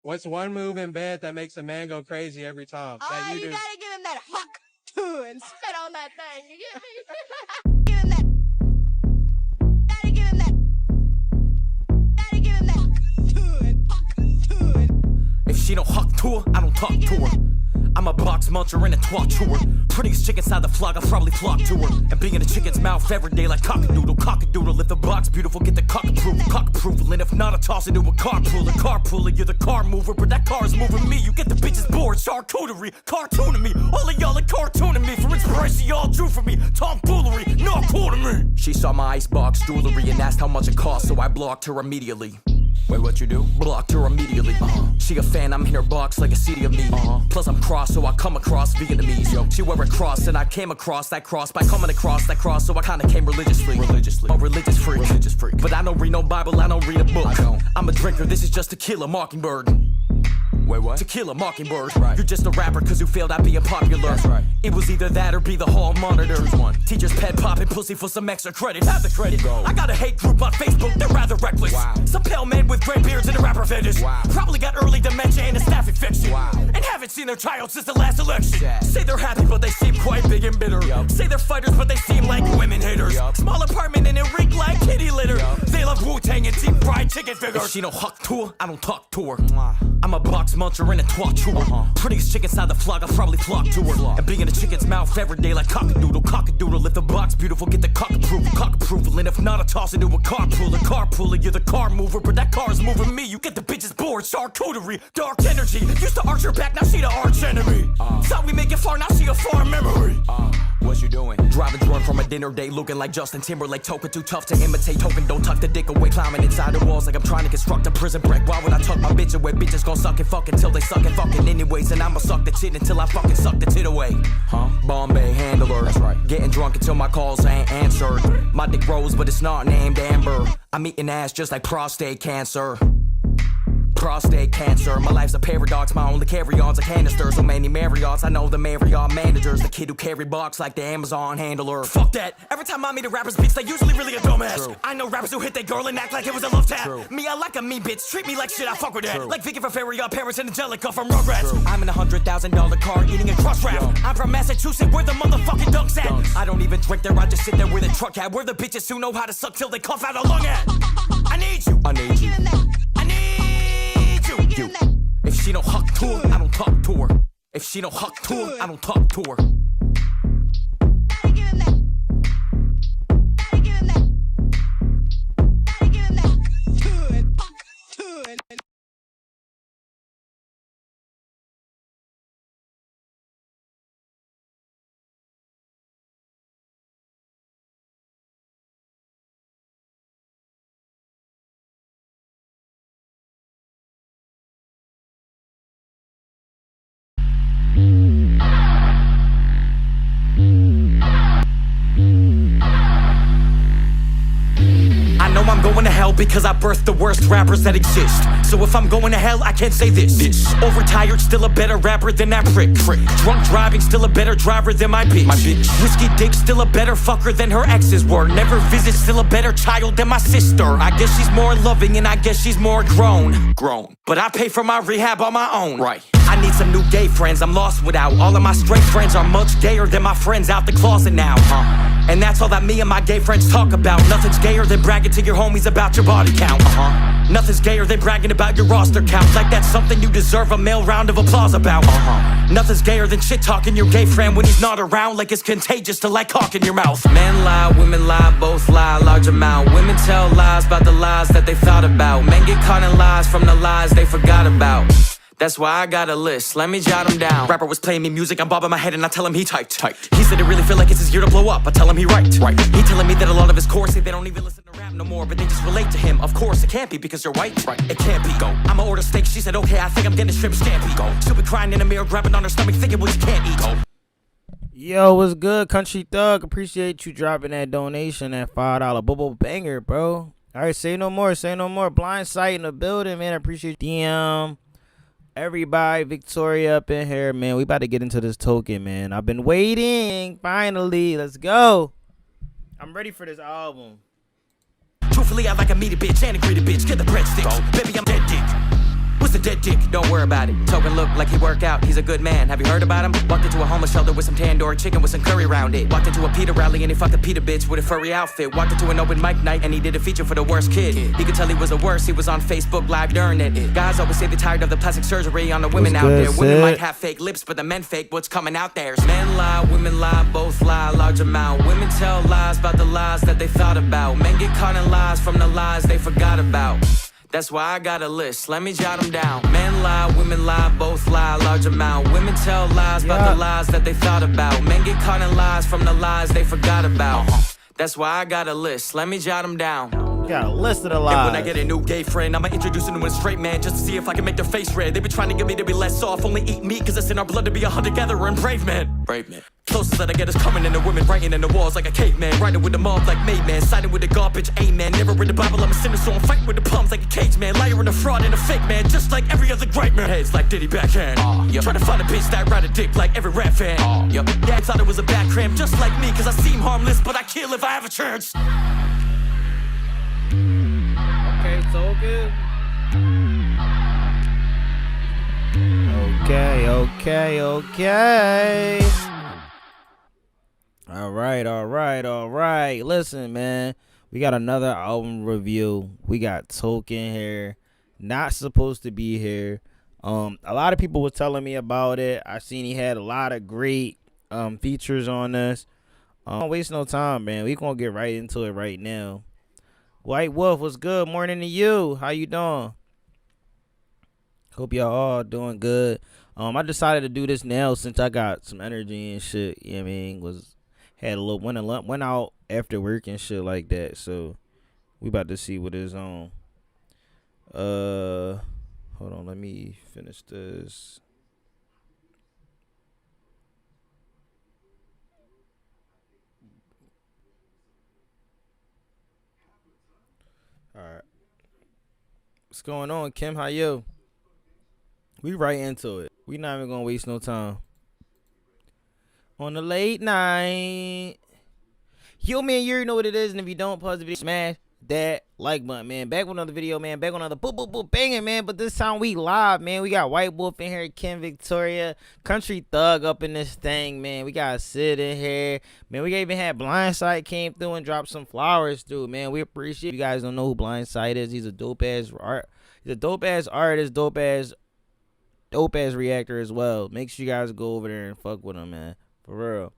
What's one move in bed that makes a man go crazy every time? That you do. Gotta give him that huck too and spit on that thing. You get me? Give him that. Gotta give him that. Gotta give him that huck too and huck too and. If she don't huck to her, I don't talk to her. I'm a box muncher and a twat to her. Prettiest chick inside the flock, I'll probably flock to her. And be in a chicken's mouth every day like cock-a-doodle, cock-a-doodle. If the box beautiful, get the cock-approval. And if not, I toss it into a carpooler. You're the car mover, but that car's moving me. You get the bitches bored, charcuterie, cartooning me. All of y'all are cartooning me. For inspiration, y'all drew for me. Tomfoolery, no cool to me. She saw my icebox jewelry and asked how much it cost, so I blocked her immediately. Wait, what you do? Blocked her immediately. She a fan, I'm in her box like a CD of me. Plus I'm cross, so I come across Vietnamese. Yo, she wear a cross, and I came across that cross by coming across that cross, so I kinda came religiously. A religious freak. But I don't read no Bible, I don't read a book. I'm a drinker, this is just Tequila Mockingbird. Wait, what? Tequila Mockingbird. Right. You're just a rapper cause you failed at being popular. That's right. It was either that or be the hall monitor. Choose one. Teachers pet popping pussy for some extra credit. Have the credit. Go. I got a hate group on Facebook, they're rather reckless. Wow. Some pale men with gray beards and a rapper fetish. Wow. Probably got early dementia and a staph infection. Wow. And haven't seen their child since the last election. Sad. Say they're happy but they seem quite big and bitter. Yep. Say they're fighters but they seem like women haters. Yep. Small apartment and it reek like kitty litter. Yep. They love Wu-Tang and deep fried chicken fingers. If she don't huck to her, I don't talk to her. I'm a box muncher and a twat to her. Prettiest chick inside the flock, I'll probably flock to her. And be in a chicken's mouth every day like cock-a-doodle. If the box beautiful, get the cock-approval. And if not, I toss it into a carpooler. You're the car mover, but that car's moving me. You get the bitches bored, charcuterie, dark energy. Used to arch her back, now she the arch enemy. Thought we make it far, now she a far memory. What you doing? Driving drunk from a dinner date, looking like Justin Timberlake. Token too tough to imitate. Token don't tuck the dick away. Climbing inside the walls like I'm trying to construct a prison break. Why would I tuck my bitch away? Bitches gon' suck and fuck until they suck and fucking anyways. And I'ma suck the tit until I fucking suck the tit away. Bombay handler. That's right. Getting drunk until my calls ain't answered. My dick grows, but it's not named Amber. I'm eating ass just like prostate cancer. My life's a paradox, my only carry-on's a canister. So many Marriotts, I know the Marriott managers. The kid who carry box like the Amazon handler. Fuck that, every time I meet a rapper's bitch, they usually really a dumbass. True. I know rappers who hit their girl and act like it was a love tap. True. Me, I like a mean bitch, treat me like shit, I fuck with that. True. Like Vicky from Pharaoh, Paris and Angelica from Rugrats. True. I'm in a $100,000 car eating a crust wrap. Yo. I'm from Massachusetts, where the motherfucking dunks at. I don't even drink there, I just sit there with a truck at. Where the bitches who know how to suck till they cough out a lung at. I need you. You. If she don't huck to her, I don't talk to her. If she don't huck to her, I don't talk to her. I'm going to hell because I birthed the worst rappers that exist. So if I'm going to hell, I can't say this. Overtired, still a better rapper than that prick. Drunk driving, still a better driver than my bitch. Whiskey dick, still a better fucker than her exes were. Never visit, still a better child than my sister. I guess she's more loving and I guess she's more grown. But I pay for my rehab on my own. Right. I need some new gay friends, I'm lost without. All of my straight friends are much gayer than my friends out the closet now. And that's all that me and my gay friends talk about. Nothing's gayer than bragging to your homies about your body count. Nothing's gayer than bragging about your roster count. Like that's something you deserve a male round of applause about. Nothing's gayer than shit talking your gay friend when he's not around. Like it's contagious to like cock in your mouth. Men lie, women lie, both lie, large amount. Women tell lies about the lies that they thought about. Men get caught in lies from the lies they forgot about. That's why I got a list, let me jot them down. Rapper was playing me music, I'm bobbing my head and I tell him he typed. He said it really feel like it's his year to blow up, I tell him he right. He telling me that a lot of his cores say they don't even listen to rap no more, but they just relate to him. Of course it can't be because you're white. It can't be. Go. I'ma order steak, she said okay, I think I'm getting shrimp scampi. Go. She'll be crying in the mirror, grabbing on her stomach, thinking what you can't eat. Go. Yo, what's good, Country Thug? Appreciate you dropping that donation, that $5 bubble banger, bro. Alright, say no more, say no more. Blind sight in the building, man. I appreciate DM. Everybody, Victoria up in here, man. We about to get into this token, man. I've been waiting. Finally, let's go. I'm ready for this album. Truthfully, I like a meaty bitch and a greedy bitch. Get the breadsticks. Baby, I'm dead dick. What's the dead dick, don't worry about it. Token look like he work out, he's a good man. Have you heard about him? Walked into a homeless shelter with some tandoori chicken with some curry around it. Walked into a Peter rally and he fucked a Peter bitch with a furry outfit. Walked into an open mic night and he did a feature for the worst kid. He could tell he was the worst, he was on Facebook Live during it. Guys always say they're tired of the plastic surgery on the women out there. Women might have fake lips, but the men fake what's coming out there. Men lie, women lie, both lie, large amount. Women tell lies about the lies that they thought about. Men get caught in lies from the lies they forgot about. That's why I got a list, let me jot them down. Men lie, women lie, both lie, large amount. Women tell lies about the lies that they thought about. Men get caught in lies from the lies they forgot about. That's why I got a list, let me jot them down. Got a list of the lies. And when I get a new gay friend, I'ma introduce him to a straight man just to see if I can make their face red. They be trying to get me to be less soft, only eat meat cause it's in our blood to be a hunter-gatherer and brave man. Brave man. Closest that I get is coming in the women, writing in the walls like a caveman. Riding with the mob like made man, siding with the garbage, amen. Never read the Bible, I'm a sinner, so I'm fighting with the palms like a cage man. Liar and a fraud and a fake man, just like every other great man. Heads like Diddy backhand. Trying to find a bitch that ride a dick like every rap fan. Yeah, I thought it was a bad cramp, just like me, cause I seem harmless, but I kill if I have a chance. Okay, so good. Okay. All right. Listen, man. We got another album review. We got Token here. Not supposed to be here. A lot of people were telling me about it. I seen he had a lot of great features on this. Don't waste no time, man. We gonna get right into it right now. White Wolf, what's good? Morning to you. How you doing? Hope y'all all doing good. I decided to do this now since I got some energy and shit. You know what I mean? Had a little went out after work and shit like that. So we about to see what is on. Hold on, let me finish this. All right. What's going on, Kim? How you? We right into it. We not even gonna waste no time. On the late night. Yo, man, you already know what it is. And if you don't, pause the video, smash that like button, man. Back with another video, man. Back with another boop banging, man. But this time we live, man. We got White Wolf in here, Kim Victoria, Country Thug up in this thing, man. We got Sid in here, man. We even had Blindside came through and dropped some flowers through, man. We appreciate you guys. Don't know who Blindside is. He's a dope ass art. He's a dope ass artist, dope ass reactor as well. Make sure you guys go over there and fuck with him, man. For real.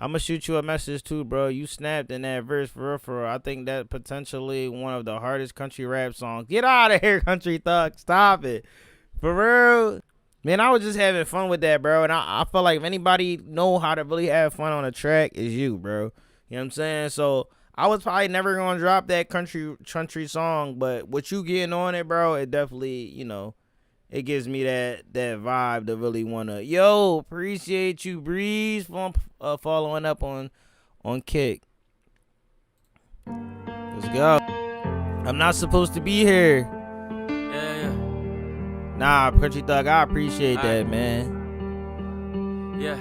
I'm gonna shoot you a message too, bro. You snapped in that verse, for real. I think that potentially one of the hardest country rap songs. Get out of here, Country Thug. Stop it. For real. Man, I was just having fun with that, bro. And I feel like if anybody know how to really have fun on a track, is you, bro. You know what I'm saying? So I was probably never gonna drop that country song, but what you getting on it, bro, it definitely, you know, it gives me that vibe to really want to, yo, appreciate you, Breeze, for following up on Kick. Let's go. I'm not supposed to be here. Yeah. Nah, Country Thug, I appreciate that, man. Yeah.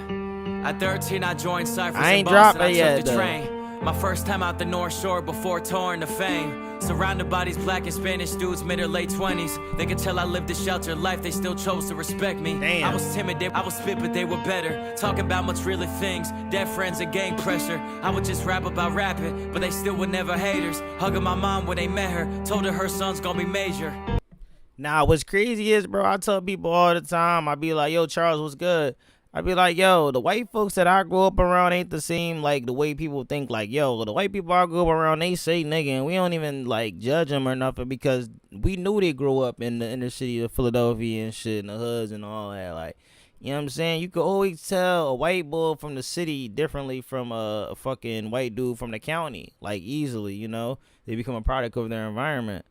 At 13, I joined Cyphers. I ain't dropped it yet, the though. Train. My first time out the North Shore before touring to fame. Surrounded by these black and Spanish dudes, mid or late 20s. They could tell I lived a sheltered life, they still chose to respect me. Damn. I was timid, I was spit, but they were better. Talking about much realer things, dead friends and gang pressure. I would just rap about rapping, but they still were never haters. Hugging my mom when they met her, told her son's gonna be major. Nah, what's crazy is, bro, I tell people all the time, I be like, yo, Charles, what's good? I be like, yo, the white folks that I grew up around ain't the same, like, the way people think, like, yo, the white people I grew up around, they say nigga, and we don't even, like, judge them or nothing, because we knew they grew up in the inner city of Philadelphia and shit, and the hoods and all that, like, you know what I'm saying? You could always tell a white boy from the city differently from a fucking white dude from the county, like, easily, you know? They become a product of their environment.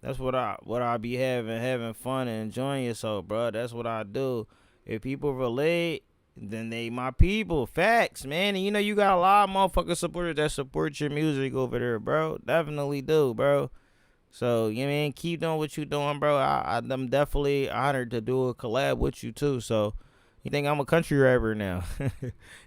That's what I be having fun and enjoying yourself, bro. That's what I do. If people relate, then they my people. Facts, man. And you know you got a lot of motherfucking supporters that support your music over there, bro. Definitely do, bro. So, you know what I mean? Keep doing what you doing, bro. I'm definitely honored to do a collab with you, too. So, you think I'm a country rapper now.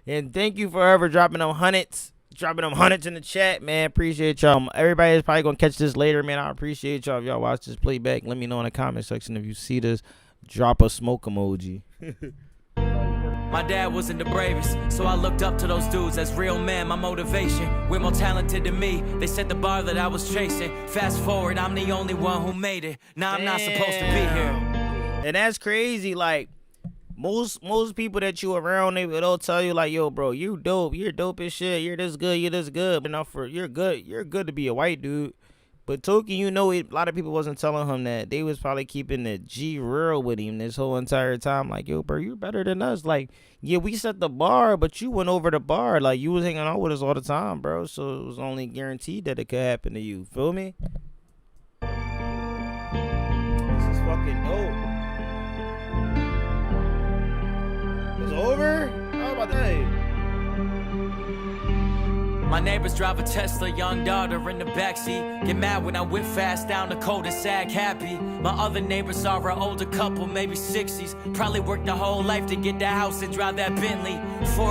And thank you for ever dropping them hundreds. Dropping them hundreds in the chat, man. Appreciate y'all. Everybody is probably going to catch this later, man. I appreciate y'all. If y'all watch this playback, let me know in the comment section if you see this Drop a smoke emoji. My dad wasn't the bravest, so I looked up to those dudes as real men, my motivation. We're more talented than me, they set the bar that I was chasing. Fast forward, I'm the only one who made it. Now I'm not supposed to be here. And that's crazy. Like, most people that you around, they'll tell you like, yo, bro, you dope, you're dope as shit, you're this good, enough for you're good to be a white dude. But Toki, you know, a lot of people wasn't telling him that. They was probably keeping the G real with him this whole entire time. Like, yo, bro, you better than us. Like, yeah, we set the bar, but you went over the bar. Like, you was hanging out with us all the time, bro. So it was only guaranteed that it could happen to you. Feel me? This is fucking dope. It's over? How about that? My neighbors drive a Tesla, young daughter in the backseat. Get mad when I whip fast down the cul-de-sac, happy. My other neighbors are an older couple, maybe 60s. Probably worked their whole life to get that house and drive that Bentley.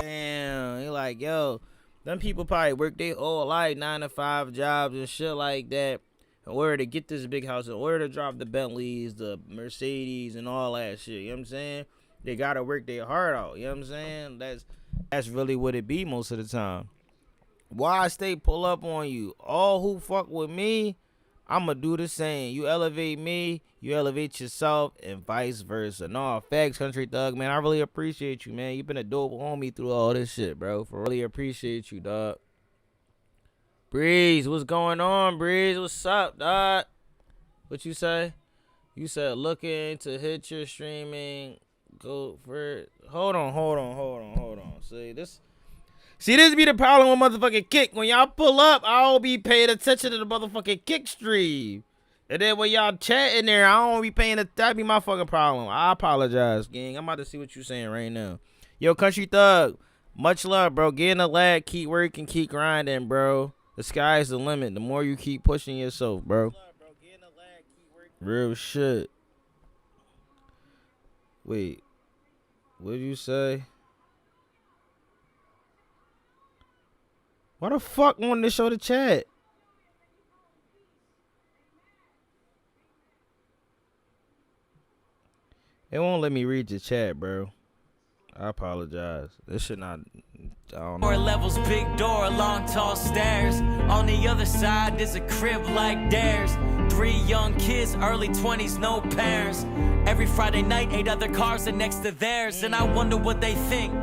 Damn, he like, yo, them people probably work their whole life, 9-to-5 jobs and shit like that, in order to get this big house, in order to drive the Bentleys, the Mercedes, and all that shit. You know what I'm saying? They gotta work their heart out. You know what I'm saying? That's really what it be most of the time. Why I stay pull up on you? All who fuck with me, I'ma do the same. You elevate me, you elevate yourself, and vice versa. No, facts, Country Thug, man. I really appreciate you, man. You been a dope homie through all this shit, bro. For really appreciate you, dog. Breeze, what's going on, Breeze? What's up, dog? What you say? You said looking to hit your streaming. Go for it. Hold on. See, this be the problem with motherfucking Kick. When y'all pull up, I'll be paying attention to the motherfucking Kick stream. And then when y'all chatting there, I don't be paying attention. That be my fucking problem. I apologize, gang. I'm about to see what you saying right now. Yo, Country Thug, much love, bro. Get in the lab, keep working, keep grinding, bro. The sky's the limit. The more you keep pushing yourself, bro. Real shit. Wait, what did you say? Why the fuck wanted to show the chat? It won't let me read the chat, bro. I apologize. This should not. I don't know. 4 levels, big door, long, tall stairs. On the other side, there's a crib like theirs. 3 young kids, early 20s, no parents. Every Friday night, 8 other cars are next to theirs. And I wonder what they think.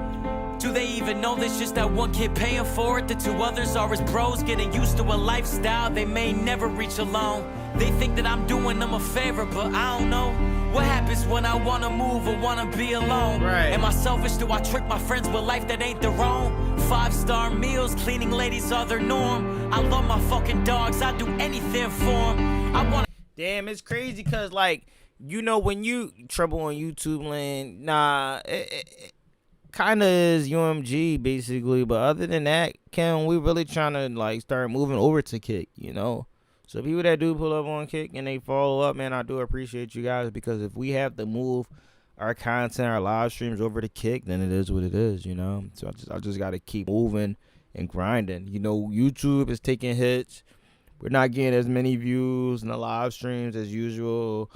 Do they even know there's just that one kid paying for it? The 2 others are his bros, getting used to a lifestyle they may never reach alone. They think that I'm doing them a favor, but I don't know. What happens when I wanna move or wanna be alone? Right. Am I selfish? Do I trick my friends with life that ain't their own? 5-star meals, cleaning ladies are their norm. I love my fucking dogs, I'd do anything for them. I wanna. Damn, it's crazy because, like, you know, when you trouble on YouTube land, nah, it kind of is UMG basically, but other than that, Ken, we really trying to like start moving over to Kick, you know. So people that do pull up on Kick and they follow up, man, I do appreciate you guys, because if we have to move our content, our live streams over to Kick, then it is what it is, you know. So I just got to keep moving and grinding. You know, YouTube is taking hits. We're not getting as many views in the live streams as usual.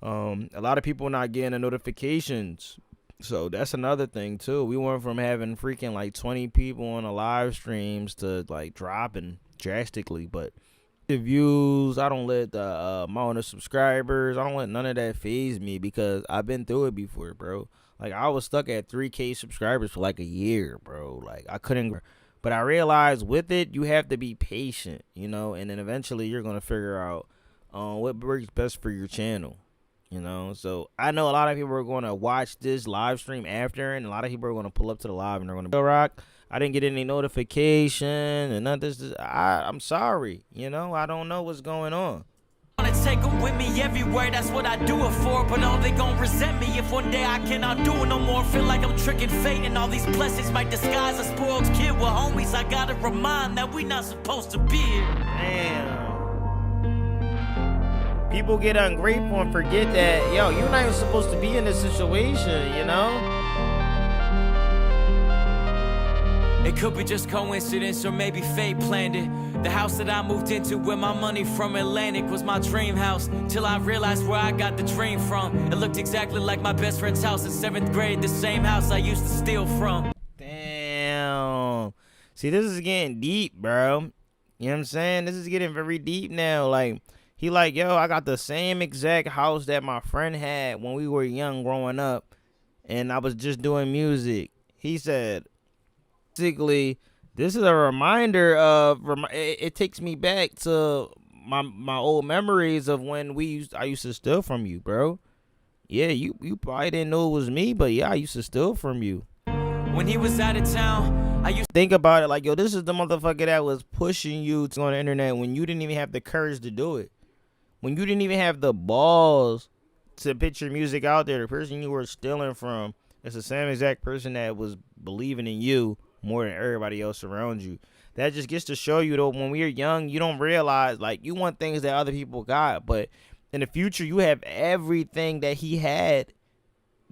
A lot of people not getting the notifications. So that's another thing too. We went from having freaking like 20 people on the live streams to like dropping drastically. But the views, I don't let the amount of subscribers, I don't let none of that faze me, because I've been through it before, bro. Like, I was stuck at 3K subscribers for like a year, bro. Like, I couldn't. But I realized with it, you have to be patient, you know, and then eventually you're gonna figure out what works best for your channel. You know, so I know a lot of people are going to watch this live stream after, and a lot of people are going to pull up to the live and they're going to rock. I didn't get any notification and none of this. I'm sorry. You know, I don't know what's going on. I wanna take them with me everywhere, that's what I do it for. But all they gon' resent me if one day I cannot do it no more. Feel like I'm tricking fate, and all these blessings might disguise a spoiled kid with homies. I gotta remind that we not supposed to be here. Damn. People get ungrateful and forget that, yo, you're not even supposed to be in this situation, you know? It could be just coincidence or maybe fate planned it. The house that I moved into with my money from Atlantic was my dream house, till I realized where I got the dream from. It looked exactly like my best friend's house in 7th grade, the same house I used to steal from. Damn. See, this is getting deep, bro. You know what I'm saying? This is getting very deep now. Like, he like, yo, I got the same exact house that my friend had when we were young growing up, and I was just doing music. He said, basically, this is a reminder of, it takes me back to my old memories of when I used to steal from you, bro. Yeah, you probably didn't know it was me, but yeah, I used to steal from you. When he was out of town, I used to think about it like, yo, this is the motherfucker that was pushing you to on the internet when you didn't even have the courage to do it. When you didn't even have the balls to put your music out there, the person you were stealing from is the same exact person that was believing in you more than everybody else around you. That just gets to show you, though, when we're young, you don't realize, like, you want things that other people got, but in the future, you have everything that he had,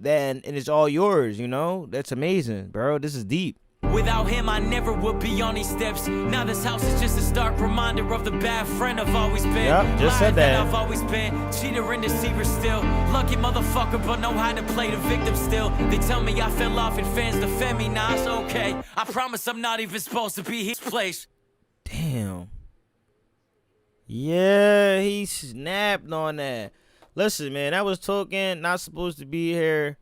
and it's all yours, you know? That's amazing, bro. This is deep. Without him, I never would be on these steps. Now this house is just a stark reminder of the bad friend I've always been. Yep, just said that. I've always been. Cheater and deceiver still. Lucky motherfucker, but know how to play the victim still. They tell me I fell off and fans defend me. Nah, it's okay. I promise I'm not even supposed to be his place. Damn. Yeah, he snapped on that. Listen, man, that was talking, not supposed to be here.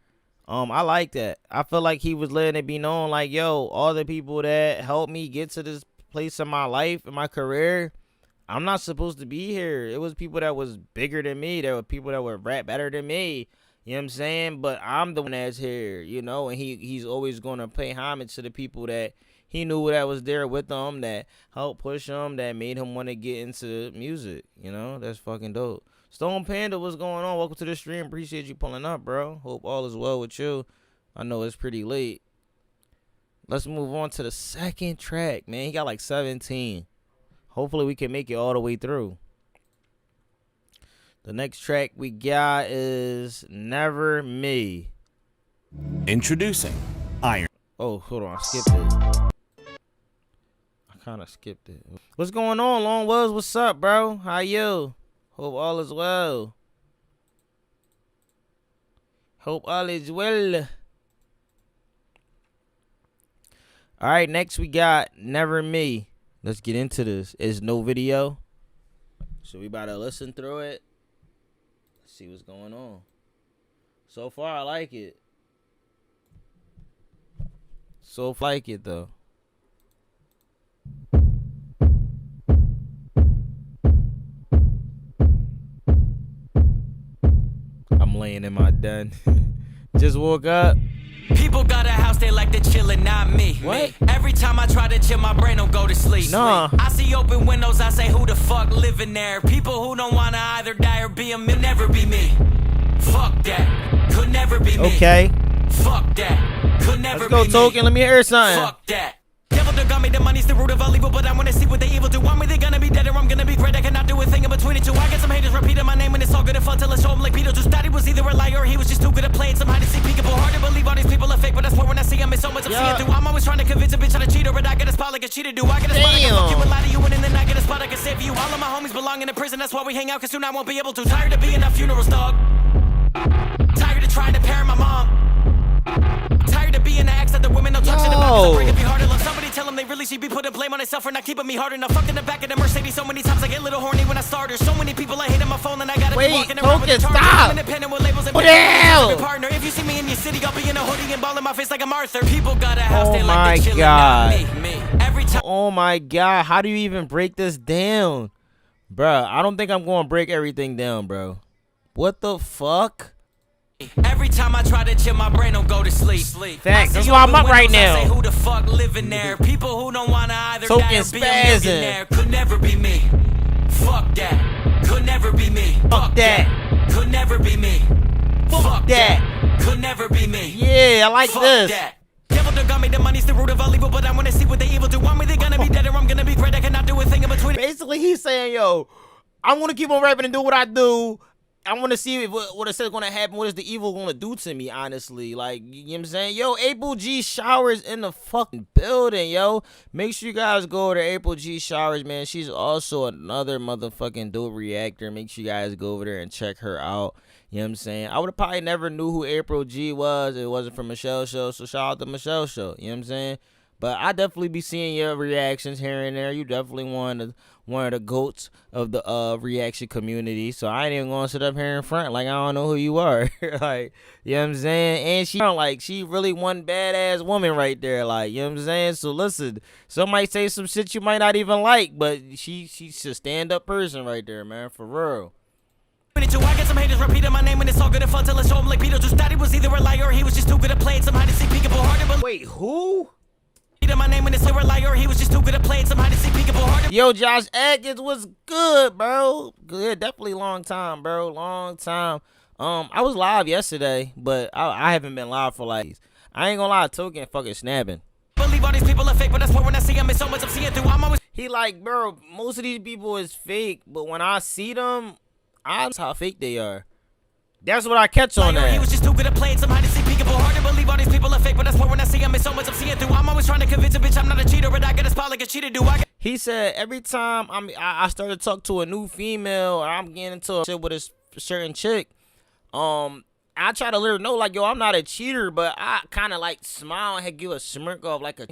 I like that. I feel like he was letting it be known, like, yo, all the people that helped me get to this place in my life, in my career, I'm not supposed to be here. It was people that was bigger than me. There were people that were rap better than me. You know what I'm saying? But I'm the one that's here, you know, and he's always going to pay homage to the people that he knew that was there with him, that helped push him, that made him want to get into music. You know, that's fucking dope. Stone Panda, what's going on? Welcome to the stream. Appreciate you pulling up, bro. Hope all is well with you. I know it's pretty late. Let's move on to the second track, man. He got like 17. Hopefully we can make it all the way through. The next track we got is Never Me. Introducing Iron. Oh, hold on. I skipped it. I kind of skipped it. What's going on, Long Wells? What's up, bro? How you? Hope all is well. Hope all is well. All right, next we got Never Me. Let's get into this. It's no video, so we about to listen through it. Let's see what's going on. So far, I like it. So like it though. I'm laying in my den. Just woke up. People got a house, they like to chillin', not me. What? Every time I try to chill, my brain don't go to sleep. Nah. I see open windows, I say, who the fuck living there? People who don't wanna either die or be a mill, never be me. Fuck that, could never be me. Okay. Fuck that, could never Let's go, be Token. me. Let me hear something. Fuck that. Devil done got me, the money's the root of all evil, but I wanna see what the evil do. Want me, they gonna be dead or I'm gonna be great. I cannot do a thing in between the two. I get some haters repeating my name and it's all good and fun till I show them like Beetlejuice. Thought he was either a liar or he was just too good at playing some hide and seek peekaboo. Hard to believe all these people are fake, but that's why when I see them it's so much I'm seeing through. I'm always trying to convince a bitch I'm a cheater, but I get a spot like a cheater do. I get a spot I can fuck you and lie to you, and then I get a spot I can save you. All of my homies belong in a prison, that's why we hang out, cause soon I won't be able to. Tired of being at funerals, dog. Tired of trying to parent my mom. Tired of being the ex that the women don't talk shit about, cause I break it be hard to love. Somebody tell them they really should be putting blame on themselves for not keeping me hard enough. Fucked in the back of the Mercedes so many times I get a little horny when I start her. So many people I hit on my phone and I gotta be walking around with a target. I'm independent with labels and partner. If you see me in your city, I'll be in a hoodie and ball in my face like I'm Arthur. People got a house, they like to chill, not me. Every time. Oh my God, how do you even break this down? Bruh, I don't think I'm gonna break everything down, bro. What the fuck? Every time I try to chill, my brain don't go to sleep. Facts. That's why I'm up right now. I say, who the fuck living there? People who don't wanna either die or be a millionaire. Could never be me. Fuck that. Could never be me. Fuck that. Could never be me. Fuck that. Could never be me. Yeah, I like this. That. Devil done got me, the money's the root of all evil, but I wanna see what the evil do. Want me, they gonna be dead or I'm gonna be great. I cannot do a thing in between. Basically, he's saying, yo, I'm gonna keep on rapping and do what I do. I want to see what it says going to happen. What is the evil going to do to me, honestly? Like, you know what I'm saying? Yo, April G Showers in the fucking building, yo. Make sure you guys go to April G Showers, man. She's also another motherfucking dope reactor. Make sure you guys go over there and check her out. You know what I'm saying? I would have probably never knew who April G was. It wasn't from Michelle Show. So shout out to Michelle Show. You know what I'm saying? But I definitely be seeing your reactions here and there. You definitely one of the goats of the reaction community. So I ain't even gonna sit up here in front like I don't know who you are. Like, you know what I'm saying? And she really one badass woman right there. Like, you know what I'm saying? So listen, somebody say some shit you might not even like, but she's a stand up person right there, man, for real. I get some haters repeating my name when it's all good and fun till I show him like Peter. Just thought he was either a liar or he was just too good at playing. Some hide and seek peekable harder. Wait, who? My name when it's a liar, he was just too good at playing. Some hide and seek peekable harder. Yo, Josh Atkins was good, bro. Good, definitely long time, bro. Long time. I was live yesterday, but I haven't been live for like, I ain't gonna lie, Token fucking snapping. Believe all these people are fake, but that's why when I see them, it's so much I'm seeing through. I'm always He like, bro, most of these people is fake, but when I see them, I know how fake they are. That's what I catch on that. He was just too good at playing. Some hide and seek peekable hard to believe all these people are fake, but that's why when I see them, it's so much I'm seeing through. I'm always trying to convince a bitch I'm not a cheater, but I get a spot like a cheater do. He said every time I start to talk to a new female or I'm getting into a shit with a certain chick, I try to let her know like, yo, I'm not a cheater, but I kind of like smile and give a smirk off like a.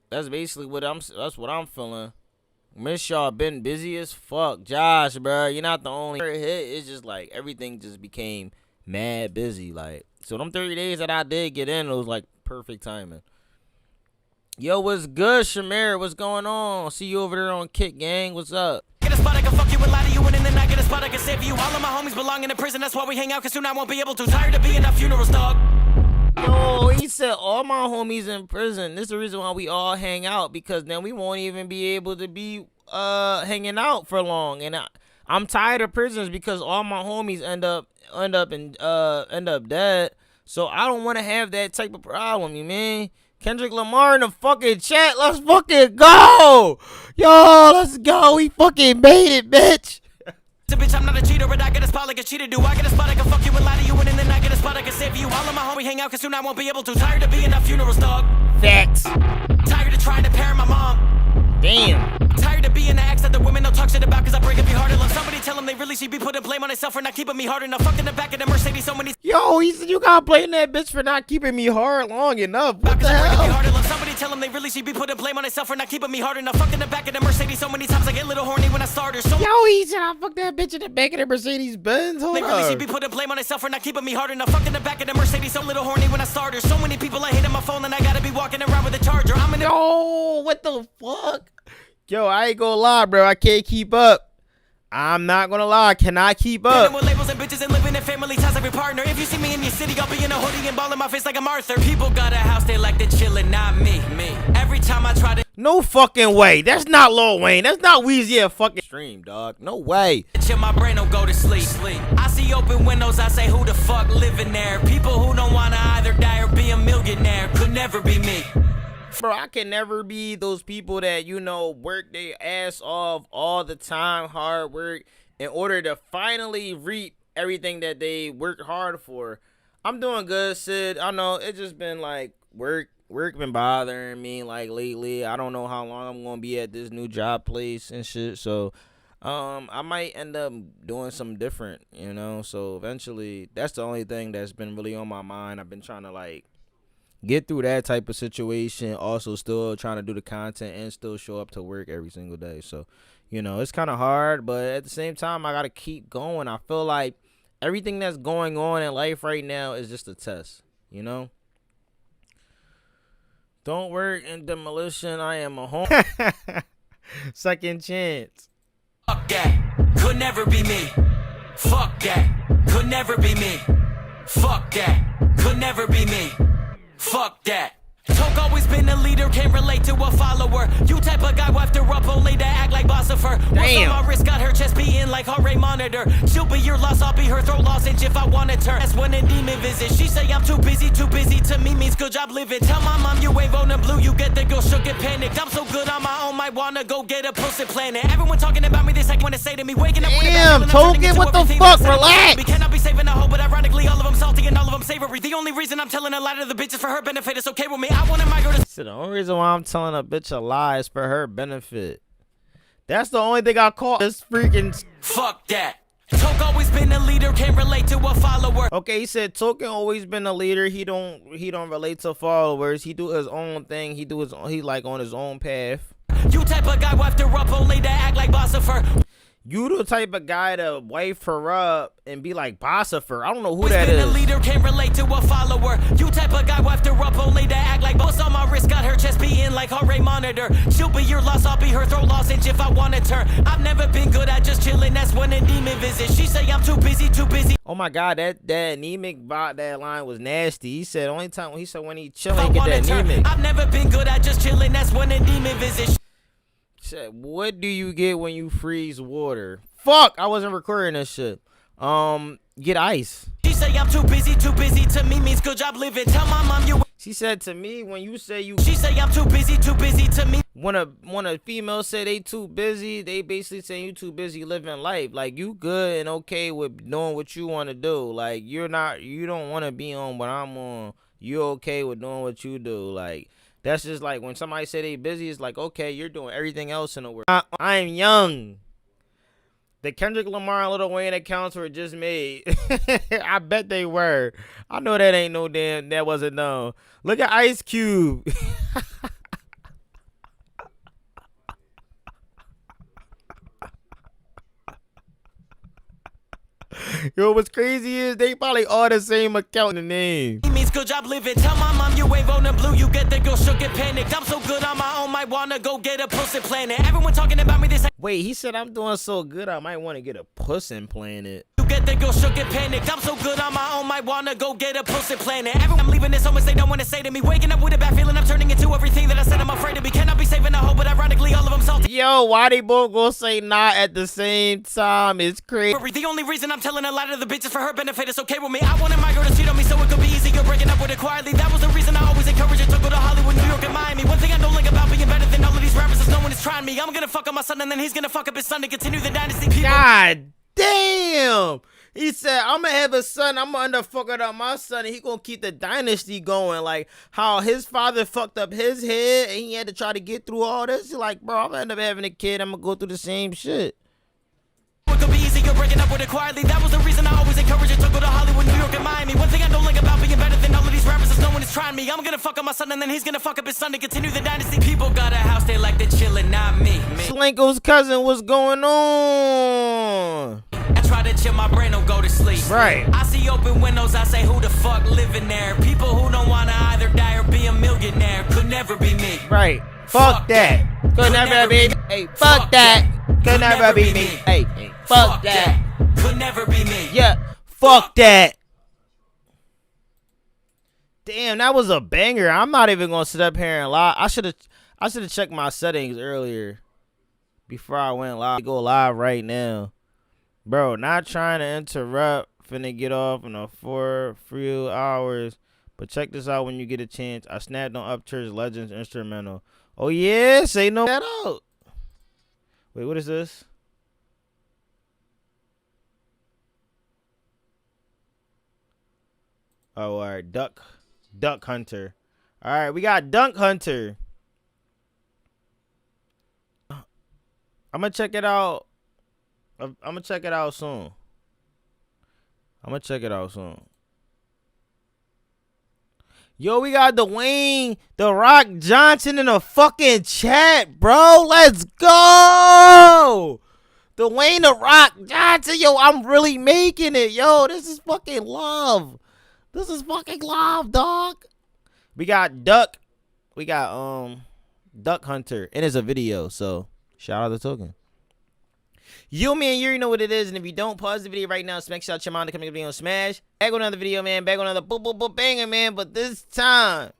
That's basically what I'm feeling. Miss y'all, been busy as fuck. Josh, bro, you're not the only hit. It's just like everything just became mad busy. Like, so them 30 days that I did get in, it was like perfect timing. Yo, what's good, Shamir? What's going on? See you over there on Kick Gang. What's up? Get a spot I can fuck you and lie to you, and then I get a spot I can save you. All of my homies belong in a prison, that's why we hang out, cause soon I won't be able to. Tired of being at funerals, dog. Yo, he said all my homies in prison. This is the reason why we all hang out, because then we won't even be able to be hanging out for long. And I'm tired of prisons because all my homies end up dead. So I don't want to have that type of problem, you mean? Kendrick Lamar in the fucking chat. Let's fucking go. Yo, let's go. We fucking made it, bitch. Bitch, I'm not a cheater, but I get a spot like a cheater do. I get a spot I can fuck you and lie to you, and then I get a spot I can save you. All of my homies hang out, cause soon I won't be able to. Tired of being at funerals, dog. Facts. Tired of trying to parent my mom. Damn. Tired of being the ex that the women don't talk shit about, cause I break up your heart and love somebody. Tell them they really should be putting blame on themselves for not keeping me hard enough. Fucked in the back of the Mercedes so many. Yo, he said you gotta blame that bitch for not keeping me hard long enough. What the hell? Somebody tell them they really should be putting blame on themselves for not keeping me hard enough. Fucked in the back of the Mercedes so many times I get a little horny when I start her. So yo, he said I fucked that bitch in the back of the Mercedes Benz. Hold they really should be putting blame on themselves for not keeping me hard enough. Fucked in the back of the Mercedes so little horny when I start her. So many people I hit on my phone and I gotta be walking around with a charger. I'm in the yo, what the fuck? Yo, I ain't gonna lie, bro. I can't keep up. I'm not gonna lie, I cannot keep up. With labels and bitches and living in family ties every partner. If you see me in your city, I'll be in a hoodie and ball in my face like I'm Arthur. People got a house, they like to chillin', not me. Every time I try to no fucking way. That's not Lil Wayne. That's not Weezy a fucking stream, dog. No way. chill, my brain don't go to sleep. I see open windows, I say who the fuck living there? People who don't wanna either die or be a millionaire. Could never be me. Bro, I can never be those people that, you know, work their ass off all the time, hard work, in order to finally reap everything that they worked hard for. I'm doing good, Sid. I know it's just been like work been bothering me like lately. I don't know how long I'm gonna be at this new job place and shit. So I might end up doing something different, you know. So eventually that's the only thing that's been really on my mind. I've been trying to like get through that type of situation, also still trying to do the content and still show up to work every single day. So, you know, it's kind of hard, but at the same time, I got to keep going. I feel like everything that's going on in life right now is just a test, you know? Don't work in demolition. I am a home. Second chance. Fuck that. Could never be me. Fuck that. Could never be me. Fuck that. Could never be me. Fuck that. Toke always been a leader, can't relate to a follower. You type of guy who after up only to act like Bossifer. Damn. On my wrist got her chest beating like heart rate monitor. She'll be your loss, I'll be her throat lozenge if I wanted her. That's when a demon visits. She say I'm too busy to me means good job living. Tell my mom you ain't voting blue, you get the girl shook and panicked. I'm so good on my own, might wanna go get a pussy planet. Everyone talking about me, this like wanna say to me, waking up. Damn, Token, what the fuck? Relax. We cannot be saving a hoe, but ironically all of them salty and all of them savory. The only reason I'm telling a lot of the bitches for her benefit is okay with me. I want my girl to. So the only reason why I'm telling a bitch a lie is for her benefit. That's the only thing I call this freaking. Fuck that. Toke always been a leader, can't relate to a follower. Okay, he said Token always been a leader. He don't relate to followers. He do his own thing. He like on his own path. You type of guy who after up only to act like Bossifer. You the type of guy to wife her up and be like Bossifer. I don't know who Always that been is. a leader, can't relate to a follower. You type of guy who after up only to act like boss on my wrist, got her chest beating like heart rate monitor. She'll be your loss, I'll be her throat lozenge if I wanted her. I've never been good at just chilling, that's when a demon visits. She say I'm too busy. Oh my god, that anemic bot, that line was nasty. He said only time when he chilling, he get that anemic. I've never been good at just chilling, that's when a demon visits. Said, what do you get when you freeze water? Fuck, I wasn't recording this shit. Get ice. She say I'm too busy to me means good job living. Tell my mom you. She said to me, when you say you. She say I'm too busy to me. When a female say they too busy, they basically saying you too busy living life. Like you good and okay with doing what you want to do. Like you don't want to be on what I'm on. You're okay with doing what you do. Like that's just like when somebody say they busy, it's like okay, you're doing everything else in the world. I'm young. The Kendrick Lamar and Lil Wayne accounts were just made. I bet they were. I know that ain't no damn. That wasn't known. Look at Ice Cube. Yo, what's crazy is they probably all the same account in the name. He means good job living. Tell my mom you ain't voting blue, you get the girl shook and panicked. I'm so good on my own, might wanna go get a pussy planet. Everyone talking about me, this. Wait, he said I'm doing so good, I might want to get a puss implanted. You get the girl shook and panicked. I'm so good on my own, might wanna go get a pussy planet. Everyone, I'm leaving this so much they don't wanna say to me. Waking up with a bad feeling, I'm turning into everything that I said I'm afraid to be. Cannot be saving a hoe, but ironically all of them salty. Yo, why they both gonna say nah at the same time? It's crazy. The only reason I'm telling a lot of the bitches for her benefit is okay with me. I wanted my girl to cheat on me so it could be easy. You're breaking up with her quietly. That was the reason I always encourage her to go to Hollywood, New York, and Miami. One thing I don't like about being better than all of these rappers is no one is trying me. I'm gonna fuck up my son and then he's gonna fuck up his son to continue the dynasty. People. God damn. He said, I'm gonna have a son, I'm gonna fuck up my son, and he gonna keep the dynasty going. Like how his father fucked up his head and he had to try to get through all this. He's like, bro, I'm gonna end up having a kid, I'm gonna go through the same shit. It could be easy, you're breaking up with her quietly. That was the reason I always encourage her to go to Hollywood, New York, and Miami. One thing I don't like about being better than all of these rappers is no one is trying me. I'm gonna fuck up my son and then he's gonna fuck up his son to continue the dynasty. People got a house, they like to chillin', not me. Slinko's cousin, what's going on? I try to chill, my brain don't go to sleep. Right. I see open windows, I say who the fuck living there? People who don't wanna either die or be a millionaire. Could never be me. Right. Fuck that. Could never be me. Hey, fuck that. Could never be me. Hey, fuck that. Could never be me. Yeah, fuck that. Damn, that was a banger. I'm not even gonna sit up here and lie. I should have checked my settings earlier before I went live. Go live right now. Bro, not trying to interrupt. Finna get off in a 4 few hours. But check this out when you get a chance. I snapped on Upchurch Legends instrumental. Oh yeah, say no that out. Wait, what is this? Oh, all right, Duck Hunter. All right, we got Dunk Hunter. I'm gonna check it out. I'm gonna check it out soon. Yo, we got Dwayne The Rock Johnson in the fucking chat, bro. Let's go. Dwayne The Rock Johnson. Yo, I'm really making it. Yo, this is fucking love. This is fucking love, dog. We got Duck. We got Duck Hunter. And it's a video, so shout out to Token. You, man, you already know what it is. And if you don't, pause the video right now. Smash out your mind to come to the video and smash. Back on another video, man. Back on another boop, boop, boop, banger, man. But this time,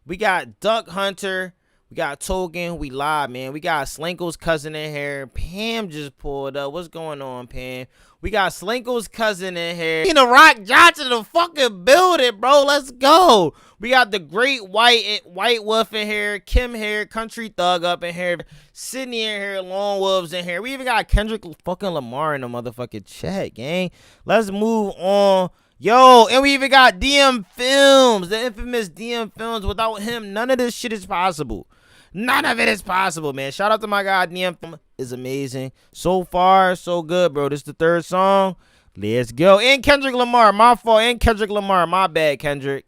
We got Duck Hunter. We got Token. We live, man. We got Slinko's cousin in here. Pam just pulled up. What's going on, Pam? We got Slinko's cousin in here. The Rock Johnson in the fucking building, bro. Let's go. We got the Great White Wolf in here. Kim here. Country Thug up in here. Sydney in here. Lone Wolves in here. We even got Kendrick fucking Lamar in the motherfucking chat, gang. Let's move on. Yo, and we even got DM Films, the infamous DM Films. Without him, none of this shit is possible. None of it is possible, man. Shout out to my guy, DM Film. Is amazing. So far, so good, bro. This is the third song. Let's go. And Kendrick Lamar, my fault. And Kendrick Lamar, my bad, Kendrick.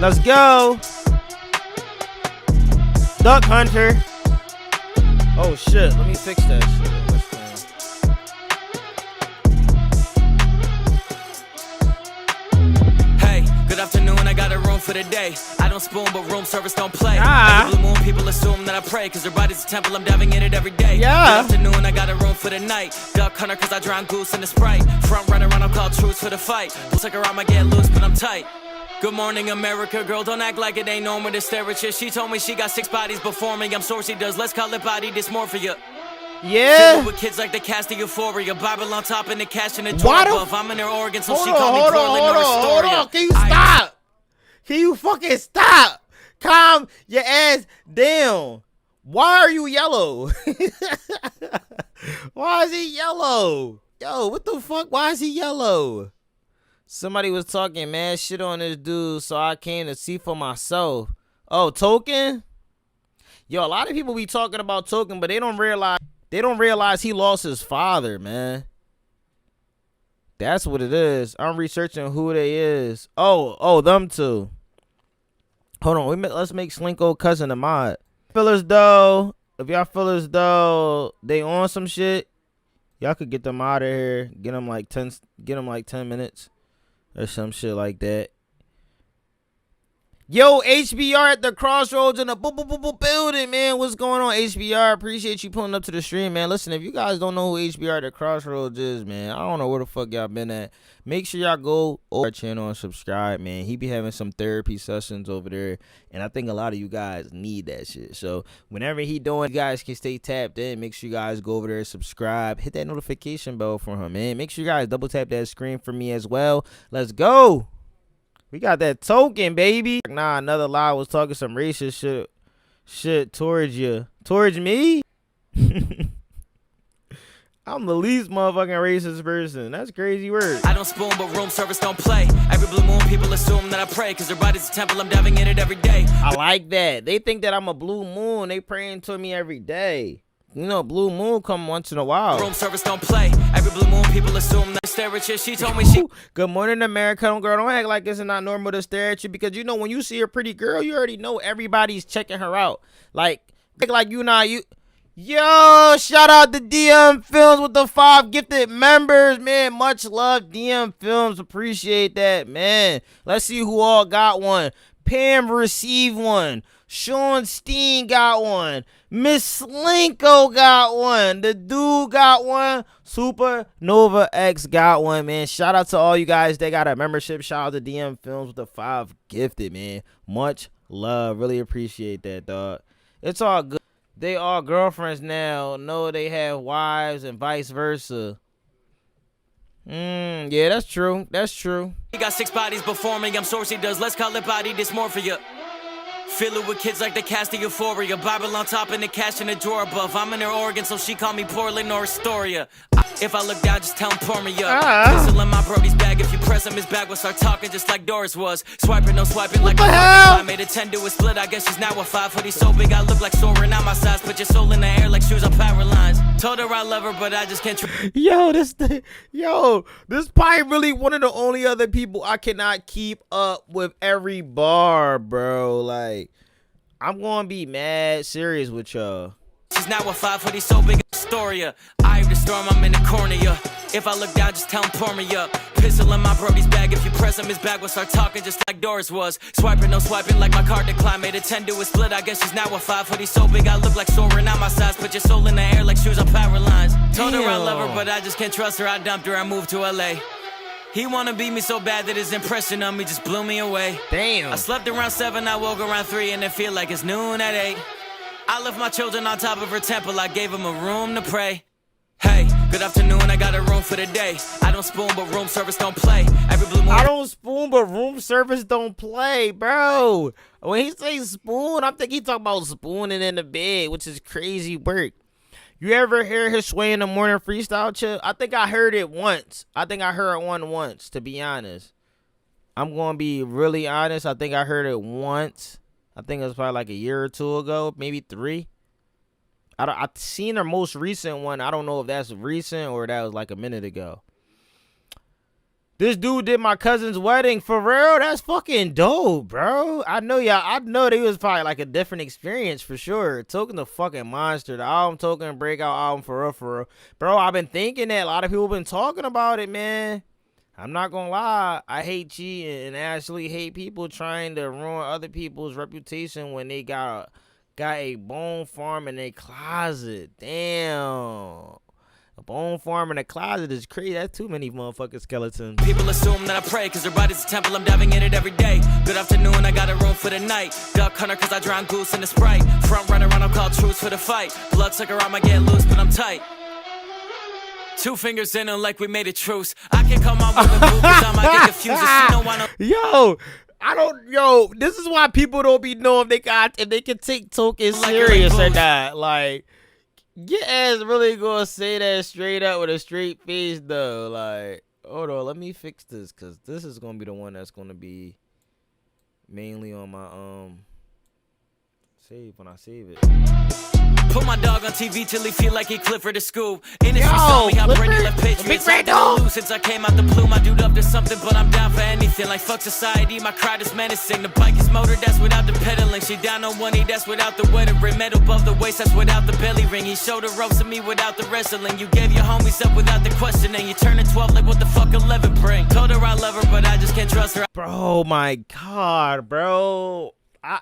Let's go. Duck Hunter. Oh, shit. Let me fix that shit. Good afternoon, I got a room for the day. I don't spoon, but room service don't play. Ah. Every blue moon, people assume that I pray, cause their body's a temple, I'm diving in it every day. Yeah. Good afternoon, I got a room for the night. Duck Hunter, cause I drown goose in the Sprite. Front runner, I'll call truce for the fight. Looks like around, I get loose, but I'm tight. Good morning, America, girl, don't act like it ain't normal to stare at you. She told me she got 6 bodies before me, I'm sure she does. Let's call it body dysmorphia. Yeah. Filled with kids like the cast of Euphoria. Bible on top and the cash in the door above. I'm in her organ, so she call me Portland or Astoria. Hold on. Can you stop? Can you fucking stop? Calm your ass down. Why are you yellow? Why is he yellow? Yo, what the fuck? Why is he yellow? Somebody was talking mad shit on this dude, so I came to see for myself. Oh, Token? Yo, a lot of people be talking about Token, but they don't realize he lost his father, man. That's what it is. I'm researching who they is. Oh, them two. Hold on, let's make Slinko cousin a mod. Feel as though, if y'all feel as though they on some shit, y'all could get them out of here. Get them like 10 minutes or some shit like that. Yo, HBR at the Crossroads in the building, man. What's going on, HBR? Appreciate you pulling up to the stream, man. Listen, if you guys don't know who HBR at the Crossroads is, man, I don't know where the fuck y'all been at. Make sure y'all go over our channel and subscribe, man. He be having some therapy sessions over there, and I think a lot of you guys need that shit. So whenever he doing, you guys can stay tapped in. Make sure you guys go over there, subscribe, hit that notification bell for him, man. Make sure you guys double tap that screen for me as well. Let's go. We got that Token, baby. Nah, another lie was talking some racist shit towards you. Towards me? I'm the least motherfucking racist person. That's crazy word. I don't spoon, but room service don't play. Every blue moon, people assume that I pray, cause their body's a temple, I'm diving in it every day. I like that. They think that I'm a blue moon. They praying to me every day. You know, blue moon come once in a while. Room service don't play. Every blue moon, people assume that I stare at you. She told me she... Good morning, America. Don't act like it's not normal to stare at you, because you know when you see a pretty girl, you already know everybody's checking her out. Like you not you. Yo, shout out to DM Films with the 5 gifted members, man. Much love, DM Films. Appreciate that, man. Let's see who all got one. Pam received one. Sean Steen got one. Miss Slinko got one. The dude got one. Supernova X got one, man. Shout out to all you guys that got a membership. Shout out to DM Films with the 5 gifted, man. Much love. Really appreciate that, dog. It's all good. They all girlfriends now. No, they have wives and vice versa. Yeah, that's true. That's true. He got 6 bodies before me, I'm sure she does. Let's call it body dysmorphia. Fill it with kids like the cast of Euphoria. Bible on top and the cash in the drawer above. I'm in her organ, so she call me Portland or Astoria. If I look down, just tell him pour me up. Pistol in my brody's bag. If you press him, his bag will start talking just like Doris was. Swiping, no swiping like I made a 10 do a split. I guess she's now a 5. Hoodie so big, I look like soaring out my size. Put your soul in the air like shoes on power lines. Told her I love her, but I just can't. This probably really one of the only other people I cannot keep up with every bar, bro. Like, I'm gonna be mad serious with y'all. She's now a 5 hoodie so big Astoria. Eye of the storm, I'm in the cornea. If I look down, just tell him pour me up. Pistol in my brody's bag. If you press him, his bag will start talking just like Doris was. Swiping, no swiping like my card decline. Made a 10 do a split. I guess she's now a 5 hoodie so big I look like soaring out my size. Put your soul in the air like shoes on power lines. Told her I love her, but I just can't trust her. I dumped her, I moved to LA. He wanna be me so bad that his impression on me just blew me away. Damn. I slept around 7, I woke around 3, and it feel like it's noon at 8. I left my children on top of her temple, I gave them a room to pray. Hey, good afternoon, I got a room for the day. I don't spoon, but room service don't play. Every blue moon. I don't spoon, but room service don't play, bro. When he says spoon, I think he talking about spooning in the bed, which is crazy work. You ever hear his Sway in the Morning freestyle, Chill? I think I heard it once. I think I heard one once, to be honest. I'm going to be really honest. I think I heard it once. I think it was probably like a year or two ago, maybe 3. I've seen her most recent one. I don't know if that's recent or that was like a minute ago. This dude did my cousin's wedding. For real? That's fucking dope, bro. I know they was probably like a different experience for sure. Token the fucking monster. The album Token breakout album for real. Bro, I've been thinking that. A lot of people been talking about it, man. I'm not gonna lie. I hate cheating and actually hate people trying to ruin other people's reputation when they got a bone farm in their closet. Damn. A bone farm in a closet is crazy. That's too many motherfucking skeletons. People assume that I pray, cause their body's a temple, I'm diving in it every day. Good afternoon, I got a room for the night. Duck hunter, cause I drown goose in the Sprite. Front runner, I'll call truce for the fight. Bloodsucker, I might get loose, but I'm tight. 2 fingers in them like we made a truce. I can't call my woman boo, cause I might get confused. This is why people don't be knowing if they can take Token serious or not. Like, your ass really gonna say that straight up with a straight face though. Like, hold on, let me fix this, cause this is gonna be the one that's gonna be mainly on my save when I save it. Put my dog on TV till he feel like he Clifford the Scoop. Industry saw me how Brady left Patriots. I didn't lose since I came out the plume. I dude up to something, but I'm down for anything. Like fuck society, my crowd is menacing. The bike is motor, that's without the pedaling. She down on 1 knee, that's without the wedding ring. Metal above the waist, that's without the belly ring. He showed the ropes to me without the wrestling. You gave your homies up without the questioning. You turning 12 like what the fuck 11 bring. Told her I love her, but I just can't trust her. Bro, my God, bro.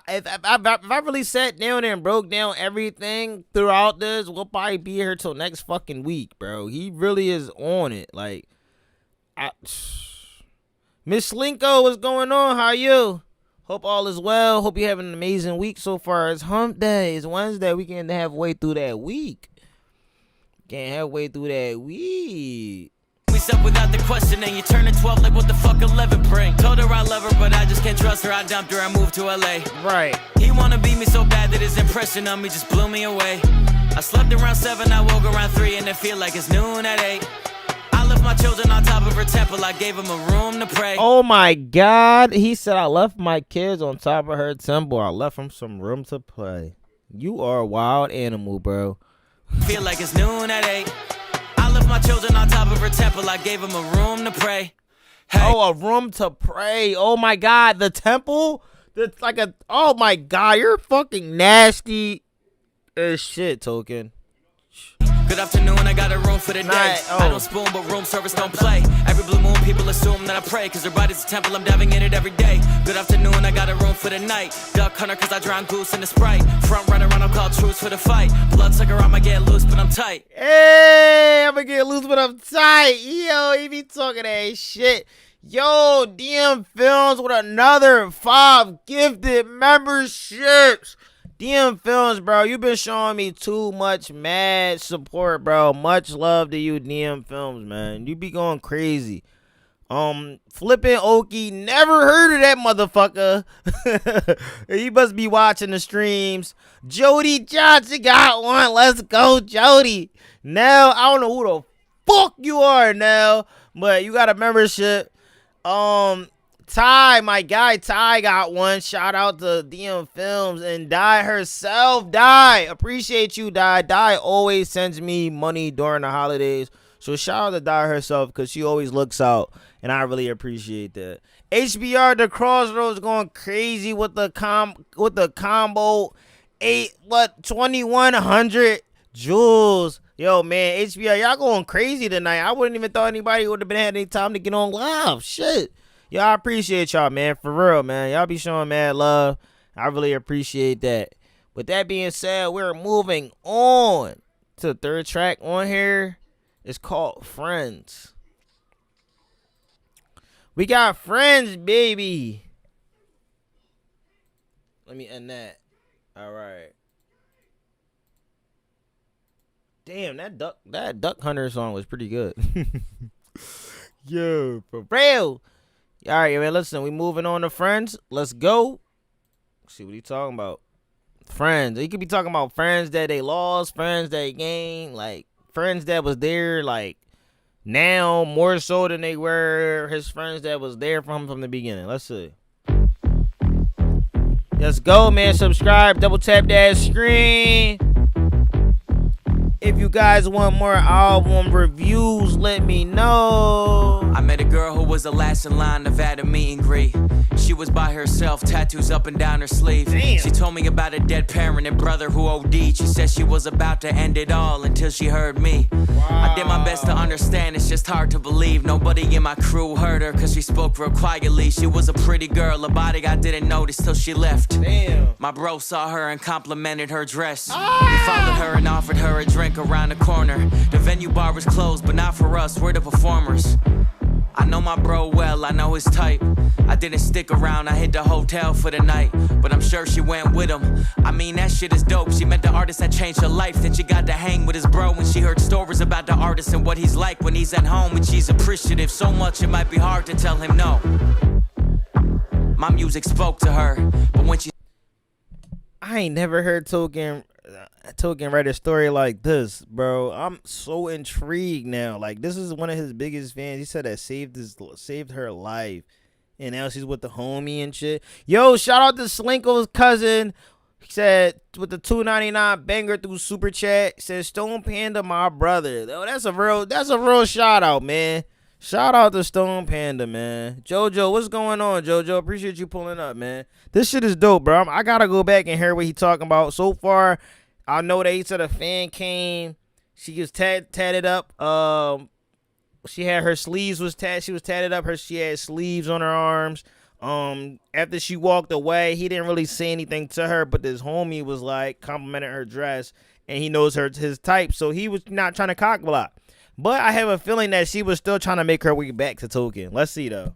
If I really sat down and broke down everything throughout this, we'll probably be here till next fucking week, bro. He really is on it. Like, Miss Slinko, what's going on? How you? Hope all is well. Hope you're having an amazing week so far. It's hump day. It's Wednesday. We can't halfway through that week. Up without the questioning. You turning 12 like what the fuck 11 bring. Told her I love her, but I just can't trust her. I dumped her, I moved to LA. Right. He wanna be me so bad that his impression on me just blew me away. I slept around 7, I woke around 3, and it feel like it's noon at 8. I left my children on top of her temple, I gave them a room to pray. Oh my God. He said I left my kids on top of her temple. I left them some room to play. You are a wild animal, bro. Feel like it's noon at 8. I left my children on top of her temple, I gave them a room to pray. Hey. Oh, a room to pray. Oh my God, the temple? That's like oh my God, you're fucking nasty as shit, Token. Good afternoon, I got a room for the day. I don't spoon, but room service don't play. Every blue moon, people assume that I pray, cause their body's a temple, I'm diving in it every day. Good afternoon, I got a room for the night. Duck hunter, cause I drown goose in the Sprite. Front runner, I'll call truce for the fight. Bloodsucker, I might get loose, but I'm tight. Hey, I'm gonna get loose, but I'm tight. Yo, he be talking that shit. Yo, DM Films with another 5 gifted memberships. DM Films, bro, you been showing me too much mad support, bro. Much love to you, DM Films, man. You be going crazy. Flippin' Okie, never heard of that motherfucker. He must be watching the streams. Jody Johnson got one. Let's go, Jody. Now, I don't know who the fuck you are now, but you got a membership. Ty, my guy Ty got one. Shout out to DM Films and Di herself. Di, appreciate you, Di. Di always sends me money during the holidays. So shout out to Di herself because she always looks out. And I really appreciate that. HBR the Crossroads going crazy with the combo 2100 jewels. Yo, man, HBR, y'all going crazy tonight. I wouldn't even thought anybody would have had any time to get on live. Shit. Yo, I appreciate y'all, man. For real, man. Y'all be showing mad love. I really appreciate that. With that being said, we're moving on to the third track on here. It's called Friends. We got friends, baby. Let me end that. All right. Damn, that duck hunter song was pretty good. Yo, for real. All right, man. Listen, we moving on to friends. Let's go. See what he talking about. Friends. He could be talking about friends that they lost, friends that they gained, like friends that was there, like now more so than they were his friends that was there from the beginning. Let's see. Let's go, man. Subscribe. Double tap that screen. If you guys want more album reviews, let me know. I met a girl who was the last in line to at a meet and greet. She was by herself, tattoos up and down her sleeve. Damn. She told me about a dead parent and brother who OD'd. She said she was about to end it all until she heard me. Wow. I did my best to understand, it's just hard to believe. Nobody in my crew heard her cause she spoke real quietly. She was a pretty girl, a body I didn't notice till she left. Damn. My bro saw her and complimented her dress. He followed her and offered her a drink around the corner. The venue bar was closed, but not for us, we're the performers. I know my bro well, I know his type. I didn't stick around, I hit the hotel for the night. But I'm sure she went with him. I mean, that shit is dope. She met the artist that changed her life. Then she got to hang with his bro when she heard stories about the artist and what he's like when he's at home. And she's appreciative so much it might be hard to tell him no. My music spoke to her, but when she... I ain't never heard Token write a story like this, bro. I'm so intrigued now. Like, this is one of his biggest fans. He said that saved her life, and now she's with the homie and shit. Yo, shout out to Slinko's cousin. He said with the $2.99 banger through super chat. He said Stone Panda, my brother. Yo, that's a real shout out, man. Shout out to Stone Panda, man. Jojo, what's going on, Jojo? Appreciate you pulling up, man. This shit is dope, bro. I gotta go back and hear what he talking about. So far, I know that he said a fan came. She was tatted up. She had her sleeves was tatted. She was tatted up. She had sleeves on her arms. After she walked away, he didn't really say anything to her, but this homie was like complimenting her dress, and he knows his type, so he was not trying to cock block. But I have a feeling that she was still trying to make her way back to Token. Let's see, though.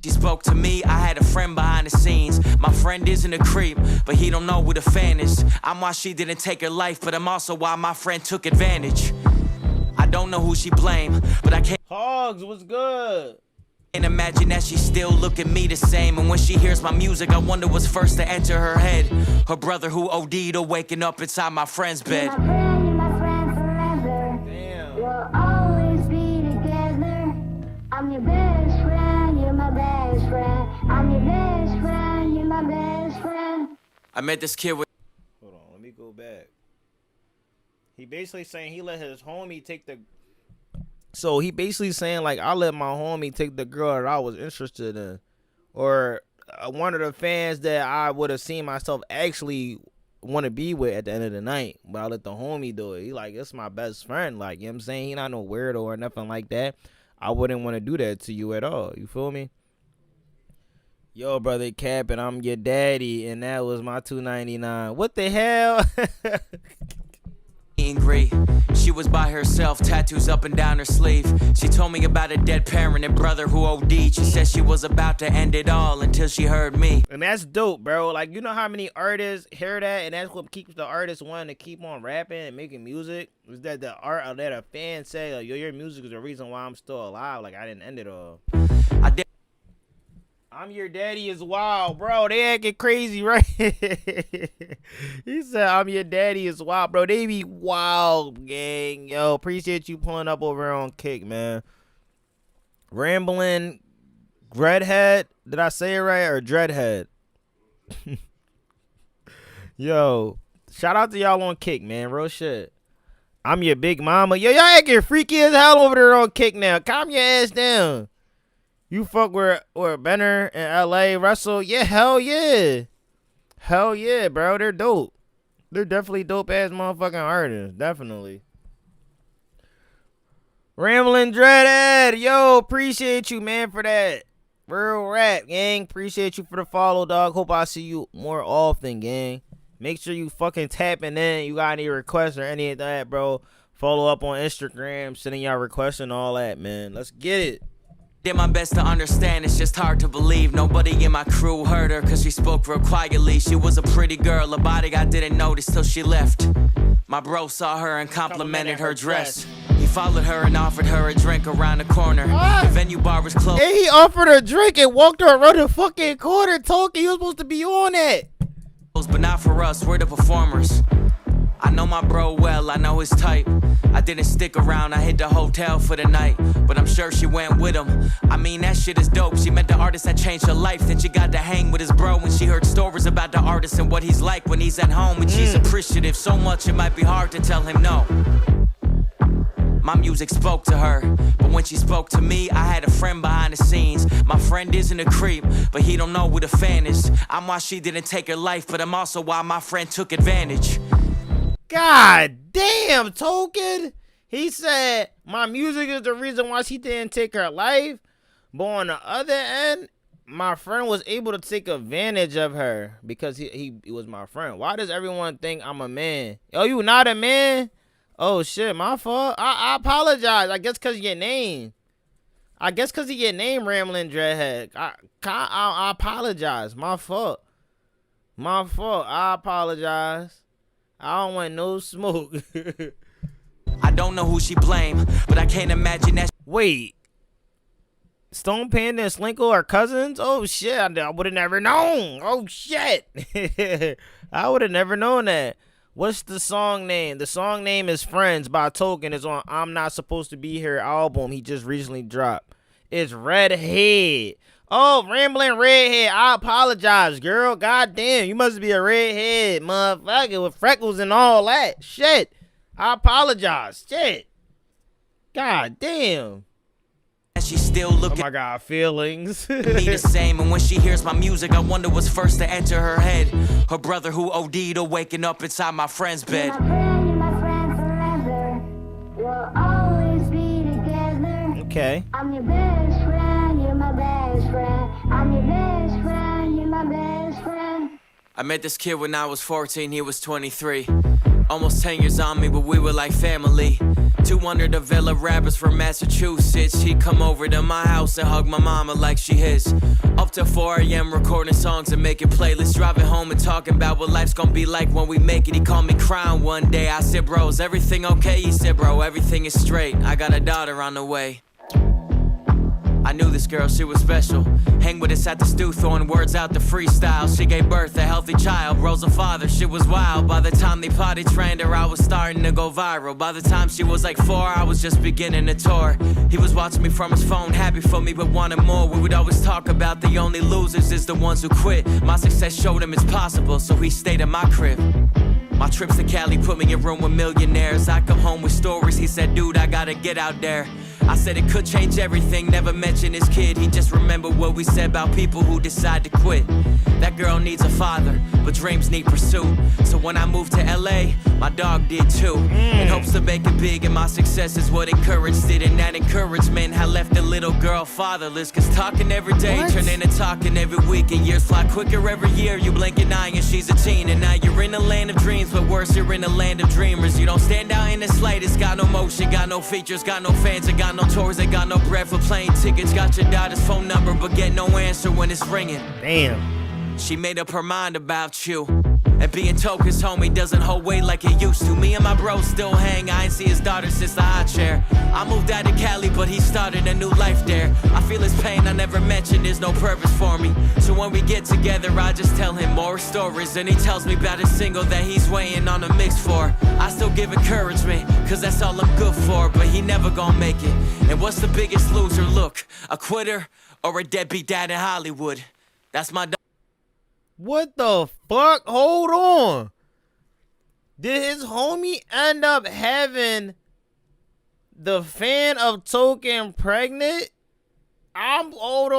She spoke to me, I had a friend behind the scenes. My friend isn't a creep, but he don't know who the fan is. I'm why she didn't take her life, but I'm also why my friend took advantage. I don't know who she blamed, but I can't Hogs, what's good? imagine that she still look at me the same. And when she hears my music, I wonder what's first to enter her head. Her brother who OD'd or waking up inside my friend's bed. You're my friend forever. Damn. We'll always be together. I'm your best friend, you're my best friend. I'm your best friend, you're my best friend. I met this kid with... Hold on, let me go back. He basically saying he let his homie take the... So he basically saying, like, I let my homie take the girl that I was interested in. Or one of the fans that I would have seen myself actually want to be with at the end of the night. But I let the homie do it. He like, it's my best friend. Like, you know what I'm saying? He not no weirdo or nothing like that. I wouldn't want to do that to you at all. You feel me? Yo, brother Cap, and I'm your daddy. And that was my $2.99. What the hell? angry. She was by herself, tattoos up and down her sleeve. She told me about a dead parent and brother who OD'd. She said she was about to end it all until she heard me. And that's dope, bro. Like, you know how many artists hear that, and that's what keeps the artist wanting to keep on rapping and making music? Is that the art that a fan say, like, yo, your music is the reason why I'm still alive. Like, I didn't end it all. I'm your daddy is wild, bro. They acting crazy, right? He said, I'm your daddy is wild, bro. They be wild, gang. Yo, appreciate you pulling up over on Kick, man. Rambling Dreadhead. Did I say it right? Or Dreadhead? Yo, shout out to y'all on Kick, man. Real shit. I'm your big mama. Yo, y'all acting freaky as hell over there on Kick now. Calm your ass down. You fuck with Benner in LA, Russell? Yeah, hell yeah. Hell yeah, bro. They're dope. They're definitely dope ass motherfucking artists. Definitely. Ramblin' Dreadhead. Yo, appreciate you, man, for that. Real rap, gang. Appreciate you for the follow, dog. Hope I see you more often, gang. Make sure you fucking tapping in. You got any requests or any of that, bro. Follow up on Instagram. Sending y'all requests and all that, man. Let's get it. Did my best to understand, it's just hard to believe. Nobody in my crew heard her, cause she spoke real quietly. She was a pretty girl, a body I didn't notice till she left. My bro saw her and complimented her dress. He followed her and offered her a drink around the corner. The venue bar was closed. And he offered her a drink and walked her around the fucking corner talking. You was supposed to be on it. But not for us, we're the performers. I know my bro well, I know his type. I didn't stick around, I hit the hotel for the night. But I'm sure she went with him. I mean, that shit is dope. She met the artist that changed her life. Then she got to hang with his bro when she heard stories about the artist and what he's like when he's at home. And she's appreciative so much it might be hard to tell him no. My music spoke to her, but when she spoke to me, I had a friend behind the scenes. My friend isn't a creep, but he don't know who the fan is. I'm why she didn't take her life, but I'm also why my friend took advantage. God damn, Token. He said my music is the reason why she didn't take her life. But on the other end, my friend was able to take advantage of her because he was my friend. Why does everyone think I'm a man? Oh, you not a man? Oh shit, my fault. I apologize. I guess because of your name. I guess because of your name, Rambling Dreadhead. I apologize. My fault. My fault. I apologize. I don't want no smoke. I don't know who she blamed, but I can't imagine that. Wait. Stone Panda and Slinkle are cousins? Oh shit, I would have never known. Oh shit. I would have never known that. What's the song name? The song name is Friends by Token. It's on I'm Not Supposed to Be Here album he just recently dropped. It's Redhead. Oh, Rambling Redhead. I apologize, girl. God damn, you must be a redhead, motherfucker, with freckles and all that. Shit. I apologize. Shit. God damn. She still looking. Oh my God, feelings. Me the same, and when she hears my music, I wonder what's first to enter her head. Her brother who OD'd or waking up inside my friend's bed. You're my friend forever. We'll always be together. Okay. I'm your best friend, you're my best friend. I'm your best friend, you're my best friend. I met this kid when I was 14, he was 23. Almost 10 years on me, but we were like family. 200 the Villa rappers from Massachusetts. He'd come over to my house and hug my mama like she his. Up till 4 a.m. recording songs and making playlists. Driving home and talking about what life's gonna be like when we make it. He called me crying one day. I said, bro, is everything okay? He said, bro, everything is straight. I got a daughter on the way. I knew this girl, she was special. Hang with us at the stew, throwing words out the freestyle. She gave birth, a healthy child, rose a father, shit was wild. By the time they potty trained her, I was starting to go viral. By the time she was like 4, I was just beginning to tour. He was watching me from his phone, happy for me, but wanted more. We would always talk about the only losers is the ones who quit. My success showed him it's possible, so he stayed in my crib. My trips to Cali put me in a room with millionaires. I come home with stories, he said, dude, I gotta get out there. I said it could change everything, never mention his kid. He just remembered what we said about people who decide to quit. That girl needs a father, but dreams need pursuit. So when I moved to LA, my dog did too. In hopes to make it big, and my success is what encouraged it. And that encouragement had left the little girl fatherless. Cause talking every day turned into talking every week. And years fly quicker every year, you blink an eye and she's a teen. And now you're in a land of dreams, but worse, you're in a land of dreamers. You don't stand out in the slightest, got no motion, got no features, got no fans, and got no tours, they got no bread for plane tickets. Got your daughter's phone number, but get no answer when it's ringing. Damn. She made up her mind about you. And being Token's homie doesn't hold weight like it used to. Me and my bro still hang, I ain't see his daughter since the hot chair. I moved out to Cali, but he started a new life there. I feel his pain, I never mentioned there's no purpose for me. So when we get together, I just tell him more stories. And he tells me about his single that he's waiting on a mix for. I still give encouragement, cause that's all I'm good for. But he never gonna make it. And what's the biggest loser? Look, a quitter or a deadbeat dad in Hollywood? That's my dog. What the fuck? Hold on. Did his homie end up having the fan of Token pregnant? Hold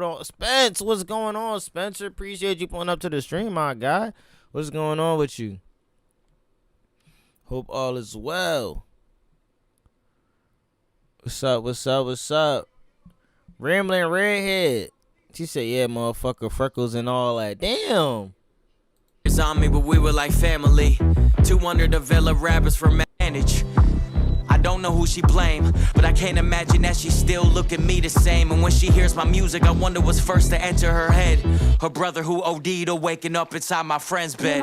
on. Spence, what's going on, Spencer? Appreciate you pulling up to the stream, my guy. What's going on with you? Hope all is well. What's up? Rambling Redhead. She said, yeah, motherfucker, freckles and all that. Damn. It's on me, but we were like family. 200 the Villa rappers for manage. I don't know who she blame, but I can't imagine that she still look at me the same. And when she hears my music, I wonder what's first to enter her head. Her brother who OD'd or waking up inside my friend's bed.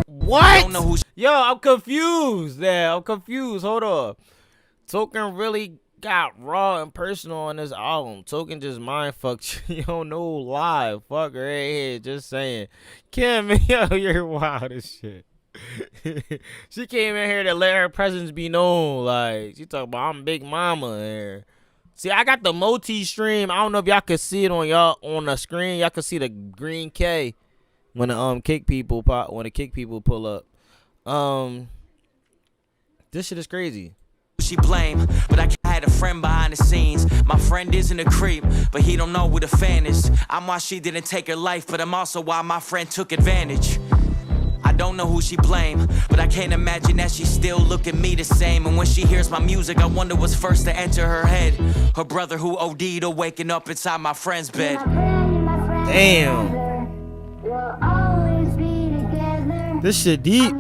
What? Don't know who Yo, I'm confused. Yeah, I'm confused. Hold on. Token really got raw and personal on this album. Token just mind fucked you. Yo, no lie. Fuck her right here. Just saying. Kim, yo, you're wild as shit. She came in here to let her presence be known. Like, she talking about I'm Big Mama here. See, I got the multi stream. I don't know if y'all can see it on the screen. Y'all can see the green K when the kick people pull up. This shit is crazy. she blame, but I had a friend behind the scenes. My friend isn't a creep, but he don't know what a fan is. I'm why she didn't take her life, but I'm also why my friend took advantage. I don't know who she blame, but I can't imagine that she still look at me the same. And when she hears my music, I wonder what's first to enter her head. Her brother who OD'd or waking up inside my friend's bed. Damn. This shit deep.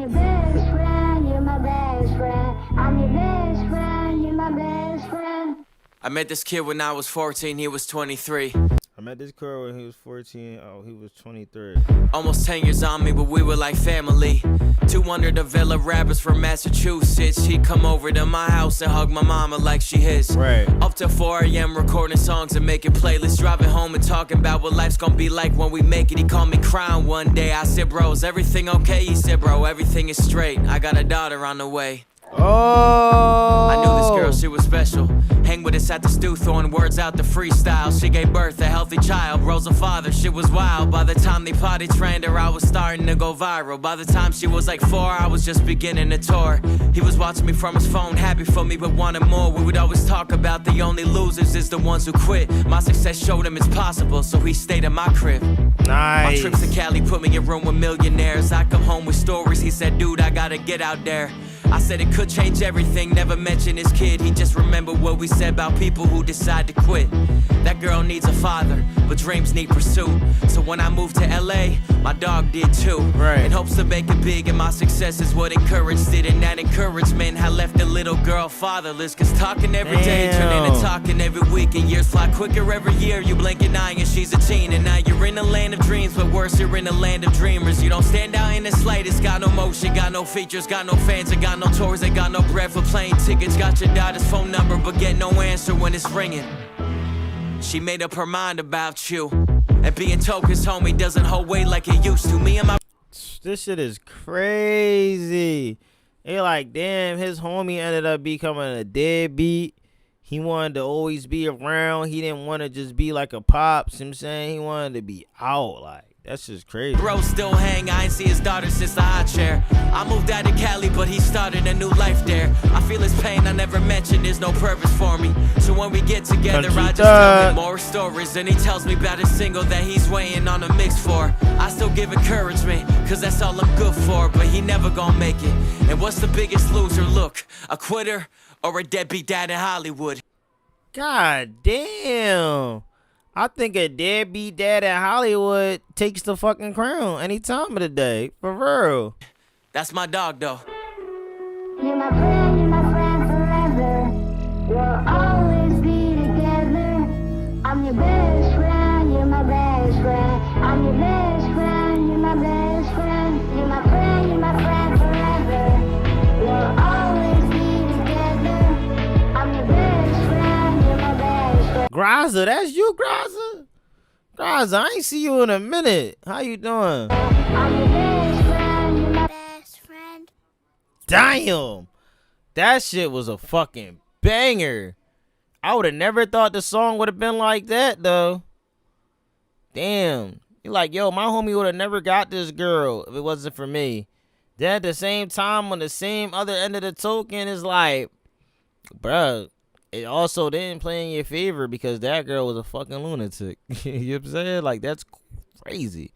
I met this kid when I was 14, he was 23. I met this girl when he was 14. Oh, he was 23. Almost 10 years on me, but we were like family. 200 the Villa rappers from Massachusetts. He'd come over to my house and hug my mama like she his. Right. Up till 4 a.m. recording songs and making playlists. Driving home and talking about what life's gonna be like when we make it. He called me crying one day. I said, bro, is everything okay? He said, bro, everything is straight. I got a daughter on the way. Oh. I knew this girl, she was special. Hang with us at the stew, throwing words out the freestyle. She gave birth to a healthy child, rose a father, shit was wild. By the time they potty trained her, I was starting to go viral. By the time she was like 4, I was just beginning to tour. He was watching me from his phone, happy for me but wanted more. We would always talk about the only losers is the ones who quit. My success showed him it's possible, so he stayed at my crib. Nice. My trips to Cali put me in a room with millionaires. I come home with stories, he said, dude, I gotta get out there. I said it could change everything, never mention his kid. He just remembered what we said about people who decide to quit. That girl needs a father, but dreams need pursuit. So when I moved to LA, my dog did too. Right. In hopes to make it big, and my success is what encouraged it. And that encouragement had left the little girl fatherless. Cause talking every day turned into talking every week. And years fly quicker every year, you blink an eye and she's a teen. And now you're in the land of dreams, but worse, you're in the land of dreamers. You don't stand out in the slightest, got no motion, got no features, got no fans, and got no tours, ain't got no bread for plane tickets. Got your daughter's phone number, but get no answer when it's ringing. She made up her mind about you, and being Token's homie doesn't hold weight like it used to. Me and my This shit is crazy. They like, damn, his homie ended up becoming a deadbeat. He wanted to always be around. He didn't want to just be like a pops. You know what I'm saying? He wanted to be out. Like, that's just crazy. bro still hang, I ain't see his daughter since the hot chair. I moved out of Cali, but he started a new life there. I feel his pain, I never mentioned there's no purpose for me. So when we get together, I just tell him more stories. And he tells me about his single that he's waiting on a mix for. I still give encouragement, cause that's all I'm good for. But he never gonna make it. And what's the biggest loser? Look, a quitter or a deadbeat dad in Hollywood? God damn. I think a deadbeat dad in Hollywood takes the fucking crown any time of the day. For real. That's my dog, though. You're my friend forever. We'll always be together. I'm your best friend, you're my best friend. I'm your best friend, you're my best friend. You're my friend forever. We'll always be together. I'm your best friend, you're my best friend. Graza, that's you, Graza? Graza, I ain't see you in a minute. How you doing? I'm your best friend, you're my best friend. Damn. That shit was a fucking banger. I would have never thought the song would have been like that, though. Damn. You're like, yo, my homie would have never got this girl if it wasn't for me. Then at the same time, on the same other end of the token, is like, bruh, it also didn't play in your favor because that girl was a fucking lunatic. You know what I'm saying? Like, that's crazy.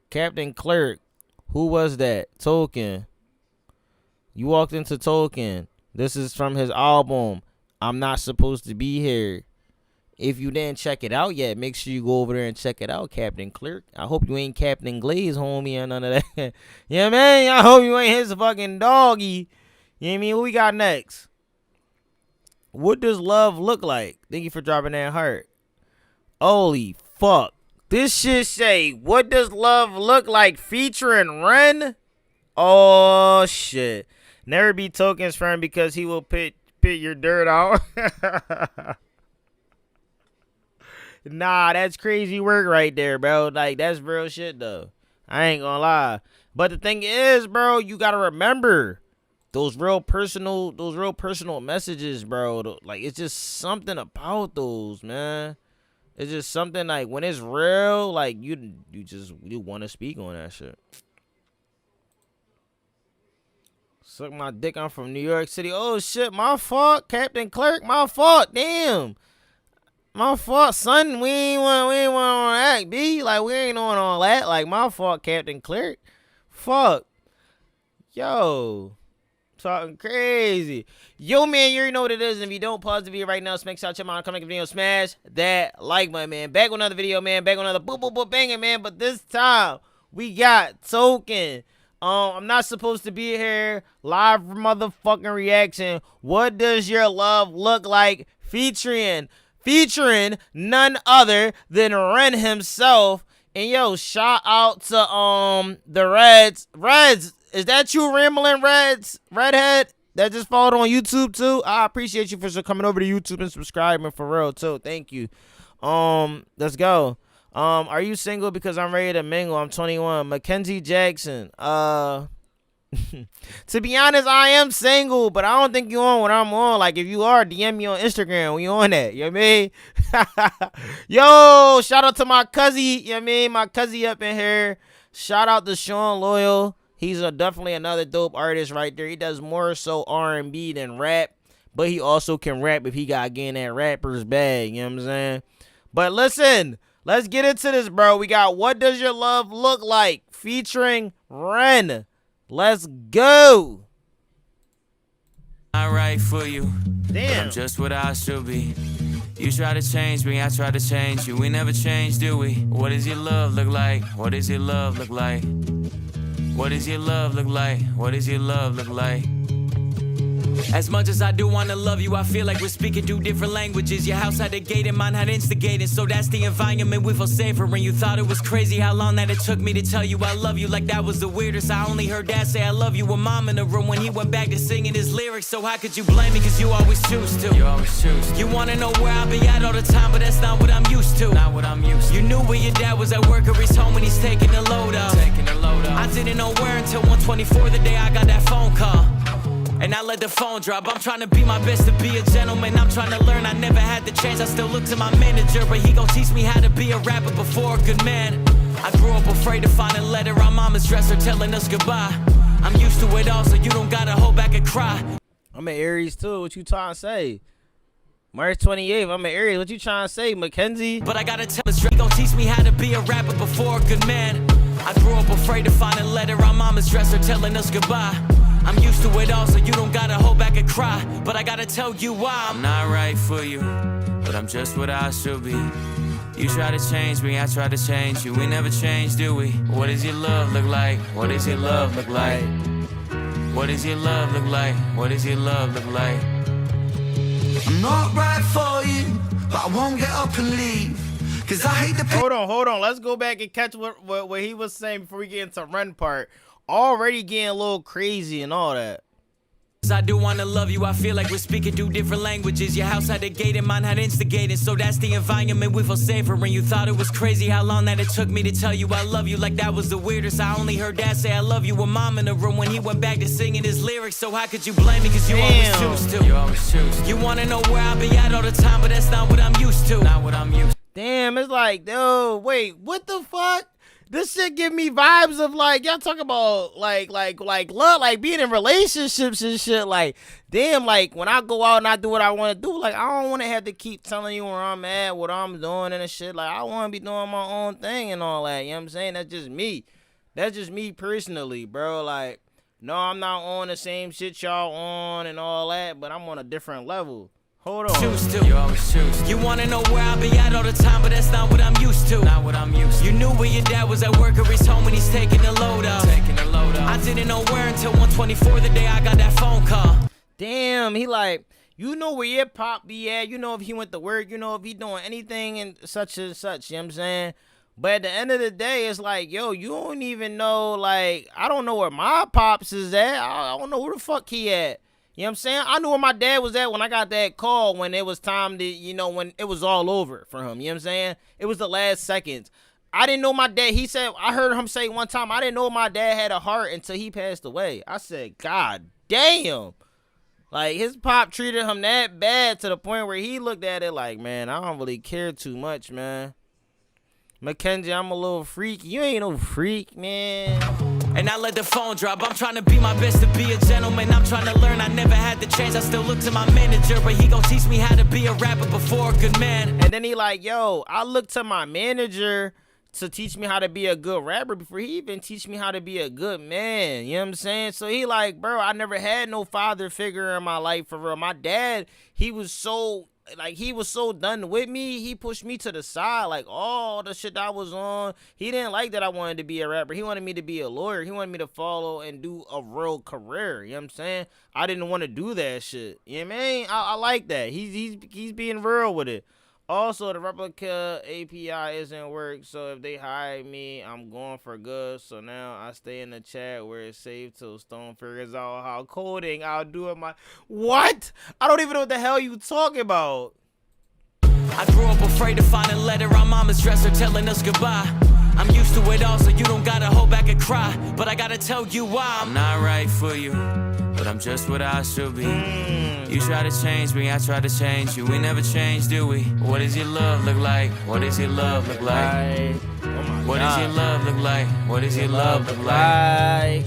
Captain Clerk, who was that? Token. You walked into Token. This is from his album, I'm Not Supposed to Be Here. If you didn't check it out yet, make sure you go over there and check it out, Captain Clerk. I hope you ain't Captain Glaze, homie, or none of that. Yeah, man. I hope you ain't his fucking doggy. You know what I mean? What we got next? What does love look like? Thank you for dropping that heart. Holy fuck. This shit say, what does love look like featuring Ren? Oh, shit. Never be Token's friend because he will pit your dirt out. Nah, that's crazy work right there, bro. Like, that's real shit, though. I ain't gonna lie. But the thing is, bro, you gotta remember those real personal messages, bro. Like, it's just something about those, man. It's just something like when it's real, like you want to speak on that shit. Suck my dick. I'm from New York City. Oh shit, my fault, Captain Clerk. My fault. Damn. My fault, son. We ain't want to act, B. Like, we ain't on all that. Like, my fault, Captain Clerk. Fuck. Yo. Talking crazy. Yo, man, you already know what it is. And if you don't, pause the video right now. Smash out your mind. Come make a video. Smash that like button, man. Back with another video, man. Back with another boop, boop, boop, banging, man. But this time, we got Token. I'm not supposed to be here. Live motherfucking reaction. What does your love look like? Featuring none other than Ren himself. And yo, shout out to the Reds. Reds, is that you rambling Reds? Redhead that just followed on YouTube too. I appreciate you for coming over to YouTube and subscribing for real too. Thank you. Let's go. Are you single? Because I'm ready to mingle. I'm 21. Mackenzie Jackson. To be honest, I am single, but I don't think you on what I'm on. Like, if you are, DM me on Instagram when you on that. You know what I mean? Yo, shout out to my cousin. You know what I mean? My cousin up in here. Shout out to Sean Loyal. He's definitely another dope artist right there. He does more so R&B than rap, but he also can rap if he got getting that rapper's bag. You know what I'm saying? But listen, let's get into this, bro. We got What Does Your Love Look Like featuring Ren. Let's go. I write for you. Damn. I'm just what I should be. You try to change me, I try to change you. We never change, do we? What does your love look like? What does your love look like? What does your love look like? What does your love look like? As much as I do wanna love you, I feel like we're speaking two different languages. Your house had a gate and mine had instigating, so that's the environment we feel safer in. You thought it was crazy how long that it took me to tell you I love you, like that was the weirdest. I only heard dad say I love you with mom in the room when he went back to singing his lyrics. So how could you blame me, cause you always choose to. You always choose to. You wanna know where I be at all the time, but that's not what I'm used to. Not what I'm used to. You knew where your dad was at work or he's home when he's taking the load off. I didn't know where until 1:24 the day I got that phone call. And I let the phone drop. I'm trying to be my best to be a gentleman. I'm trying to learn, I never had the chance. I still look to my manager, but he gon' teach me how to be a rapper before a good man. I grew up afraid to find a letter on mama's dresser telling us goodbye. I'm used to it all, so you don't gotta hold back and cry. I'm an Aries too. What you trying to say? March 28th, I'm an Aries. What you trying to say, Mackenzie? But I gotta tell us, he gon' teach me how to be a rapper before a good man. I grew up afraid to find a letter on mama's dresser telling us goodbye. I'm used to it all, so you don't gotta hold back and cry. But I gotta tell you why I'm not right for you, but I'm just what I should be. You try to change me, I try to change you. We never change, do we? What does your love look like? What does your love look like? What does your love look like? What does your love look like? I'm not right for you, but I won't get up and leave. Cause I hate the Hold on. Let's go back and catch what he was saying before we get into Run part. Already getting a little crazy and all that. I do wanna love you, I feel like we're speaking two different languages. Your house had a gate and mine had instigating, so that's the environment we feel safer in. You thought it was crazy how long that it took me to tell you I love you, like that was the weirdest. I only heard dad say I love you with mom in the room when he went back to singing his lyrics. So how could you blame me, cause you always choose to. You always choose to. You wanna know where I be at all the time, but that's not what I'm used to. Not what I'm used to. Damn, it's like, yo, wait, what the fuck? This shit give me vibes of like, y'all talk about like love, like being in relationships and shit. Like, damn, like when I go out and I do what I want to do, like I don't want to have to keep telling you where I'm at, what I'm doing and shit. Like I want to be doing my own thing and all that. You know what I'm saying? That's just me. That's just me personally, bro. Like, no, I'm not on the same shit y'all on and all that, but I'm on a different level. Hold on. Choose to. You always choose to. You wanna know where I be at all the time, but that's not what I'm used to. Not what I'm used to. You knew where your dad was at work or he's home and he's taking the load off. I didn't know where until 1:24 the day I got that phone call. Damn, he like, you know where your pop be at. You know if he went to work. You know if he doing anything and such and such. You know what I'm saying? But at the end of the day, it's like, yo, you don't even know, like, I don't know where my pops is at. I don't know where the fuck he at. You know what I'm saying? I knew where my dad was at when I got that call when it was time to, you know, when it was all over for him. You know what I'm saying? It was the last seconds. I didn't know my dad. He said, I heard him say one time, I didn't know my dad had a heart until he passed away. I said, God damn. Like, his pop treated him that bad to the point where he looked at it like, man, I don't really care too much, man. Mackenzie, I'm a little freak. You ain't no freak, man. And I let the phone drop. I'm trying to be my best to be a gentleman. I'm trying to learn. I never had the chance. I still look to my manager, but he gon' teach me how to be a rapper before a good man. And then he like, yo, I look to my manager to teach me how to be a good rapper before he even teach me how to be a good man. You know what I'm saying? So he like, bro, I never had no father figure in my life for real. My dad, he was so done with me. He pushed me to the side, like all the shit that I was on. He didn't like that I wanted to be a rapper. He wanted me to be a lawyer. He wanted me to follow and do a real career. You know what I'm saying? I didn't want to do that shit. You know what I mean? I like that. He's being real with it. Also, the replica API isn't work, so if they hire me, I'm going for good. So now I stay in the chat where it's safe till Stone figures out how coding I'll do it. What? I don't even know what the hell you talking about. I grew up afraid to find a letter on mama's dresser telling us goodbye. I'm used to it all, so you don't gotta hold back and cry. But I gotta tell you why I'm not right for you, but I'm just what I should be. You try to change me, I try to change you. We never change, do we? What does your love look like? What does your love look like? What does your love look like? What does your love look like?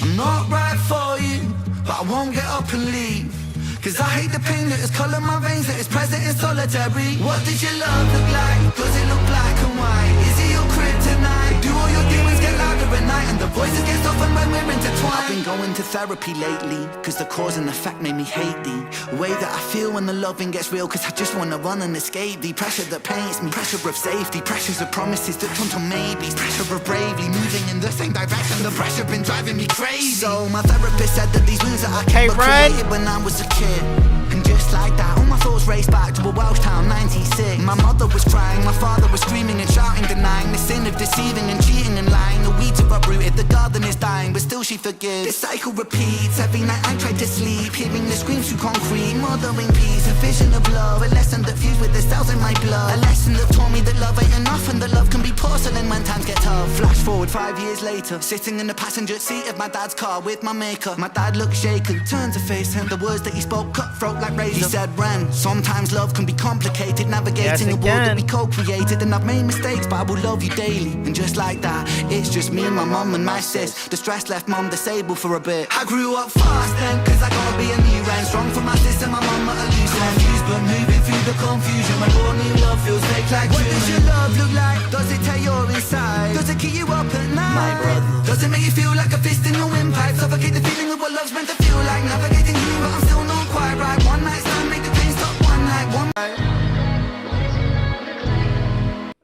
I'm not right for you, but I won't get up and leave. Cause I hate the pain that is colored my veins, that is present in solitary. What does your love look like? Does it look black and white? Is it your kryptonite? Do all your demons get louder at night and the voices get softened when we're intertwined? I've been going to therapy lately, cause the cause and effect made me hate the way that I feel when the loving gets real. Cause I just wanna run and escape the pressure that paints me. Pressure of safety, pressures of promises that turn to maybes. Pressure of bravely moving in the same direction. The pressure been driving me crazy. So my therapist said that these wounds that I kept were created when I was a kid. And just like that, all my thoughts raced back to a Welsh town, 96. My mother was crying, my father was screaming and shouting, denying the sin of deceiving and cheating and lying. The weeds are uprooted, the garden is dying, but still she forgives. This cycle repeats, every night I try to sleep, hearing the screams through concrete, mothering peace, a vision of love, a lesson that fused with the cells in my blood, a lesson that taught me that love ain't enough and that love can be porcelain when times get tough. Flash forward 5 years later, sitting in the passenger seat of my dad's car with my maker. My dad looked shaken, turned to face him, the words that he spoke cutthroat like razor. He said, Ren, sometimes love can be complicated, navigating a world that we co-created. And I've made mistakes, but I will love you daily. And just like that, it's just me, my mum and my sis. The stress left mum disabled for a bit. I grew up fast then, cause I gotta be a new man. Strong for my sis and my mum at a loose end. Confused but moving through the confusion. My born new love feels fake like What does your love look like? Does it tear your inside? Does it keep you up at night? My brother. Does it make you feel like a fist in your windpipe? Suffocate the feeling of what love's meant to feel like. Navigating you, but I'm still not quite right. One night stand, make the pain stop one night.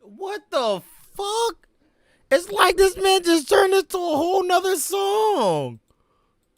What the fuck? It's like this man just turned into a whole nother song.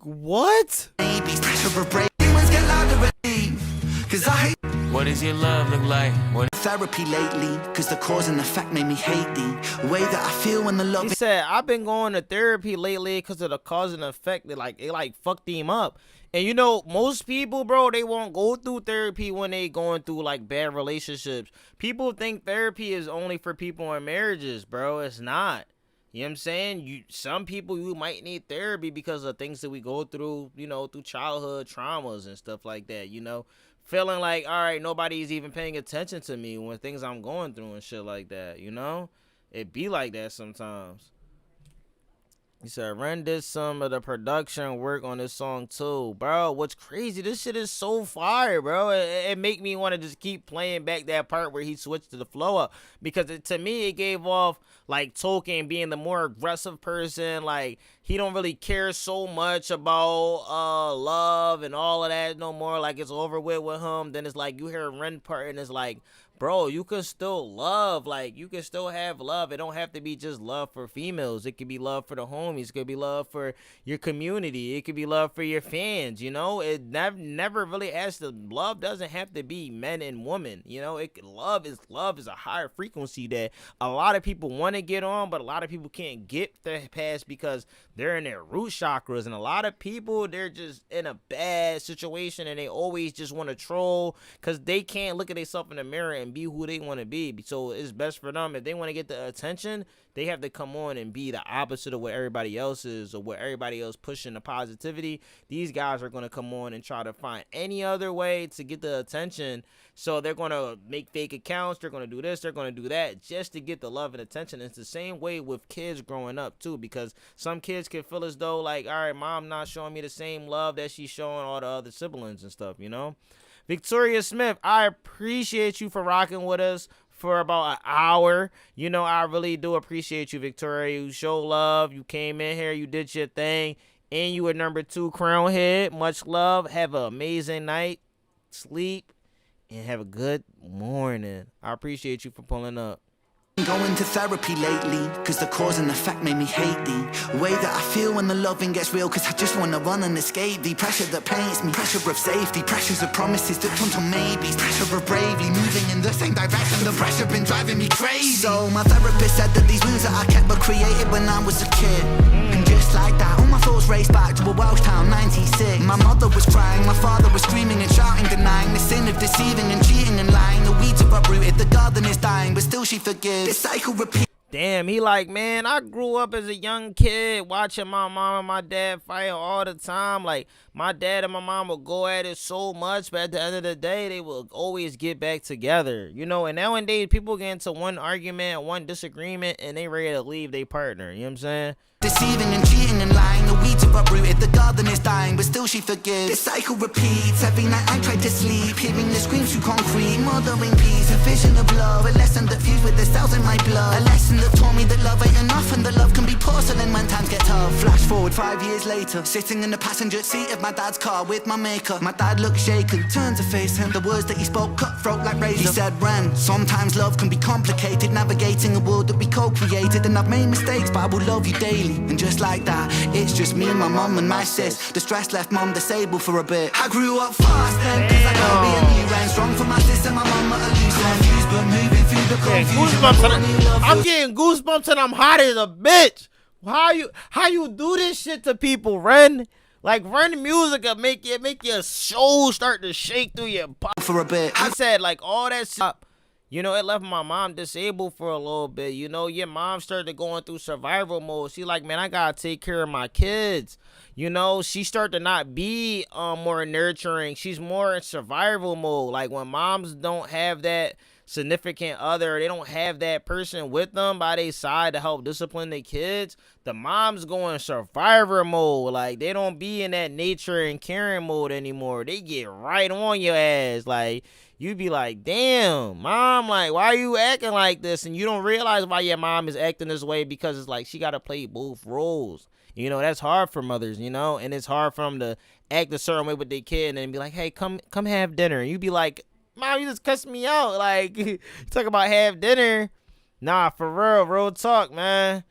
What? Babies, pressure of brave demons get louder at leave. Cause I hate What does your love look like? What therapy lately, cause the cause and effect made me hate the way that I feel when the love. He said, I've been going to therapy lately because of the cause and effect. It fucked him up. And you know, most people, bro, they won't go through therapy when they going through like bad relationships. People think therapy is only for people in marriages, bro. It's not. You know what I'm saying? Some people, you might need therapy because of things that we go through, you know, through childhood traumas and stuff like that, you know. Feeling like, all right, nobody's even paying attention to me when things I'm going through and shit like that, you know? It be like that sometimes. He said, Ren did some of the production work on this song too. Bro, what's crazy, this shit is so fire, bro. It make me want to just keep playing back that part where he switched to the flow up. Because to me, it gave off, like, Token being the more aggressive person. Like, he don't really care so much about love and all of that no more. Like, it's over with him. Then it's like, you hear Ren part and it's like, bro, you can still love. Like, you can still have love. It don't have to be just love for females. It could be love for the homies. It could be love for your community. It could be love for your fans, you know? It never really has to, love doesn't have to be men and women, you know? Love is a higher frequency that a lot of people want to get on, but a lot of people can't get past because they're in their root chakras. And a lot of people, they're just in a bad situation and they always just want to troll because they can't look at themselves in the mirror and be who they want to be. So it's best for them, if they want to get the attention, they have to come on and be the opposite of what everybody else is or what everybody else pushing the positivity. These guys are going to come on and try to find any other way to get the attention. So they're going to make fake accounts, they're going to do this, they're going to do that just to get the love and attention. It's the same way with kids growing up too, because some kids can feel as though like, all right, mom not showing me the same love that she's showing all the other siblings and stuff, you know? Victoria Smith, I appreciate you for rocking with us for about an hour. You know, I really do appreciate you, Victoria. You show love. You came in here. You did your thing. And you were number 2 crown head. Much love. Have an amazing night. Sleep. And have a good morning. I appreciate you for pulling up. Going to therapy lately, cause the cause and the fact made me hate the way that I feel when the loving gets real, cause I just wanna run and escape the pressure that paints me, pressure of safety, pressures of promises that turn to maybes, pressure of bravely moving in the same direction, the pressure been driving me crazy. So my therapist said that these wounds that I kept were created when I was a kid, and just like that, all my thoughts raced back to a Welsh town, 96. My mother was crying, my father was screaming and shouting, denying the sin of deceiving and cheating and lying. The weeds are uprooted, the garden is dying, but still she forgives. This cycle repeats. Damn, he like, man, I grew up as a young kid watching my mom and my dad fight all the time. Like, my dad and my mom would go at it so much, but at the end of the day, they will always get back together, you know? And nowadays, people get into one argument, one disagreement, and they ready to leave their partner, you know what I'm saying? Deceiving and cheating and lying, the weeds are uprooted, the garden is dying, but still she forgives. This cycle repeats, every night I try to sleep, hearing the screams through concrete, mothering peace, a vision of love, a lesson that fused with the cells in my blood, a lesson that taught me that love ain't enough and that love can be porcelain when times get tough. Flash forward 5 years later, sitting in the passenger seat of my dad's car with my maker. My dad looked shaken, turned to face him, the words that he spoke cutthroat like razor. He said, Ren, sometimes love can be complicated, navigating a world that we co-created, and I've made mistakes, but I will love you daily. And just like that, it's just me, my mum and my sis. The stress left mum disabled for a bit. I grew up fast then, cause I gotta be a new ran. Strong for my sister, my mum at a loose confused, but moving through the confusion. I'm getting goosebumps and I'm hot as a bitch. How you do this shit to people, Ren? Like, Ren music will make your soul start to shake through your body for a bit. I said, like, all that stuff. You know, it left my mom disabled for a little bit. You know, your mom started going through survival mode. She like, man, I gotta take care of my kids. You know, she started to not be more nurturing. She's more in survival mode. Like, when moms don't have that significant other, they don't have that person with them by their side to help discipline their kids, the moms go in survivor mode. Like, they don't be in that nature and caring mode anymore. They get right on your ass. Like, you be like, damn, mom, like, why are you acting like this? And you don't realize why your mom is acting this way, because it's like she got to play both roles. You know, that's hard for mothers, you know, and it's hard for them to act a certain way with their kid and then be like, hey, come have dinner. And you be like, mom, you just cussed me out. Like, you talk about have dinner. Nah, for real talk, man.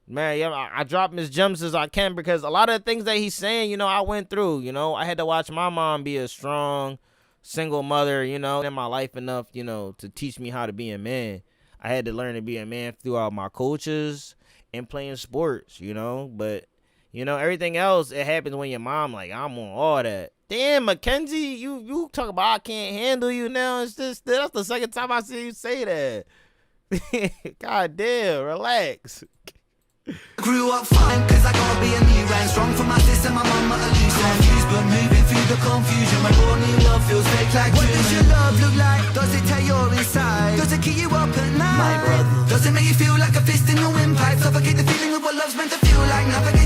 Man, yeah, I drop Miss gems as I can, because a lot of the things that he's saying, you know, I went through. You know, I had to watch my mom be a strong single mother, you know, in my life enough, you know, to teach me how to be a man. I had to learn to be a man throughout my coaches and playing sports, you know. But, you know, everything else, it happens when your mom, like, I'm on all that. Damn, Mackenzie, you talk about I can't handle you now. It's just, that's the second time I see you say that. God damn, relax. Grew up fine, cause I gotta be a new man. Strong for my sister, my mum at a loose confused, but moving through the confusion. My raw new love feels fake like what does your love look like? Does it tear your inside? Does it keep you up at night? My brother. Does it make you feel like a fist in the windpipe? Suffocate the feeling of what love's meant to feel like? Navigate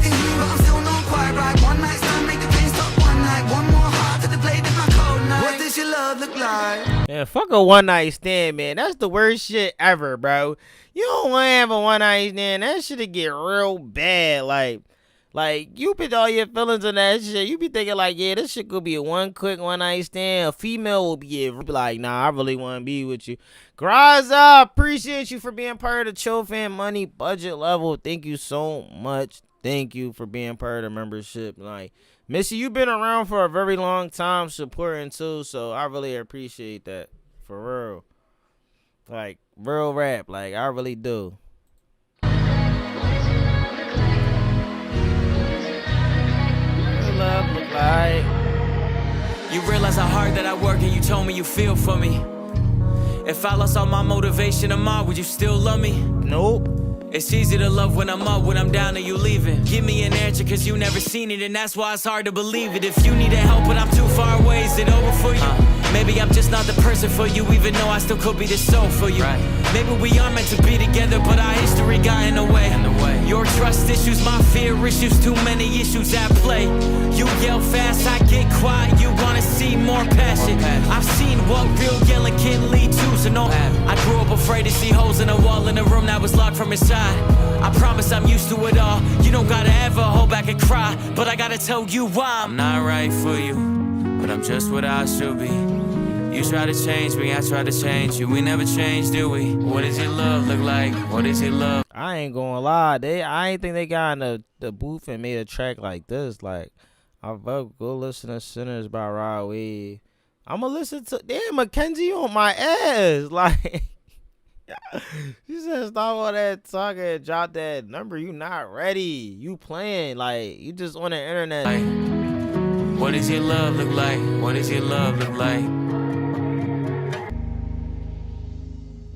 Man, fuck a one night stand, man. That's the worst shit ever, bro. You don't want to have a one night stand. That shit'll get real bad. Like you put all your feelings in that shit. You be thinking like, yeah, this shit could be a one quick one night stand. A female will be like, nah, I really want to be with you. Graza, appreciate you for being part of the ChillFAM Money budget level. Thank you so much. Thank you for being part of the membership. Like, Missy, you've been around for a very long time supporting too, so I really appreciate that. For real. Like, real rap. Like, I really do. Love look like. You realize how hard that I work and you told me you feel for me. If I lost all my motivation tomorrow, would you still love me? Nope. It's easy to love when I'm up, when I'm down and you leaving. Give me an answer cause you never seen it, and that's why it's hard to believe it. If you need help but I'm too far away, is it over for you? Maybe I'm just not the person for you, even though I still could be the soul for you. Right. Maybe we are meant to be together, but our history got in the way. Your trust issues, my fear issues, too many issues at play. You yell fast, I get quiet, you wanna see more passion. I've seen what real yelling can lead to, so no, I grew up afraid to see holes in a wall in a room that was locked from inside. I promise I'm used to it all. You don't gotta ever hold back and cry, but I gotta tell you why I'm not right for you, but I'm just what I should be. You try to change me, I try to change you. We never change, do we? What does your love look like? What is your love? I ain't gonna lie, I ain't think they got in the booth and made a track like this. Like, I'll go listen to Sinners by Rod Wave. I'ma listen to damn Mackenzie on my ass. Like, she said stop all that talking and drop that number. You not ready. You playing. Like, you just on the internet. What does your love look like? What does your love look like?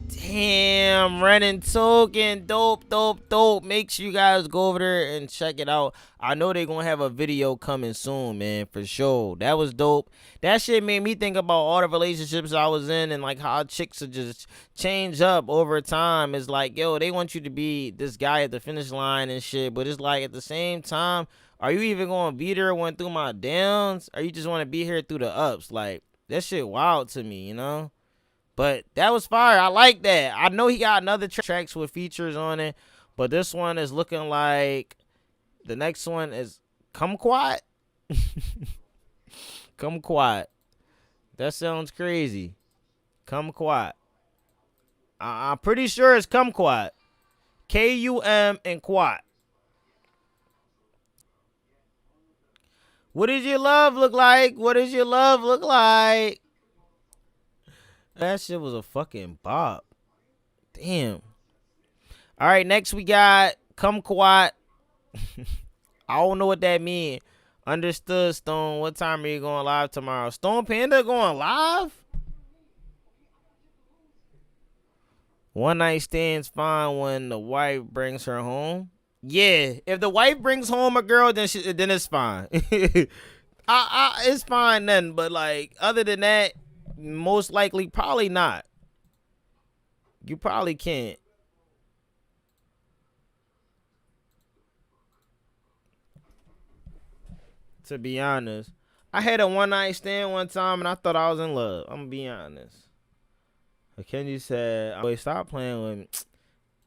Damn, Renan Token, dope. Make sure you guys go over there and check it out. I know they're gonna have a video coming soon, man, for sure. That was dope. That shit made me think about all the relationships I was in and like how chicks would just change up over time. It's like, yo, they want you to be this guy at the finish line and shit, but it's like at the same time, are you even gonna be there when through my downs, or you just want to be here through the ups? Like, that shit wild to me, you know? But that was fire. I like that. I know he got another tracks with features on it, but this one is looking like the next one is Kumquat. Kumquat. That sounds crazy. Kumquat. I'm pretty sure it's Kumquat. K-U-M and Quat. What does your love look like? What does your love look like? That shit was a fucking bop. Damn. All right, next we got Kumquat. I don't know what that means. Understood, Stone. What time are you going live tomorrow? Stone Panda going live? One night stands fine when the wife brings her home. Yeah, if the wife brings home a girl, then it's fine. It's fine then, but like other than that, most likely probably not. You probably can't. To be honest, I had a one night stand one time and I thought I was in love. I'm gonna be honest. Kenji said, "Wait, stop playing with me."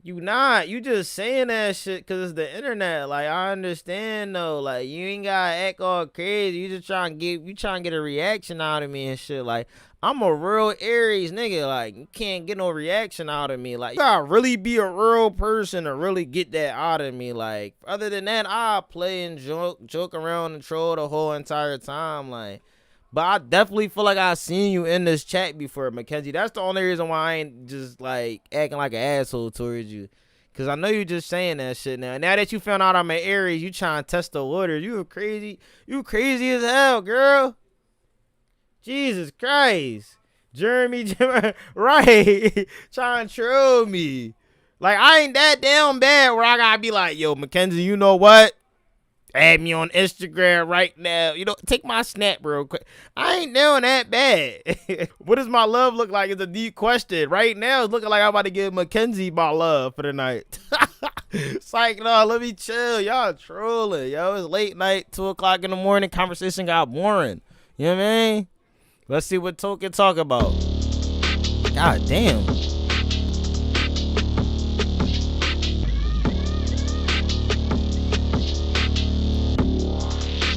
You not. You just saying that shit because it's the internet. Like, I understand though. Like, you ain't gotta act all crazy. You just trying to get a reaction out of me and shit. Like, I'm a real Aries nigga. Like, you can't get no reaction out of me. Like, you gotta really be a real person to really get that out of me. Like, other than that, I'll play and joke around and troll the whole entire time. Like, but I definitely feel like I've seen you in this chat before, Mackenzie. That's the only reason why I ain't just, like, acting like an asshole towards you. Because I know you just saying that shit now. Now that you found out I'm an Aries, you trying to test the waters. You crazy as hell, girl. Jesus Christ. Jeremy, right. Trying to troll me. Like, I ain't that damn bad where I gotta be like, yo, Mackenzie, you know what? Add me on Instagram right now. You know, take my snap real quick. I ain't doing that bad. What does my love look like is a deep question. Right now, it's looking like I'm about to give Mackenzie my love for the night. Psych, no, let me chill. Y'all trolling, yo. It's late night, 2 o'clock in the morning. Conversation got boring. You know what I mean? Let's see what Token talk about. God damn.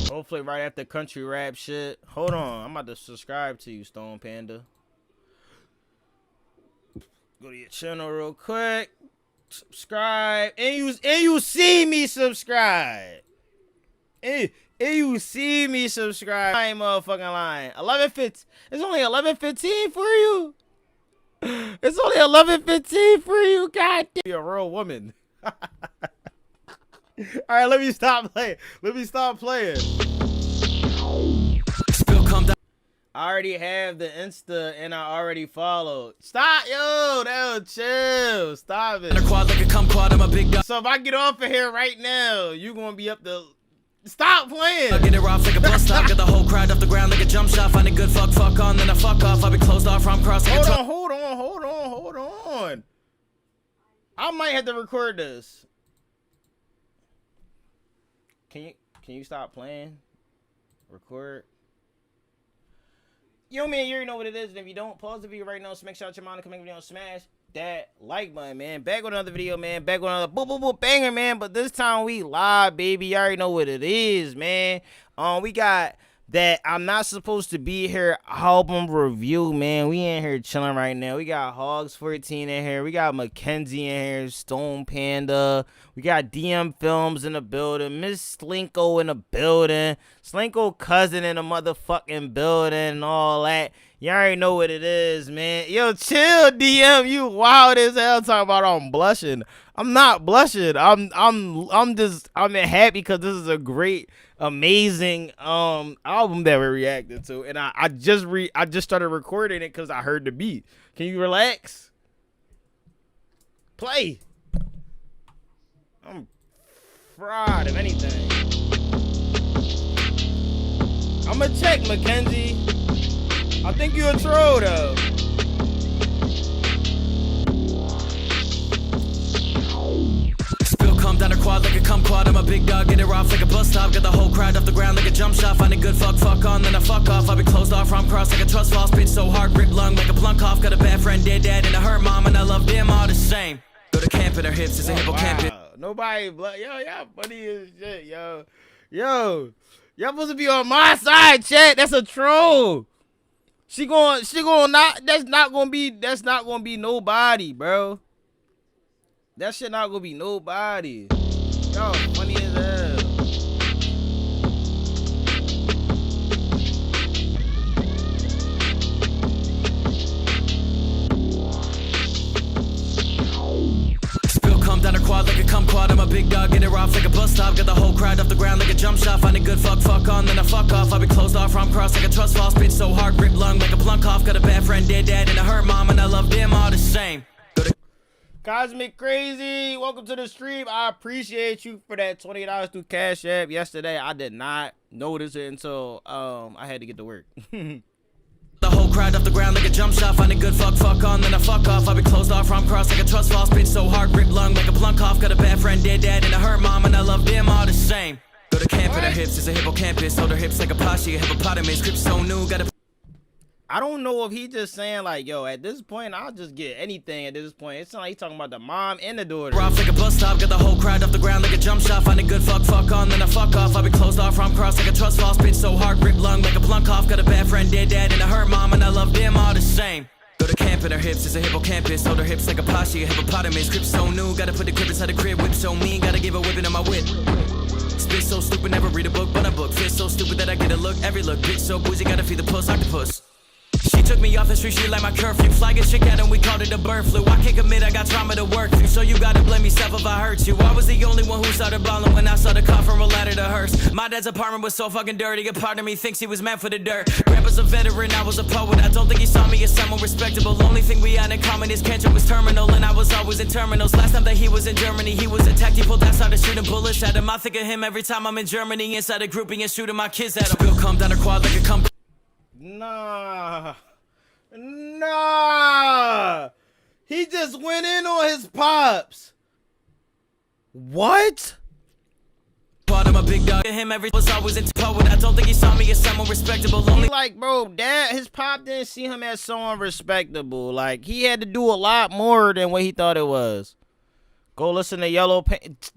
Hopefully right after country rap shit. Hold on, I'm about to subscribe to you, Stone Panda. Go to your channel real quick. Subscribe. And you see me subscribe. And you see me subscribe. I ain't motherfucking lying. 11:15. It's only 11:15 for you. It's only 11:15 for you. God damn. You're a real woman. All right, let me stop playing. I already have the Insta and I already followed. Stop, yo, chill. Stop it. So if I get off of here right now, you gonna be up to. Stop playing. I get it rough like a bus stop, get the whole crowd off the ground like a jump shot. Find a good fuck on, then I fuck off. I'll be closed off from crossing. Hold on. I might have to record this. Can you stop playing? Record. Yo, man, you already know what it is. And if you don't, pause the video right now. Smash out your mind and come video and smash that like button, man. Back with another video, man. Back with another boom banger, man. But this time we live, baby. You already know what it is, man. We got that I'm Not Supposed to Be Here album review, man. We in here chilling right now. We got Hogs 14 in here. We got Mackenzie in here. Stone Panda. We got DM Films in the building. Miss Slinko in the building. Slinko cousin in the motherfucking building and all that. You already know what it is, man. Yo, chill, DM. You wild as hell talking about I'm blushing. I'm not blushing. I'm happy because this is a great, amazing album that we reacted to, and I just started recording it because I heard the beat. Can you relax? Play. I'm fried, if anything. I'ma check, Mackenzie. I think you a troll though. Spill come down a quad like a kumquat. I'm a big dog, get it off like a bus stop. Get the whole crowd off the ground like a jump shot. Find a good fuck on, then I fuck off. I'll be closed off from cross like a trust fall. Spit so hard, grip lung like a plunk off. Got a bad friend, dead dad, and a hurt mom, and I love them all the same. Go to camp in her hips, it's a hippocampus. Wow. Nobody, yo, y'all funny as shit, yo. Y'all supposed to be on my side, chat. That's a troll. That's not gonna be nobody, bro. That shit not gonna be nobody. Y'all funny as hell. Come down a quad like a kumquat. I'm a big dog, get it off like a bus stop. Get the whole crowd off the ground like a jump shot. Find a good fuck on, then I fuck off. I'll be closed off from cross like a trust fall. Spit so hard, grip lung like a plunk off. Got a bad friend, dead dad, and a hurt mom, and I love them all the same. Cosmic Crazy, welcome to the stream. I appreciate you for that $20 through Cash App. Yesterday, I did not notice it until I had to get to work. The whole crowd off the ground like a jump shot. Find a good fuck on, then I fuck off. I'll be closed off from cross like a trust fall. Spit so hard, grip lung like a plunk off. Got a bad friend, dead dad, and a hurt mom, and I love them all the same. Go to camp in her hips, it's a hippocampus. Hold her hips like a poshy, a hippopotamus. Grip so new, gotta. I don't know if he just saying like, yo, at this point, I'll just get anything at this point. It's not like he's talking about the mom and the daughter. Off like a bus stop, got the whole crowd off the ground like a jump shot. Find a good fuck on, then I fuck off. I'll be closed off from cross like a trust fall. Spit so hard, grip lung like a plunk off. Got a bad friend, dead dad, and a hurt mom, and I love them all the same. Go to camp in her hips, it's a hippocampus. Hold her hips like a poshy, a hippopotamus. Grip so new, gotta put the grip inside the crib. Whip so mean, gotta give a whipping on my whip. Spit so stupid, never read a book, but a book. Fit so stupid that I get a look, every look. Bitch so bougie, gotta feed the puss, octopus. She took me off the street, she like my curfew. Flag a chick out and we called it a bird flu. I can't commit, I got trauma to work through. So you gotta blame yourself if I hurt you. I was the only one who started balling when I saw the car from a ladder to hearse. My dad's apartment was so fucking dirty, a part of me thinks he was meant for the dirt. Grandpa's a veteran, I was a poet. I don't think he saw me as someone respectable. Only thing we had in common is Kendrick was terminal and I was always in terminals. Last time that he was in Germany, he was attacked, he pulled out, started shooting bullets at him. I think of him every time I'm in Germany, inside a grouping and shooting my kids at him. Bill come down a quad like a cum. Nah. He just went in on his pops. What? I'm a a big dog. Him every was always into poet. I don't think he saw me as someone respectable. Only Like, bro, dad, his pop didn't see him as someone respectable. Like, he had to do a lot more than what he thought it was. Go listen to Yellow Paint.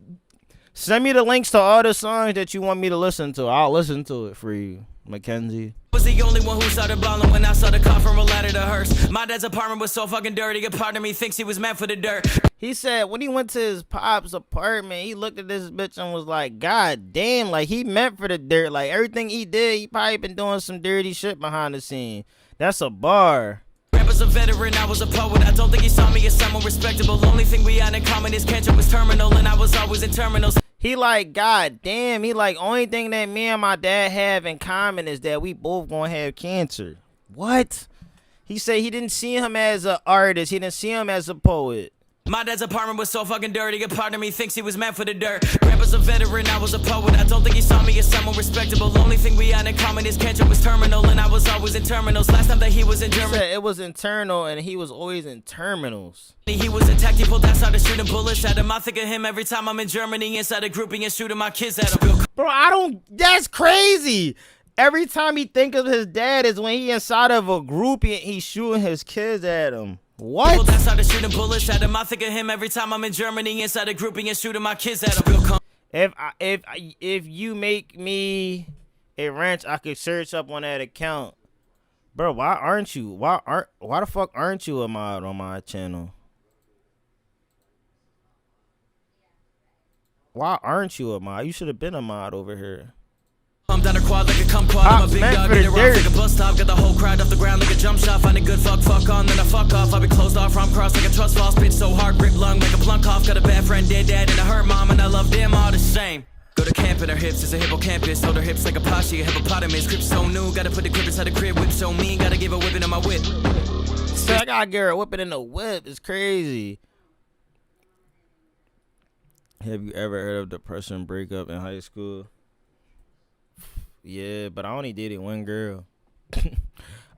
Send me the links to all the songs that you want me to listen to. I'll listen to it for you, Mackenzie. was the only one who started balling when I saw the car from a ladder to hearse. My dad's apartment was so fucking dirty. A part of me thinks he was meant for the dirt. He said when he went to his pop's apartment, he looked at this bitch and was like, God damn, like he meant for the dirt. Like everything he did, he probably been doing some dirty shit behind the scene. That's a bar. Was a veteran, I was a poet. I don't think he saw me as someone respectable. Only thing we had in common is cancer was terminal, and I was always in terminals. He like, God damn, he like, only thing that me and my dad have in common is that we both gonna have cancer. What? He said he didn't see him as an artist. He didn't see him as a poet. My dad's apartment was so fucking dirty. A part of me thinks he was meant for the dirt. Grandpa's a veteran, I was a poet. I don't think he saw me as someone respectable. Only thing we had in common is cancer was terminal, and I was always in terminals. Last time that he was in He Germany, said it was internal and he was always in terminals. he was attacked. He pulled out, started shooting bullets at him. I think of him every time I'm in Germany inside a grouping and shooting my kids at him. Bro, I don't, that's crazy. Every time he think of his dad is when he inside of a group and he's shooting his kids at him. What? That started shooting bullets at him. I think of him every time I'm in Germany inside a grouping and shooting my kids at him. If you make me a ranch, I could search up on that account. Bro, why aren't you? Why the fuck aren't you a mod on my channel? Why aren't you a mod? You should have been a mod over here. I'm down a quad like a kumquat. I'm a big dog, get it rough like a bus stop. Got the whole crowd off the ground like a jump shot. Find a good fuck on, then I fuck off. I be closed off from cross like a trust fall. Spit so hard, grip lung like a plunk off. Got a bad friend, dead dad, and I hurt mom, and I love them all the same. Go to camp in her hips, it's a hippocampus. Hold her hips like a poshy, a hippopotamus. Grip so new, gotta put the grip inside the crib. Whip so mean, gotta give a whipping in my whip. So I gotta get her whipping in the whip. It's crazy. Have you ever heard of depression breakup in high school? Yeah, but I only dated one girl.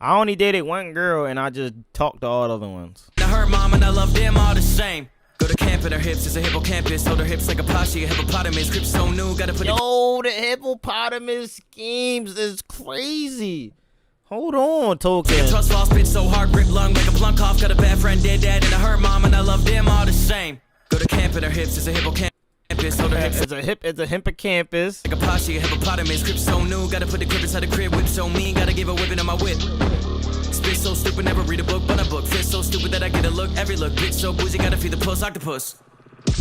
I only dated one girl, and I just talked to all the other ones. I hurt mom, and I love them all the same. Go to camp in her hips, it's a hippocampus. Hold her hips like a poshy, a hippopotamus. Grip so new, gotta put Yo, the hippopotamus schemes is crazy. Hold on, Token. Trust fall, spit so hard, grip lung like a plunk off. Got a bad friend, dead dad, and I hurt mom, and I love them all the same. Go to camp in her hips, it's a hippocampus. Hold her hips It's a hippocampus. like a poshy, a hippopotamus. Grip so new, gotta put the grip inside the crib. Whip so mean, gotta give a whipping in my whip. Spit so stupid, never read a book, but a book. Fist so stupid that I get a look, every look. Bitch so bougie, gotta feed the puss, octopus.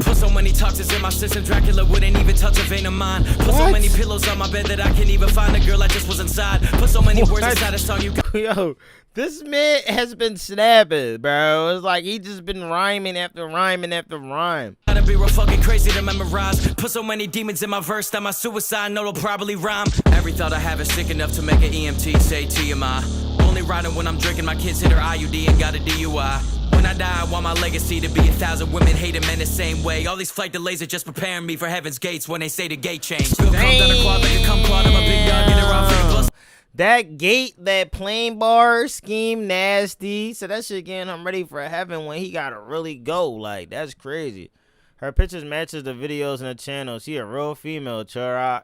Put so many toxins in my system, Dracula wouldn't even touch a vein of mine. Put so many pillows on my bed that I can't even find a girl I just was inside. Put so many words inside a song you got. Yo, this man has been snapping, bro. It's like he just been rhyming after rhyming after rhyme. Gotta be real fucking crazy to memorize. Put so many demons in my verse that my suicide note will probably rhyme. Every thought I have is sick enough to make an EMT say TMI. Only riding when I'm drinking, my kids hit her IUD and got a DUI. When I die, I want my legacy to be 1,000 women hating men the same way. All these flight delays are just preparing me for heaven's gates when they say the gate changed. Still come down a quad like a kumquat. I'm a big dog, get it off like a bus. That gate, that plane bar scheme, nasty. So that shit getting him ready for heaven when he gotta really go. Like, that's crazy. Her pictures matches the videos in the channel. She a real female, Churrock.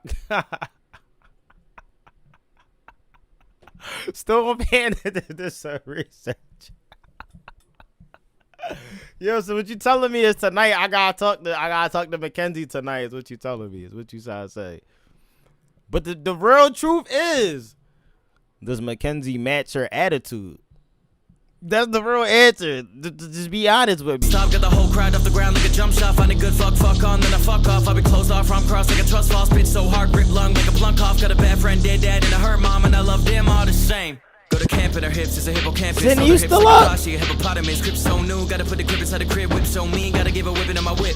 Still paying this research. Yo, so what you telling me is tonight I gotta talk to Mackenzie tonight is what you telling me, is what you trying to say. But the real truth is, does Mackenzie match her attitude? That's the real answer. Just be honest with me. Stop, got the whole crowd off the ground like a jump shot. Find a good fuck on, then I fuck off. I be closed off from cross like a trust fall. Spit so hard, grip lung like a plunk off. Got a bad friend, dead dad, and I hurt mom, and I love them all the same. Go to camp in her hips, it's a hippocampus. Then you still up? Poshy, a hippopotamus. Grip so new, gotta put the grip inside the crib. Whip so mean, gotta give a whipping in my whip.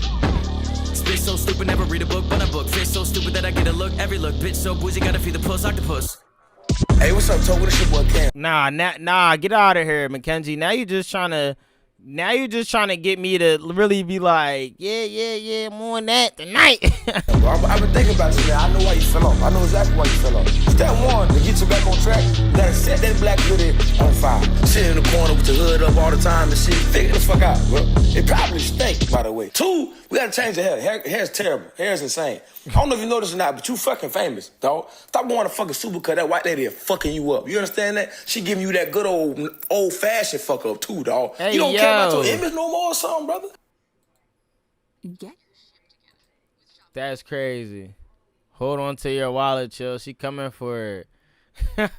Spit so stupid, never read a book, but a book. Fist so stupid that I get a look, every look. Bitch so bougie, gotta feed the puss, octopus. Hey, what's up, Toe? What is your boy Cam? Nah, get out of here, Mackenzie. Now you just trying to Now you just trying to get me to really be like, yeah, more on that tonight. I've been thinking about you, man. I know why you fell off. I know exactly why you fell off. Step one, to get you back on track, you gotta set that black hoodie on fire. Sitting in the corner with your hood up all the time and shit. Figure the fuck out, bro. It probably stink, by the way. Two, we gotta change the hair. Hair's terrible. Hair's insane. I don't know if you noticed or not, but you fucking famous, dog. Stop going to fucking Supercut. That white lady is fucking you up. You understand that? She giving you that good old-fashioned fuck up, too, dog. Hey, you don't care about your image no more or something, brother? That's crazy. Hold on to your wallet, Chill. She coming for it.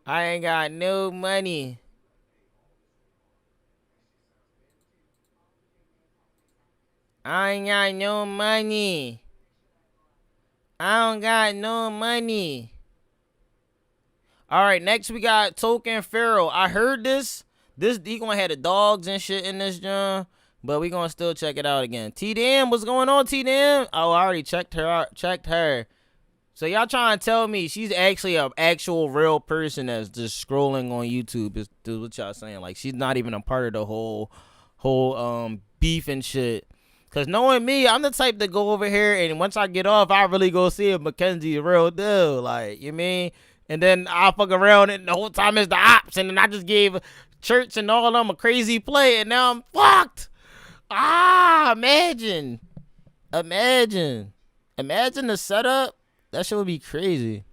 I ain't got no money. I ain't got no money. I don't got no money. All right, next we got Token Pharaoh. I heard this he gonna have the dogs and shit in this joint, but we gonna still check it out again. TDM, what's going on, TDM? Oh, I already checked her out. So y'all trying to tell me she's actually an actual real person that's just scrolling on YouTube? Is what y'all saying? Like she's not even a part of the whole beef and shit. Cause knowing me, I'm the type to go over here and once I get off, I really go see if Mackenzie a real deal. Like, you mean? And then I'll fuck around and the whole time it's the ops. And then I just gave Church and all of them a crazy play and now I'm fucked. Imagine the setup. That shit would be crazy.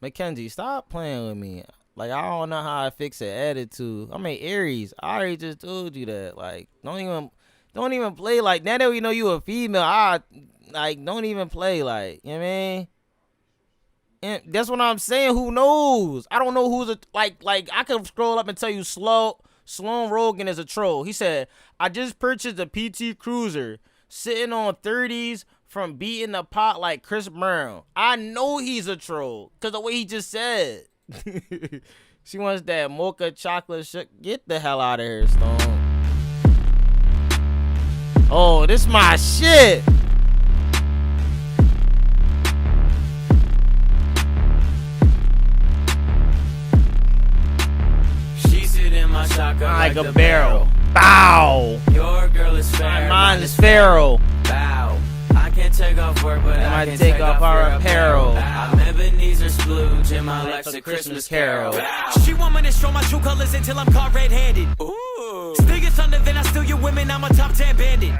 Mackenzie, stop playing with me. Like, I don't know how I fix an attitude. I mean, Aries, I already just told you that. Like, don't even play like, now that we know you a female, don't even play like, you know what I mean? And that's what I'm saying. Who knows? I don't know who's like I could scroll up and tell you Sloan Rogan is a troll. He said, I just purchased a PT Cruiser sitting on 30s from beating the pot like Chris Brown. I know he's a troll because the way he just said. She wants that mocha chocolate Get the hell out of here, Stone. Oh, this my shit. She sit in my shotgun like a barrel. Bow. Your girl is fair. Mine is Pharaoh. Bow. I can't take off work, but I can take off our apparel. I'm Ebenezer Splooge and my life's a Christmas carol. She want me to show my true colors until I'm caught red-handed. Ooh. Still your thunder, then I steal your women. I'm a top 10 bandit.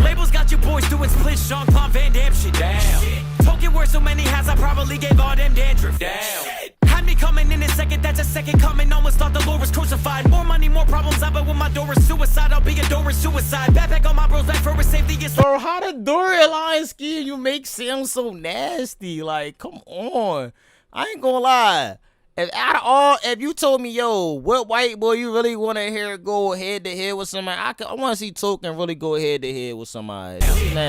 Labels got your boys doing split Jean-Claude Van Damme shit. Damn. Token word so many has I probably gave all them dandruff. Damn. Had me coming in a second, that's a second coming. Almost thought the Lord was crucified. More money, more problems. I bet when my door is suicide, I'll be a door is suicide. Backpack on my bros, back for a safety. Bro, how the Dory line ski you make sound so nasty? Like, come on. I ain't gonna lie. If you told me, yo, what white boy you really want to hear go head to head with somebody, I want to see Token really go head to head with somebody.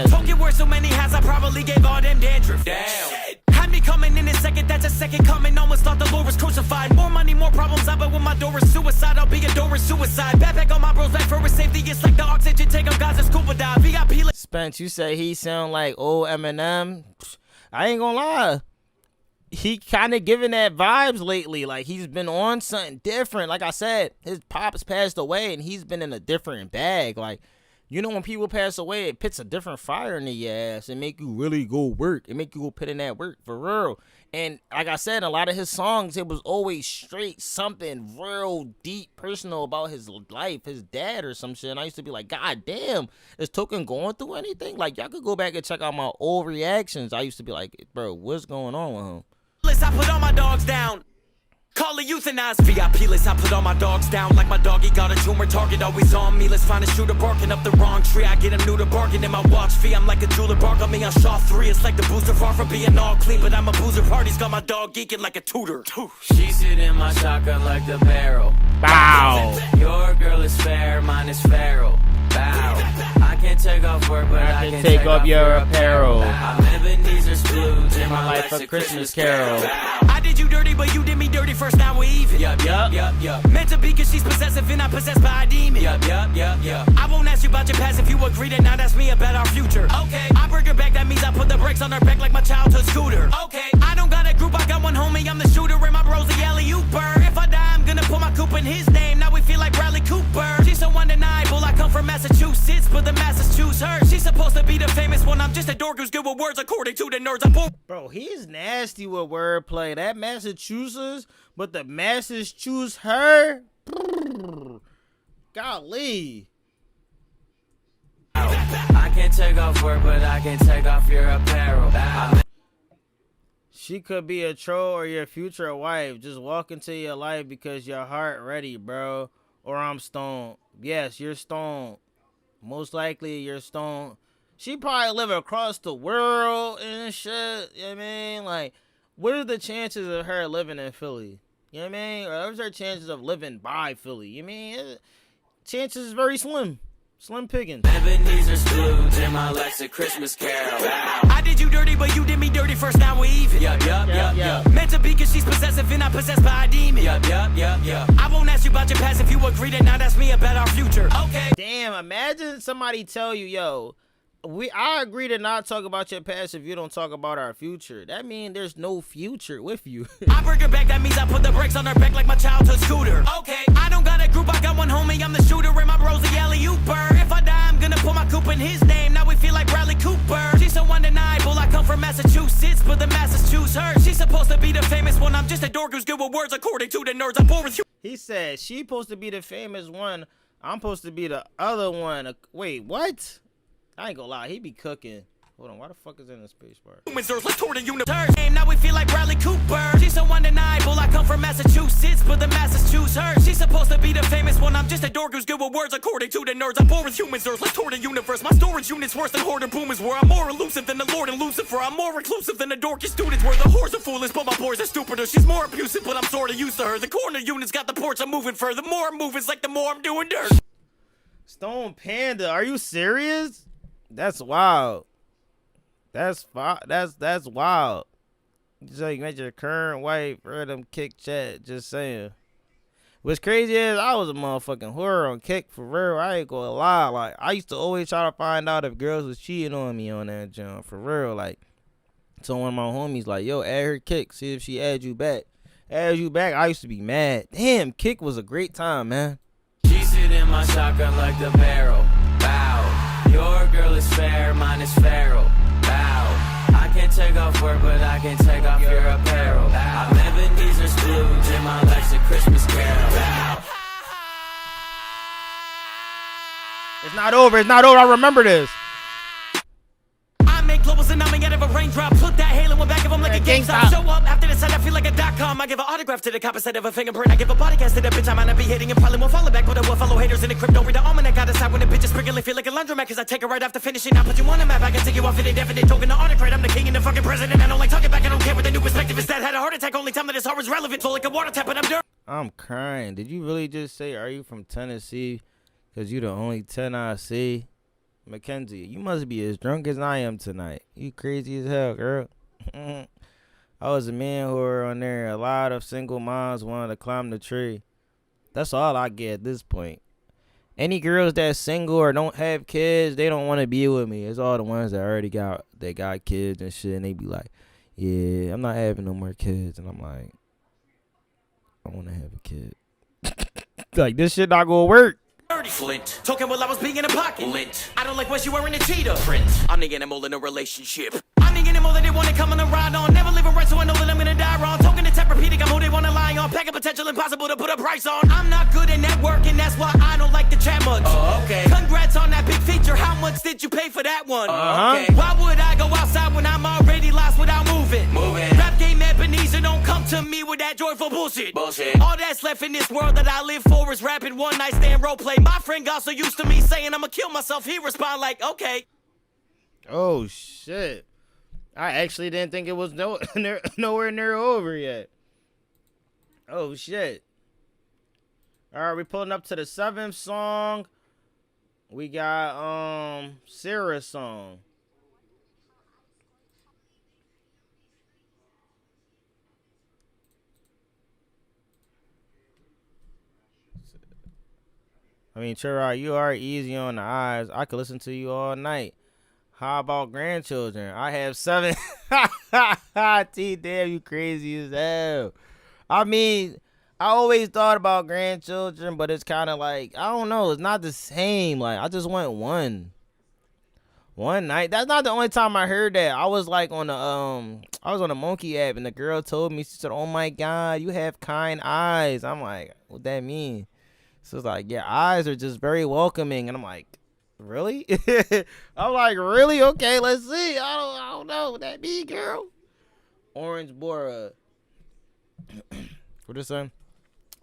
Token word so many has I probably gave all them dandruff. Damn. Had me coming in a second, that's a second coming. Almost thought the Lord was crucified. More money, more problems. I bet when my door is suicide, I'll be a door is suicide. Backpack on my bros, back for a safety. It's like the oxygen tank of God's a scuba dive. VIP. Spence, you say he sound like old Eminem. I ain't gonna lie. He kind of giving that vibes lately. Like, he's been on something different. Like I said, his pops passed away and he's been in a different bag. Like, you know, when people pass away, it puts a different fire in your ass and make you really go work. It make you go put in that work for real. And like I said, a lot of his songs, it was always straight something real deep personal about his life, his dad or some shit. And I used to be like, God damn, is Token going through anything? Like, y'all could go back and check out my old reactions. I used to be like, bro, what's going on with him? I put all my dogs down. Call it euthanized. VIP list, I put all my dogs down. Like my doggy got a tumor, target always on me. Let's find a shooter barking up the wrong tree. I get him new to bargain in my watch fee. I'm like a jeweler, bark on me on Shaw 3. It's like the booster, far from being all clean. But I'm a boozer, party's got my dog geeking like a tutor. She sit in my shotgun like the barrel. Bow. Your girl is fair, mine is Pharaoh. Bow. I can't take off work, but I can take off your apparel. I'm Ebenezer Splooge and my life's a Christmas carol. I did you dirty, but you did me dirty first, now we even. Yup. Meant to be cause she's possessive and I'm possessed by a demon. Yup. I won't ask you about your past if you agree to not ask me about our future. Okay. I bring her back, that means I put the brakes on her back like my childhood scooter. Okay. I don't got a group, I got one homie, I'm the shooter and my bros the famous one. I'm just a dork who's good with words according to the nerds. I'm born. Bro, he's nasty with wordplay. That Massachusetts, but the masses choose her. Golly. I can't take off work, but I can take off your apparel. She could be a troll or your future wife. Just walk into your life because your heart ready, bro. Or I'm stoned. Yes, you're stoned. Most likely you're stoned. She probably live across the world and shit. You know what I mean? Like, what are the chances of her living in Philly? You know what I mean? Or what's her chances of living by Philly? You know what I mean? Chances is very slim. Slim pickings. Ebenezer Scrooge in my Alexa Christmas Carol. I did you dirty, but you did me dirty first. Now we even. Yup. Meant to be cause she's possessive and not possessed by a demon. Yup. I won't ask you about your past if you agree to not ask me about our future. Okay. Damn, imagine somebody tell you, yo, I agree to not talk about your past if you don't talk about our future. That means there's no future with you. I bring her back, that means I put the brakes on her back like my childhood scooter. Okay, I don't got a group, I got one homie, I'm the shooter and my bro's a alley-ooper. If I die, I'm gonna put my coupe in his name, now we feel like Bradley Cooper. She's so undeniable, I come from Massachusetts, but the masses choose her. She's supposed to be the famous one, I'm just a dork who's good with words according to the nerds. I'm born with you. He said, she's supposed to be the famous one, I'm supposed to be the other one. Wait, what? I ain't gonna lie, he be cooking. Hold on, why the fuck is in the space bar? Let's tour the universe. Now we feel like Bradley Cooper. She's so undeniable, I come from Massachusetts, but the masses choose her. She's supposed to be the famous one, I'm just a dork who's good with words according to the nerds. I'm born with humans, let's tour the universe. My storage unit's worse than hoarder boomers, where I'm more elusive than the Lord and Lucifer. I'm more reclusive than the dorky students, where the whores are foolish, but my boys are stupider. She's more abusive, but I'm sorta used to her. The corner unit's got the porch, I'm moving further. The more I'm moving, it's like the more I'm doing dirt. Stone Panda, are you serious? That's wild. That's wild. Just like make your current wife random kick chat. Just saying. What's crazy is I was a motherfucking whore on Kick for real. I ain't gonna lie. Like I used to always try to find out if girls was cheating on me on that jump for real. Like, so one of my homies like, yo, add her Kick. See if she add you back. Add you back. I used to be mad. Damn, Kick was a great time, man. She sit in my shotgun like the Pharaoh. Bow. Your girl is fair, mine is Pharaoh. Bow. I can't take off work, but I can take off your apparel. Bow. I'm Ebenezer Scrooge in my Alexa Christmas Carol. Bow. It's not over. It's not over. I remember this. I make globals and I'm out of a raindrop. Put that halo in back of them like a GameStop. Show up after the set, I feel like a .com. I give an autograph to the cop instead of a fingerprint. I give a podcast to the bitch I might not be hitting and probably won't follow back. But I will follow haters in the crypto. Read the almanac. I decide when the bitch is sprinkling. Feel like a laundromat cause I take her right after finishing. I put you on the map. I can take you off in indefinite. Token the autocrat. I'm the king and the fucking president. I don't like talking back. I don't care what the new perspective is. That had a heart attack. Only time that this heart was relevant. Flow like a water tap, but I'm dirt. I'm crying. Did you really just say, are you from Tennessee? Cause you the only 10 I see. Mackenzie, you must be as drunk as I am tonight. You crazy as hell, girl. I was a man who were on there. A lot of single moms wanted to climb the tree. That's all I get at this point. Any girls that's single or don't have kids, they don't want to be with me. It's all the ones that already got kids and shit. And they be like, yeah, I'm not having no more kids. And I'm like, I want to have a kid. Like, this shit not gonna work. Flint, talking while I was being in a pocket. Lint. I don't like what you wearing a cheetah print. I'm the animal in a relationship. I'm the animal that they want to come on and ride on. Never living right, so I know that I'm gonna die wrong. Talking to Tempur-Pedic, I'm who they want to lie on. Pack a potential impossible to put a price on. I'm not good in networking, that's why I don't like the chat much. Oh, okay. Congrats on that big feature. How much did you pay for that one? Okay. Why would I go outside when I'm already lost without moving? Rap game Ebenezer, don't come to me with that joyful bullshit. All that's left in this world that I live for is rapping one night stand role play. My friend got so used to me saying I'ma kill myself, he respond like, okay. Oh shit. I actually didn't think it was nowhere near over yet. Oh shit. Alright, we pulling up to the 7th song. We got Sarah's song. I mean, Chirag, you are easy on the eyes. I could listen to you all night. How about grandchildren? I have 7. T, damn, you crazy as hell. I mean, I always thought about grandchildren, but it's kind of like, I don't know. It's not the same. Like, I just want one. One night. That's not the only time I heard that. I was like on the I was on the Monkey app and the girl told me, she said, "Oh my God, you have kind eyes." I'm like, what that mean? So it's like, your eyes are just very welcoming. And I'm like, really? I'm like, really? Okay, let's see. I don't know what that mean, girl. Orange Bora. What is that?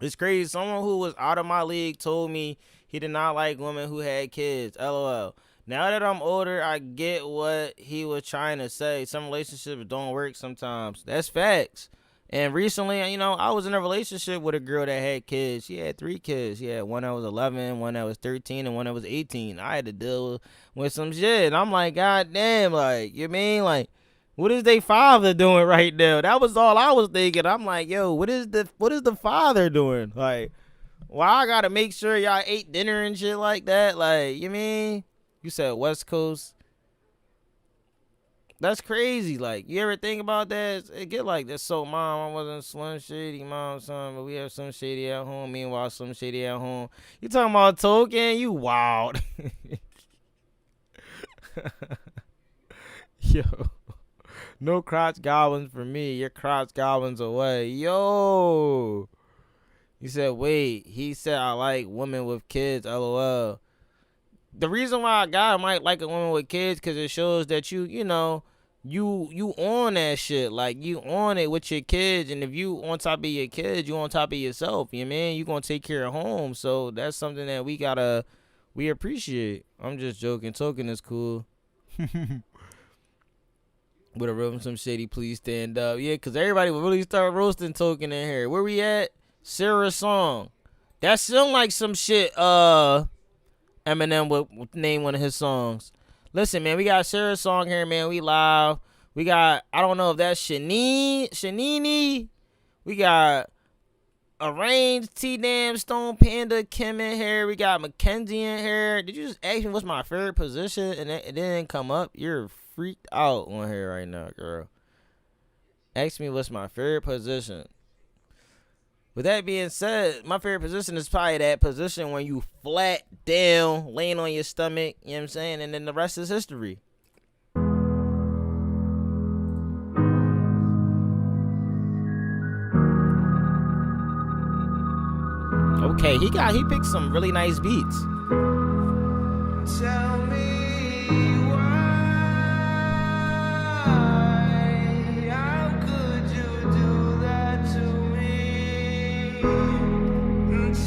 It's crazy. Someone who was out of my league told me he did not like women who had kids. LOL. Now that I'm older, I get what he was trying to say. Some relationships don't work sometimes. That's facts. And recently, you know, I was in a relationship with a girl that had kids. She had 3 kids. She had one that was 11, one that was 13, and one that was 18. I had to deal with some shit. And I'm like, God damn, like, you mean, like, what is they father doing right now? That was all I was thinking. I'm like, yo, what is the father doing? Like, why I gotta make sure y'all ate dinner and shit like that? Like, you mean? You said West Coast. That's crazy. Like, you ever think about that? It get like this. So, mom, I wasn't Slim Shady, mom, son, but we have some shady at home. Meanwhile, some shady at home. You talking about token? You wild. Yo. No crotch goblins for me. Your crotch goblins away. Yo. He said, wait. He said, I like women with kids. LOL. The reason why a guy might like a woman with kids, because it shows that you know, you on that shit. Like, you on it with your kids. And if you on top of your kids, you on top of yourself. You know what I mean? You going to take care of home. So that's something that we appreciate. I'm just joking. Token is cool. Would have wrote some shady, please stand up. Yeah, because everybody would really start roasting Token in here. Where we at? Sarah's song. That sound like some shit Eminem would name one of his songs. Listen, man, we got Sarah's song here, man. We live. We got, I don't know if that's Shanini. We got Arranged, T-Dam, Stone Panda, Kim in here. We got Mackenzie in here. Did you just ask me what's my favorite position and it didn't come up? You're freaked out on here right now, girl. Ask me what's my favorite position. With that being said, my favorite position is probably that position when you flat down, laying on your stomach, you know what I'm saying? And then the rest is history. Okay, he picked some really nice beats. Tell me why, how could you do that to me?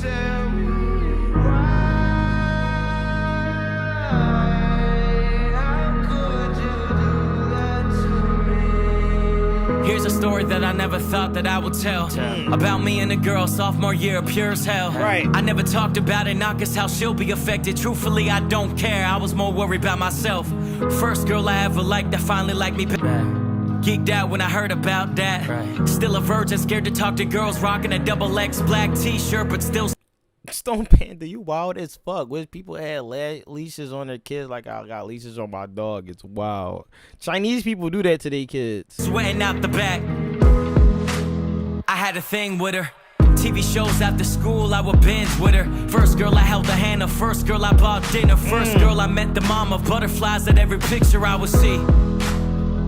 Tell me why, how could you do that to me? Here's a story that I never thought that I would tell. About me and a girl, sophomore year, pure as hell. Right. I never talked about it, not cause how she'll be affected. Truthfully, I don't care. I was more worried about myself. First girl I ever liked that finally liked me. Geeked out when I heard about that. Right. Still a virgin, scared to talk to girls, rocking a XX black t-shirt, but still. Stone Panda, you wild as fuck. Which people had leashes on their kids like I got leashes on my dog. It's wild. Chinese people do that to their kids. Sweating out the back. I had a thing with her. TV shows after school, I would binge with her. First girl I held the hand of, first girl I bought dinner. First girl I met the mom of butterflies at every picture I would see.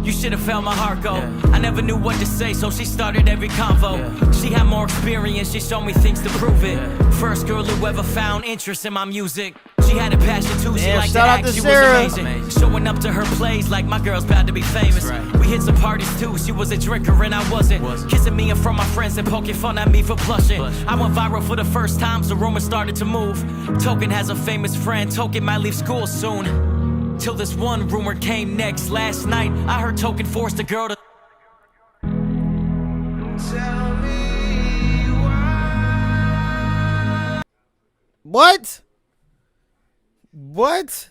You should have felt my heart go. I never knew what to say, so she started every convo. She had more experience, she showed me things to prove it. First girl who ever found interest in my music. She had a passion too, she liked to act, she was amazing. Showing up to her plays like my girl's about to be famous. We hit some parties too, she was a drinker and I wasn't. Kissing me in front of my friends and poking fun at me for blushing. I went viral for the first time, so rumors started to move. Token has a famous friend, Token might leave school soon. Till this one rumor came next. Last night, I heard Token forced a girl to. Tell me why. What? What?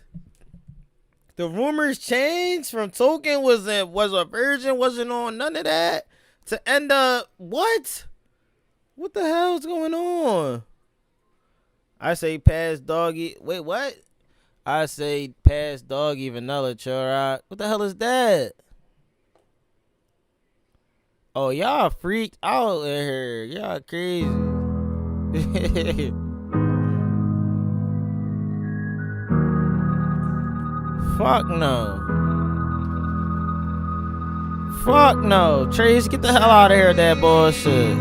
The rumors changed from Token was a virgin, wasn't on none of that, to end up what? What the hell's going on? I say pass doggy. Wait, what? I say pass doggy vanilla churro. What the hell is that? Oh, y'all freaked out in here. Y'all crazy. Fuck no. Fuck no. Trace, get the hell out of here with that bullshit.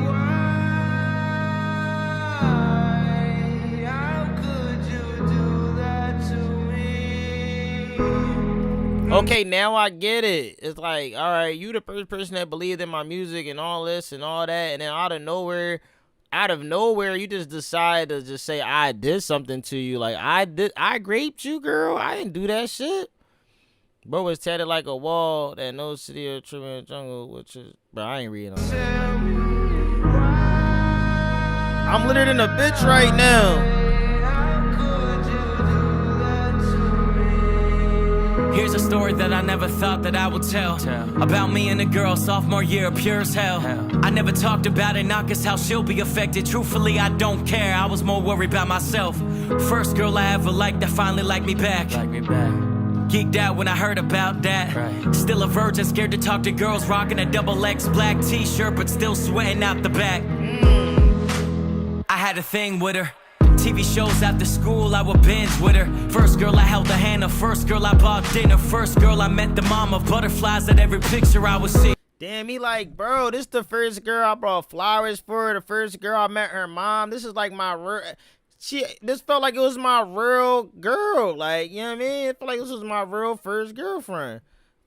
Okay, now I get it. It's like, all right, you the first person that believed in my music and all this and all that, and then out of nowhere, you just decide to just say I did something to you. Like I raped you, girl. I didn't do that shit. Bro was tatted like a wall that no city or trip in the jungle, which is, bro, I ain't reading on that. I'm littered in a bitch right now. Here's a story that I never thought that I would tell. About me and a girl, sophomore year, pure as hell. I never talked about it, not cause how she'll be affected. Truthfully, I don't care, I was more worried about myself. First girl I ever liked that finally liked me back. Geeked out when I heard about that. Still a virgin, scared to talk to girls, rocking a XX black t-shirt, but still sweating out the back. I had a thing with her. TV shows after school, I would binge with her. First girl I held the hand of, first girl I bought dinner. First girl I met the mom of butterflies at every picture I would see. Damn, he like, bro, this the first girl I brought flowers for. The first girl I met her mom. This is like my real, this felt like it was my real girl. Like, you know what I mean? It felt like this was my real first girlfriend.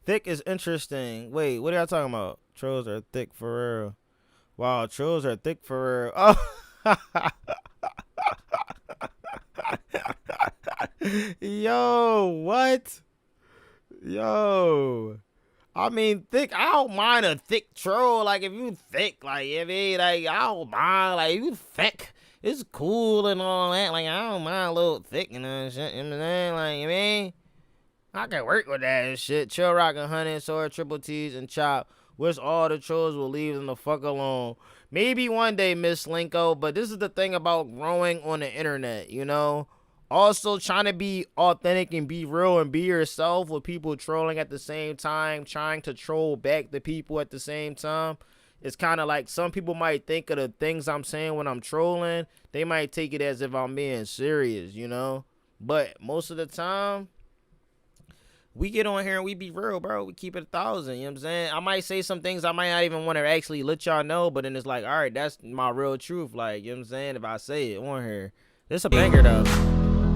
Thick is interesting. Wait, what are y'all talking about? Trolls are thick for real. Wow, trolls are thick for real. Oh. Yo, what? Yo, I mean, thick. I don't mind a thick troll. Like, if you thick, like, I mean, like, I don't mind. Like, if you thick, it's cool and all that. Like, I don't mind a little thick and all that shit. You know what I'm saying? Like, I mean, I can work with that and shit. Chill, rockin' honey, sword, triple T's, and chop. Wish all the trolls will leave them the fuck alone. Maybe one day, Miss Linko, but this is the thing about growing on the internet, you know? Also, trying to be authentic and be real and be yourself with people trolling at the same time, trying to troll back the people at the same time. It's kind of like some people might think of the things I'm saying when I'm trolling. They might take it as if I'm being serious, you know? But most of the time, we get on here and we be real, bro. We keep it 1,000, you know what I'm saying? I might say some things I might not even want to actually let y'all know, but then it's like, all right, that's my real truth. Like, you know what I'm saying? If I say it on here. This a banger, though.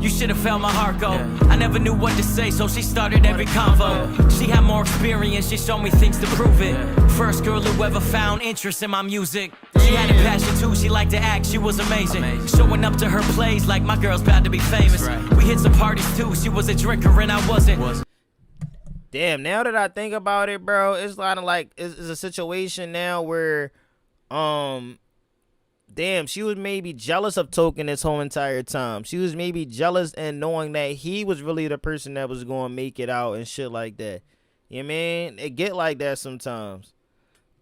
You should have felt my heart go. I never knew what to say, so she started every convo. She had more experience, she showed me things to prove it. First girl who ever found interest in my music. She had a passion too, she liked to act, she was amazing. Showing up to her plays like my girl's about to be famous. We hit some parties too, she was a drinker and I wasn't. Damn, now that I think about it, bro, it's kind of like, it's a situation now where, damn, she was maybe jealous of Token this whole entire time. She was maybe jealous and knowing that he was really the person that was going to make it out and shit like that. You know what I mean? It get like that sometimes.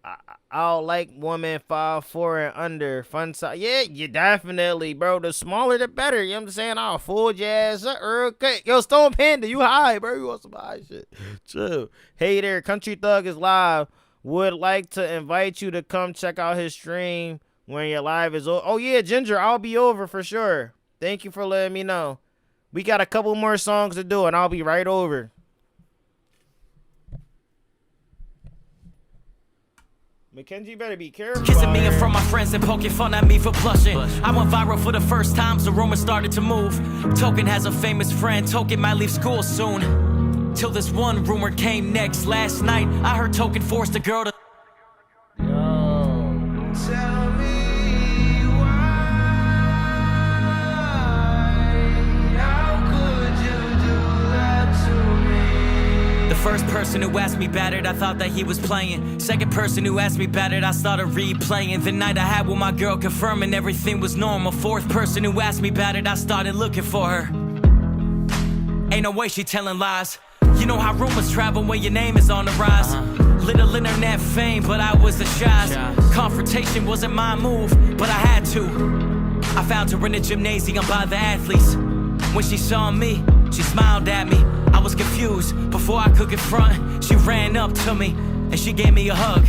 I don't like women 5'4" and under. Fun size. Yeah, you definitely, bro. The smaller, the better. You know what I'm saying? I'll fold your ass up real quick. Yo, Stone Panda, you high, bro. You want some high shit. Chill. Hey there, Country Thug is live. Would like to invite you to come check out his stream when your live is over. Oh, yeah, Ginger, I'll be over for sure. Thank you for letting me know. We got a couple more songs to do, and I'll be right over. Mackenzie better be careful. Kissing me in front of my friends and poking fun at me for blushing. I went viral for the first time, so rumors started to move. Token has a famous friend, Token might leave school soon. Till this one rumor came next. Last night, I heard Token forced a girl to... Tell me why, how could you do that to me? The first person who asked me about it, I thought that he was playing. Second person who asked me about it, I started replaying. The night I had with my girl confirming everything was normal. Fourth person who asked me about it, I started looking for her. Ain't no way she telling lies. You know how rumors travel when your name is on the rise. Little internet fame, but I was a shy. Confrontation wasn't my move, but I had to. I found her in the gymnasium by the athletes. When she saw me, she smiled at me. I was confused. Before I could confront, she ran up to me and she gave me a hug.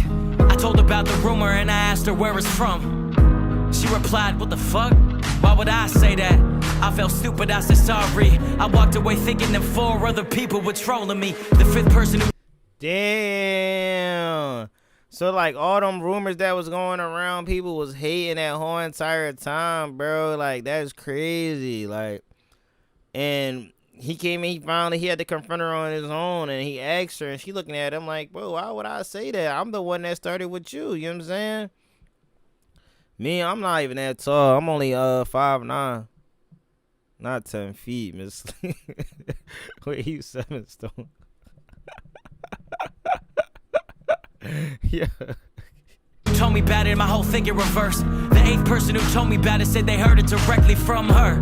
I told her about the rumor and I asked her where it's from. She replied, what the fuck? Why would I say that? I felt stupid, I said sorry. I walked away thinking that 4 other people were trolling me. The 5th person who Damn. So like all them rumors that was going around, people was hating that whole entire time, bro. Like that's crazy. Like, and he came in, he had to confront her on his own, and he asked her, and she looking at him like, bro, why would I say that? I'm the one that started with you. You know what I'm saying? Me, I'm not even that tall. I'm only 5'9". Not 10 feet, miss. Wait, you 7 stone. Yeah. told me about it, my whole thing in reverse. The 8th person who told me about it said they heard it directly from her,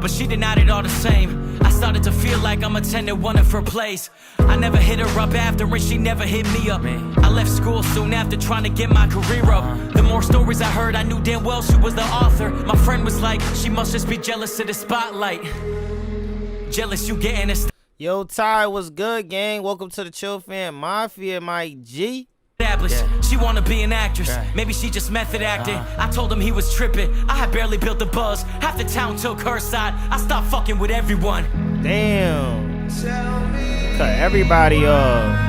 but she denied it all the same. I started to feel like I'm attending one of her plays. I never hit her up after, and she never hit me up. I left school soon after trying to get my career up. The more stories I heard, I knew damn well she was the author. My friend was like, she must just be jealous of the spotlight. Jealous you getting a Yo, Ty, what's good, gang? Welcome to the ChillFAM Mafia, my G. established. She wanna be an actress. Maybe she just method acting. I told him he was tripping. I had barely built the buzz. Half the town took her side. I stopped fucking with everyone. Damn. Cut everybody off.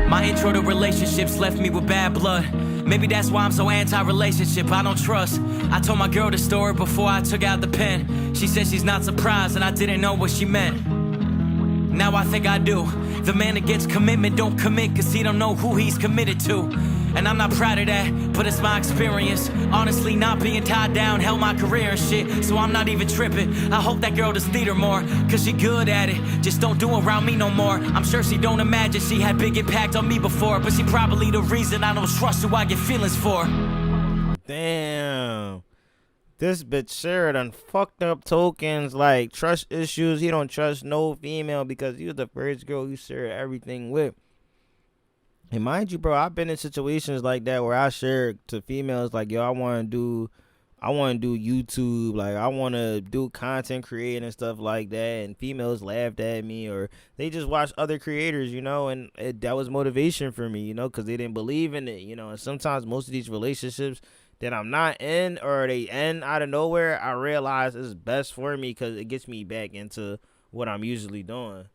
My intro to relationships left me with bad blood. Maybe that's why I'm so anti-relationship, I don't trust. I told my girl the story before I took out the pen. She said she's not surprised and I didn't know what she meant. Now I think I do. The man that gets commitment don't commit cause he don't know who he's committed to. And I'm not proud of that, but it's my experience. Honestly, not being tied down held my career and shit, so I'm not even tripping. I hope that girl does theater more, cause she good at it. Just don't do around me no more. I'm sure she don't imagine she had big impact on me before, but she probably the reason I don't trust who I get feelings for. Damn. This bitch Sarah done fucked up tokens like trust issues. He don't trust no female because he was the first girl he shared everything with. And mind you, bro, I've been in situations like that where I shared to females like, yo, I want to do YouTube, like I want to do content creating and stuff like that, and females laughed at me or they just watched other creators, you know, and that was motivation for me, you know, because they didn't believe in it, you know. And sometimes most of these relationships that I'm not in or they end out of nowhere, I realize it's best for me because it gets me back into what I'm usually doing.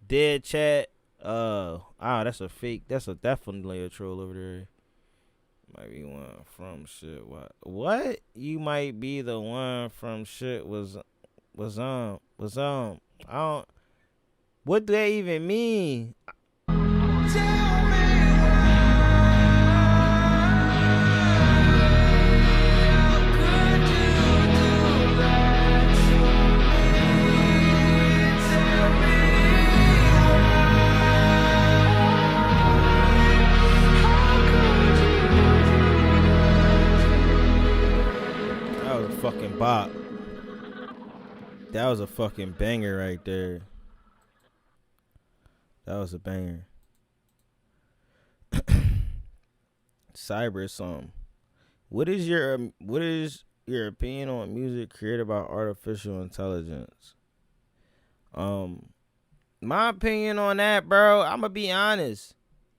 Dead chat. That's a fake. That's definitely a troll over there. Might be one from shit. What? You might be the one from shit was I don't. What do that even mean? Fucking bop. That was a fucking banger right there. That was a banger. Cyber song. What is your opinion on music created by artificial intelligence? My opinion on that, bro, I'm gonna be honest.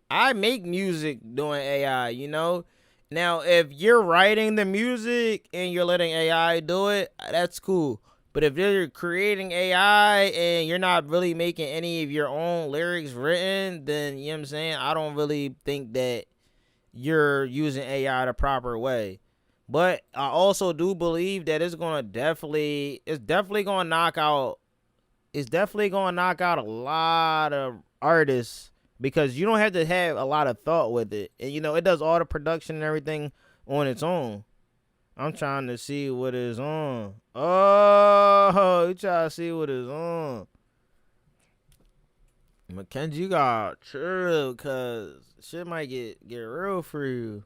I make music doing AI, you know. Now, if you're writing the music and you're letting AI do it, that's cool. But if you're creating AI and you're not really making any of your own lyrics written, then, you know what I'm saying, I don't really think that you're using AI the proper way. But I also do believe that it's definitely gonna knock out a lot of artists. Because you don't have to have a lot of thought with it. And, you know, it does all the production and everything on its own. I'm trying to see what is on. Oh, you trying to see what is on. Mackenzie, you gotta chill, because shit might get real for you.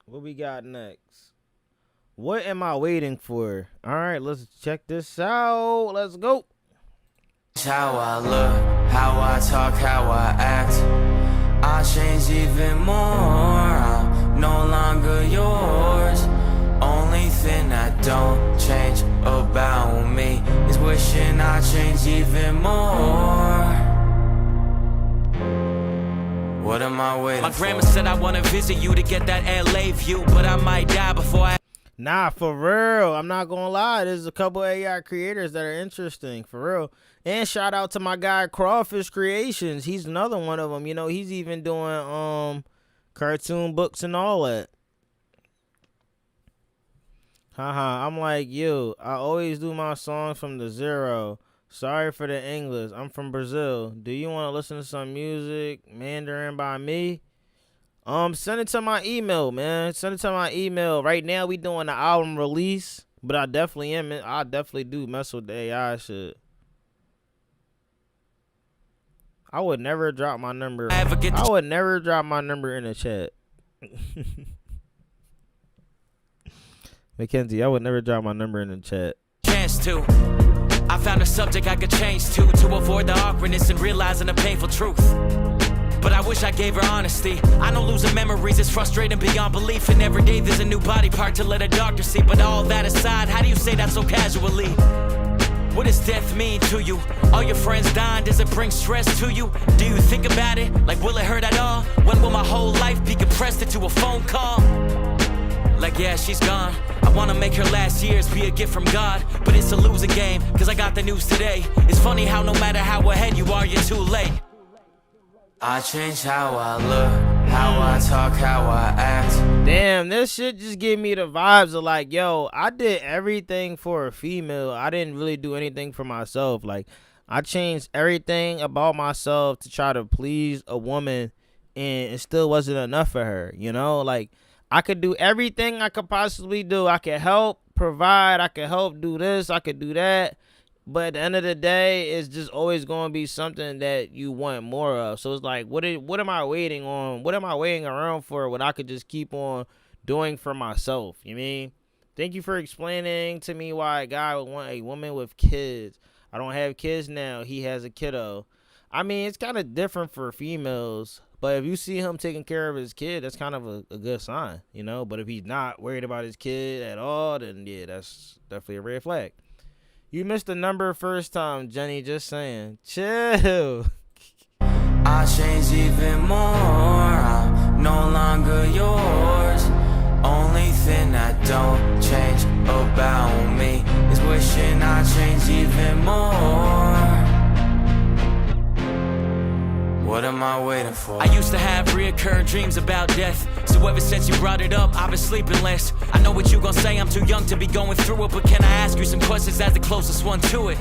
What we got next? What am I waiting for? All right, let's check this out. Let's go. How I look, how I talk, how I act, I change even more. I'm no longer yours. Only thing that don't change about me is wishing I change even more. What am I waiting for? My grandma said I wanna visit you to get that LA view, but I might die before I. Nah, for real. I'm not gonna lie. There's a couple AI creators that are interesting, for real. And shout out to my guy Crawfish Creations. He's another one of them. You know, he's even doing cartoon books and all that. Haha, I'm like, yo, I always do my songs from the zero. Sorry for the English. I'm from Brazil. Do you want to listen to some music, Mandarin by me? Send it to my email, man. Send it to my email. Right now, we doing the album release, but I definitely do mess with the AI shit. I would never drop my number. I would never drop my number in the chat. Mackenzie, I would never drop my number in the chat. Chance to. I found a subject I could change to avoid the awkwardness and realizing the painful truth. But I wish I gave her honesty. I know losing memories is frustrating beyond belief, and every day there's a new body part to let a doctor see. But all that aside, how do you say that so casually? What does death mean to you? All your friends dying, does it bring stress to you? Do you think about it? Like, will it hurt at all? When will my whole life be compressed into a phone call? Like, yeah, she's gone. I wanna make her last years be a gift from God, but it's a losing game, cause I got the news today. It's funny how no matter how ahead you are, you're too late. I change how I look, how I talk, how I act. Damn, this shit just gave me the vibes of like, yo, I did everything for a female. I didn't really do anything for myself. Like, I changed everything about myself to try to please a woman, and it still wasn't enough for her, you know? Like, I could do everything I could possibly do. I could help provide. I could help do this. I could do that. But at the end of the day, it's just always going to be something that you want more of. So it's like, what am I waiting on? What am I waiting around for when I could just keep on doing for myself? You mean? Thank you for explaining to me why a guy would want a woman with kids. I don't have kids now. He has a kiddo. I mean, it's kind of different for females. But if you see him taking care of his kid, that's kind of a good sign, you know? But if he's not worried about his kid at all, then yeah, that's definitely a red flag. You missed the number first time, Jenny, just saying. Chill. I change even more, I'm no longer yours. Only thing that don't change about me is wishing I change even more. What am I waiting for? I used to have reoccurring dreams about death, so ever since you brought it up, I've been sleeping less. I know what you gon' say, I'm too young to be going through it, but can I ask you some questions as the closest one to it?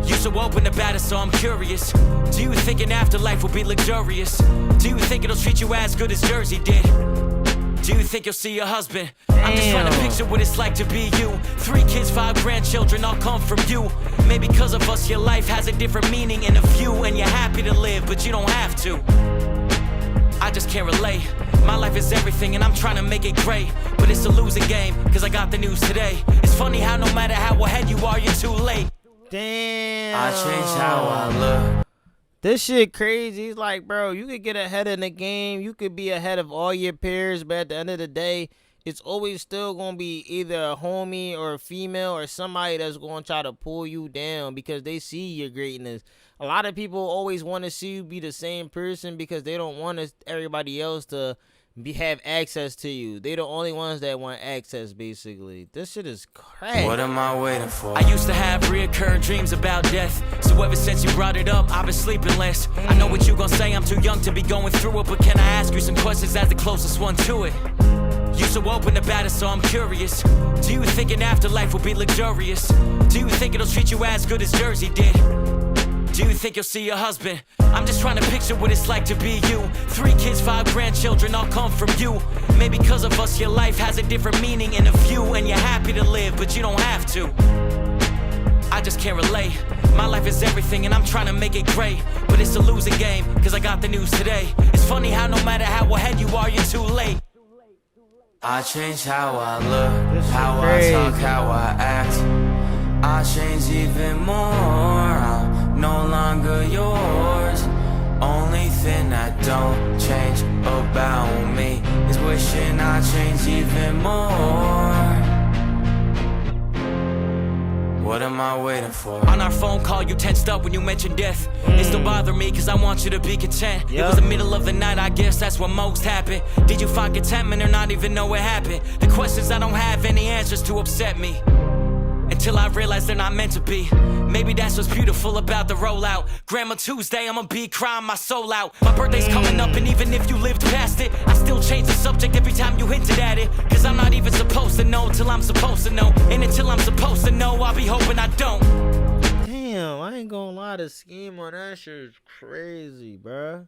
You so open about it, so I'm curious. Do you think an afterlife will be luxurious? Do you think it'll treat you as good as Jersey did? Do you think you'll see your husband? Damn. I'm just trying to picture what it's like to be you. 3 kids, 5 grandchildren, all come from you. Maybe because of us, your life has a different meaning and a view, and you're happy to live, but you don't have to. I just can't relate. My life is everything and I'm trying to make it great, but it's a losing game, cause I got the news today. It's funny how no matter how ahead you are, you're too late. Damn. I change how I look. This shit crazy. It's like, bro, you could get ahead in the game. You could be ahead of all your peers, but at the end of the day, it's always still going to be either a homie or a female or somebody that's going to try to pull you down because they see your greatness. A lot of people always want to see you be the same person because they don't want everybody else to have access to you. They the only ones that want access, basically. This shit is crazy. What am I waiting for? I used to have reoccurring dreams about death, so ever since you brought it up, I've been sleeping less. I know what you gon' say, I'm too young to be going through it, but can I ask you some questions as the closest one to it? You so open about it, so I'm curious. Do you think an afterlife will be luxurious? Do you think it'll treat you as good as Jersey did? Do you think you'll see your husband? I'm just trying to picture what it's like to be you. 3 kids, 5 grandchildren, all come from you. Maybe because of us, your life has a different meaning and a view, and you're happy to live, but you don't have to. I just can't relate. My life is everything and I'm trying to make it great, but it's a losing game, cause I got the news today. It's funny how no matter how ahead you are, you're too late. I change how I look, how I talk, how I act. I change even more, I'm no longer yours. Only thing that don't change about me is wishing I change even more. What am am I waiting for? On our phone call, you tensed up when you mentioned death. It still bother me, cause I want you to be content. It was the middle of the night, I guess that's what most happened. Did you find contentment or not even know what happened? The questions I don't have any answers to upset me. Until I realize they're not meant to be. Maybe that's what's beautiful about the rollout. Grandma Tuesday, I'ma be crying my soul out. My birthday's coming up, and even if you lived past it, I still change the subject every time you hinted at it. Cause I'm not even supposed to know till I'm supposed to know. And until I'm supposed to know, I'll be hoping I don't. Damn, I ain't gonna lie, the scheme on that shit is crazy, bruh.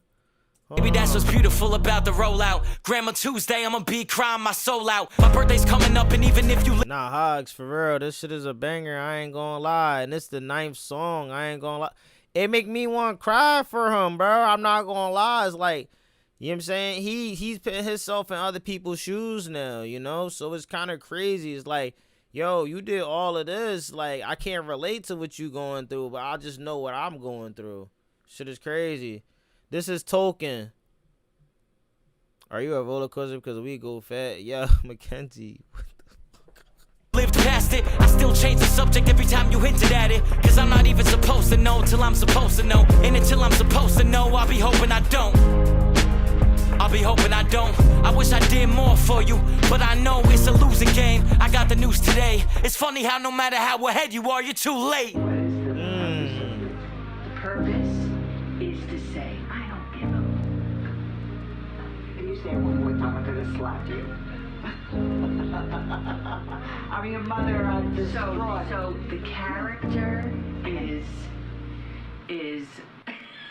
Maybe that's what's beautiful about the rollout. Grandma Tuesday, I'ma be crying my soul out. My birthday's coming up, and even if you Nah, Hogs, for real, this shit is a banger, I ain't gonna lie. And it's the 9th song, I ain't gonna lie. It make me want to cry for him, bro. I'm not gonna lie. It's like, you know what I'm saying? He's putting himself in other people's shoes now, you know? So it's kind of crazy. It's like, yo, you did all of this. Like, I can't relate to what you going through, but I just know what I'm going through. Shit is crazy. This is Token. Are you a roller coaster because we go fat? Yeah, Mackenzie. lived past it, I still change the subject every time you hinted at it. Cause I'm not even supposed to know till I'm supposed to know. And until I'm supposed to know, I'll be hoping I don't. I'll be hoping I don't. I wish I did more for you, but I know it's a losing game. I got the news today. It's funny how no matter how ahead you are, you're too late. What is the purpose? The purpose is to say, I don't give a... Can you say it one more time? I'm gonna slap you. I mean, your mother distraught. So the character is...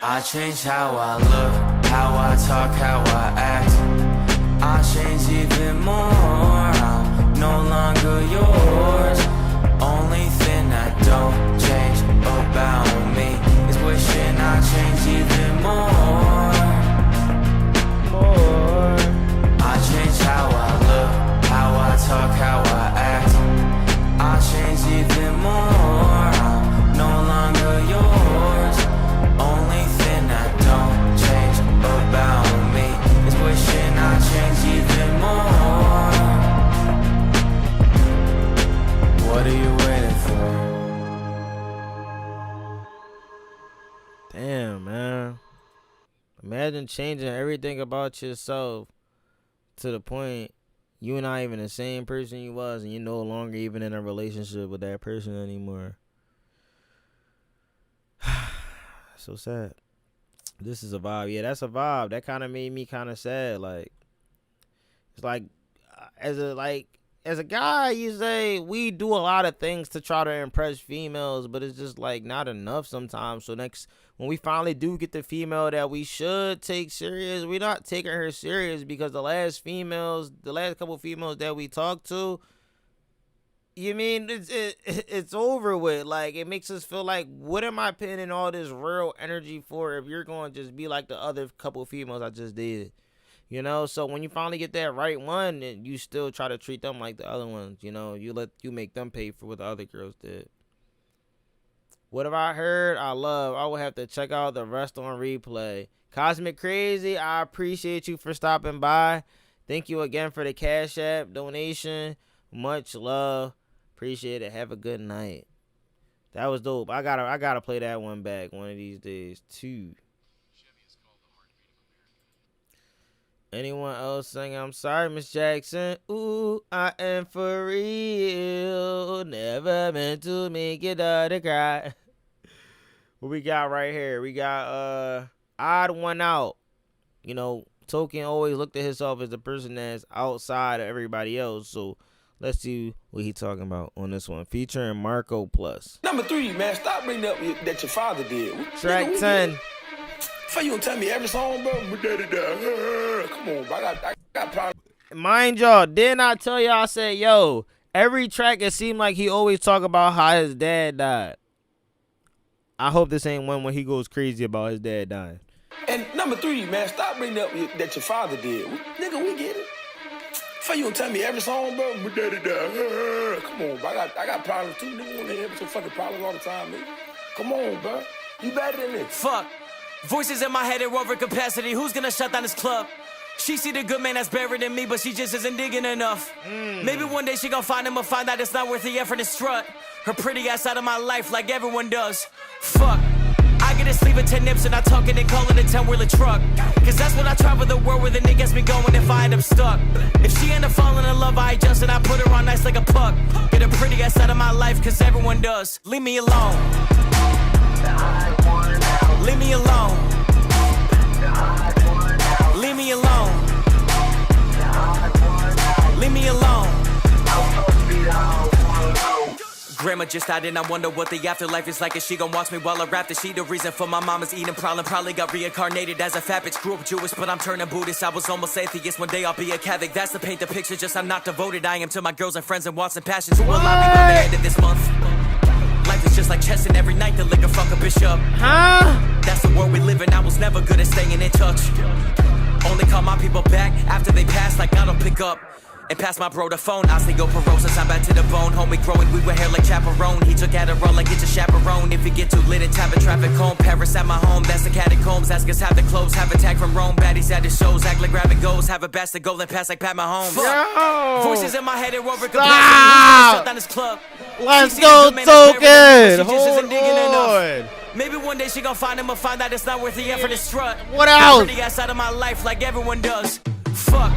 I change how I look, how I talk, how I act. I change even more, I'm no longer yours. Only thing that don't change about me is wishing I change even more. I change how I look, how I talk, how I act. I change even more, I'm no longer yours. Only thing that don't change about me is wishing I change even more. What are you waiting for? Damn, man. Imagine changing everything about yourself to the point you're not even the same person you was, and you're no longer even in a relationship with that person anymore. So sad. This is a vibe. Yeah, that's a vibe. That kind of made me kind of sad. Like, it's like, as a guy, you say we do a lot of things to try to impress females, but it's just like not enough sometimes. So when we finally do get the female that we should take serious, we're not taking her serious because the last couple females that we talked to, you mean it's over with. Like, it makes us feel like, what am I putting in all this real energy for if you're going to just be like the other couple females I just did? You know, so when you finally get that right one, and you still try to treat them like the other ones, you know, you make them pay for what the other girls did. What have I heard? I will have to check out the rest on replay. Cosmic Crazy, I appreciate you for stopping by. Thank you again for the Cash App donation. Much love. Appreciate it. Have a good night. That was dope. I gotta play that one back one of these days too. Anyone else saying I'm sorry, Miss Jackson? Ooh, I am for real. Never meant to make it to cry. What we got right here? We got Odd One Out. You know, Token always looked at himself as the person that's outside of everybody else. So let's see what he talking about on this one. Featuring Marco Plus. Number 3, man, stop bringing up that your father did. Track 10. Before you gonna tell me every song, bro. Come on, bro. I got problems. Mind y'all, didn't I tell y'all, I said, yo, every track it seemed like he always talk about how his dad died. I hope this ain't one when he goes crazy about his dad dying. And number 3, man, stop bringing up that your father did. Nigga, we get it. Before you gonna tell me every song, bro. Come on, bro. I got problems too. Nigga wanna hear some fucking problems all the time, nigga. Come on, bro. You better than this. Fuck. Voices in my head are over capacity. Who's gonna shut down this club? She see the good man that's buried in me, but she just isn't digging enough. Maybe one day she gonna find him and find out it's not worth the effort to strut. Her pretty ass out of my life like everyone does. Fuck. I get a sleeve of 10 nips and I tuck it and call it a 10-wheeler truck. Cause that's what I travel the world with and it gets me going if I end up stuck. If she end up falling in love, I adjust and I put her on nice like a puck. Get a pretty ass out of my life cause everyone does. Leave me alone. Leave me alone. Leave me alone. Leave me alone. Grandma just died and I wonder what the afterlife is like. Is she gon' watch me while I rap? Is she the reason for my mama's eating problem? Probably got reincarnated as a fat bitch. Grew up Jewish, but I'm turning Buddhist. I was almost atheist. One day I'll be a Catholic. That's to paint the picture, just I'm not devoted. I am to my girls and friends and wants and passions. Who will I be by the end of this month? Life is just like chess and every night the liquor fuck a bishop. Huh? That's the world we live in. I was never good at staying in touch. Only call my people back after they pass, like I don't pick up. And pass my bro the phone, osteoporosis, I'm back to the bone. Homie growing, we were hair like chaperone. He took Adderall like it's a chaperone. If you get too lit and tap a traffic cone. Paris at my home, that's the catacombs. Ask us how the clothes, have a tag from Rome. Baddies at the shows, act like grab and goes. Have a bastard go, then pass like Pat Mahomes. Yo. Voices in my head are over Stop. capacity. Shut down this club. Let's She go, sees the man that's Token. buried, but she just isn't Hold digging enough. on. Maybe one day she gon' find him or find out it's not worth the effort to strut. What else? Pretty ass out of my life like everyone does. Fuck.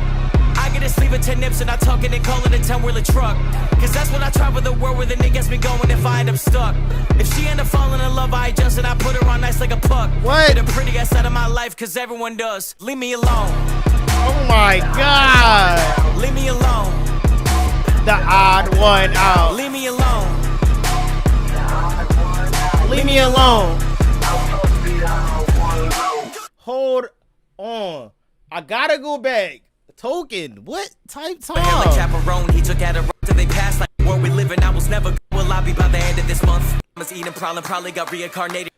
I get a sleeve of 10 nips and I tuck it and call it a 10-wheeler truck. Cause that's what I travel the world with and it gets me going if I end up stuck. If she end up falling in love, I adjust and I put her on nice like a puck. What? Get a pretty ass out of my life cause everyone does. Leave me alone. Oh my god. Leave me alone. The odd one out. Leave me alone. Leave me alone. Hold on. I gotta go back. Token, what type But hair like time? chaperone, he took Adderall till they passed like the world we live in. I was never good. Will I be by the end of this month? I was eating problem, probably got reincarnated.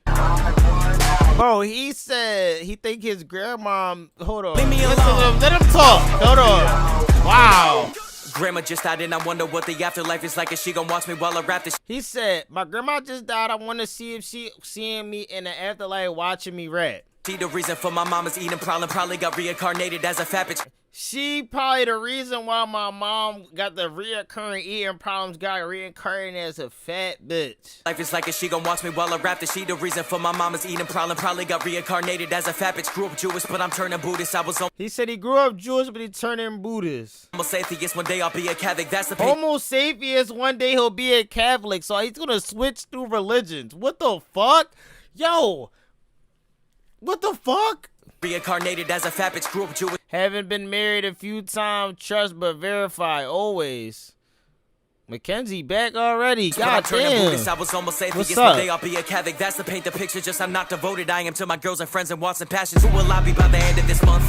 Bro, he said he think his grandma. Hold on. Leave me Listen to alone. him. Let him talk. Hold on. Wow. Grandma just died and I wonder what the afterlife is like. Is she gon' watch me while I rap this? He said, my grandma just died. I want to see if she seeing me in the afterlife watching me rap. She the reason for my mama's eating problem, probably got reincarnated as a fat bitch. She probably the reason why my mom got the reoccurring eating problems, got reincarnated as a fat bitch. Life is like, is she gon' watch me while I rap this? She the reason for my mama's eating problem, probably got reincarnated as a fat bitch. Grew up Jewish, but I'm turning Buddhist. I was He said he grew up Jewish, but he turned in Buddhist. almost atheist. One day I'll be a Catholic. That's the pain. Homo sapiens, one day he'll be a Catholic, so he's gonna switch through religions. What the fuck? Yo! What the fuck? Reincarnated as a fat bitch. Grew up Jewish. Haven't been married a few times, trust but verify, always. Mackenzie back already, god damn. I was almost What's atheist. up? One day I'll be a Catholic. That's to paint the picture, just I'm not devoted. I am to my girls and friends and wants and passions. Who will I be by the end of this month?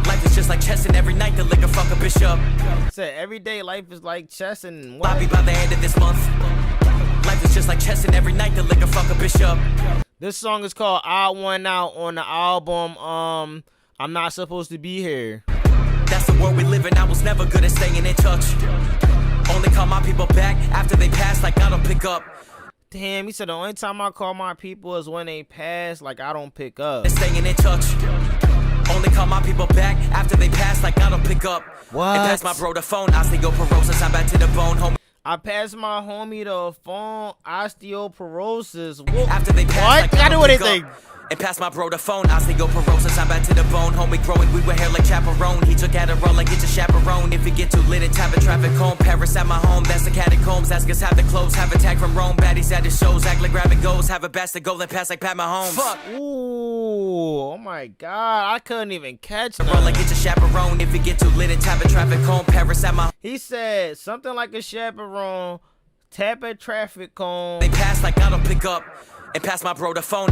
Life is just like chess and every night the liquor fuck a bishop. Said everyday life is like chess and I'll be what? by the end of this month. Life is just like chess and every night the liquor fuck a bishop. This song is called Odd One Out on the album I'm Not Supposed to Be Here. That's the world we live in. I was never good at staying in touch. Only call my people back after they pass, like I don't pick up. Damn, he said the only time I call my people is when they pass, like I don't pick up. They're staying in touch. Only call my people back after they pass, like I don't pick up. What? And pass my bro the phone. Osteoporosis, I'm back to the bone, homie. I passed my homie the phone, osteoporosis. After they pass, What? like Gotta I do don't pick anything. up. And pass my bro the phone. Osteoporosis, I'm back to the bone, homie growing. We were hair like chaperone. He took Adderall like it's a chaperone. If you get too lit and tap a traffic cone. Paris at my home, that's the catacombs. Ask us how the clothes, have a tag from Rome. Baddies at the shows, act like grab and goes. Have a bastard go, then pass like Pat Mahomes. Fuck. Ooh, oh my god, I couldn't even catch Bro, like that. it's a chaperone. If you get too lit and tap a traffic cone. Paris at my He said something like a chaperone, tap a traffic cone. They pass like I don't pick up. And pass my bro the phone.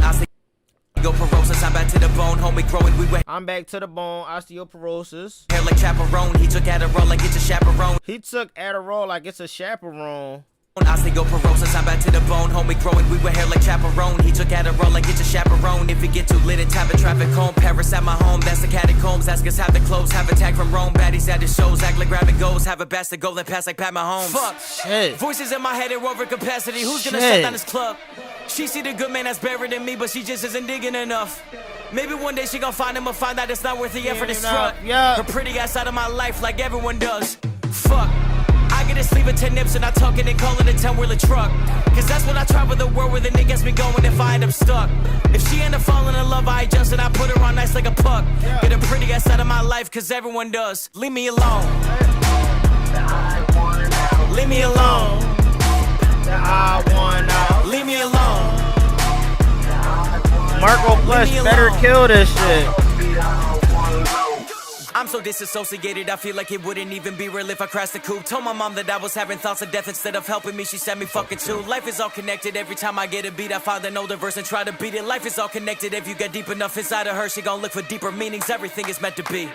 Osteoporosis, I'm back to the bone, homie growing. We were I'm back to the bone, osteoporosis. hair like chaperone. He took Adderall like it's a chaperone. He took Adderall like it's a chaperone. Osteoporosis, I'm back to the bone, homie growing. We were hair like chaperone. He took Adderall like it's a chaperone. If you get too lit and tap a traffic cone. Paris at my home, that's the catacombs. Ask us how the clothes, have a tag from Rome. Baddies at the shows, act like grab and goes. Have a bastard go, then pass like Pat Mahomes. Fuck. Shit. Voices in my head are over capacity. Who's gonna Shit. shut down this club? She see the good man that's better than me, but she just isn't digging enough. Maybe one day she gon' find him or find out it's not worth the effort to strut. Yeah. Her pretty ass out of my life like everyone does. Fuck. I get get a sleeve of 10 nips and I tuck it and call it a 10-wheeler truck. Cause that's when I travel the world where the niggas be going if I end up stuck. If she end up falling in love, I adjust and I put her on nice like a puck. Get a pretty ass out of my life cause everyone does. Leave me alone. Leave me alone. I want out. Leave me alone. Marco Plus better kill this shit. I'm so disassociated, I feel like it wouldn't even be real if I crashed the coupe. Told my mom that I was having thoughts of death instead of helping me, she sent me fucking too. Life is all connected, every time I get a beat I find an older verse and try to beat it. Life is all connected, if you get deep enough inside of her she gon' look for deeper meanings, everything is meant to be.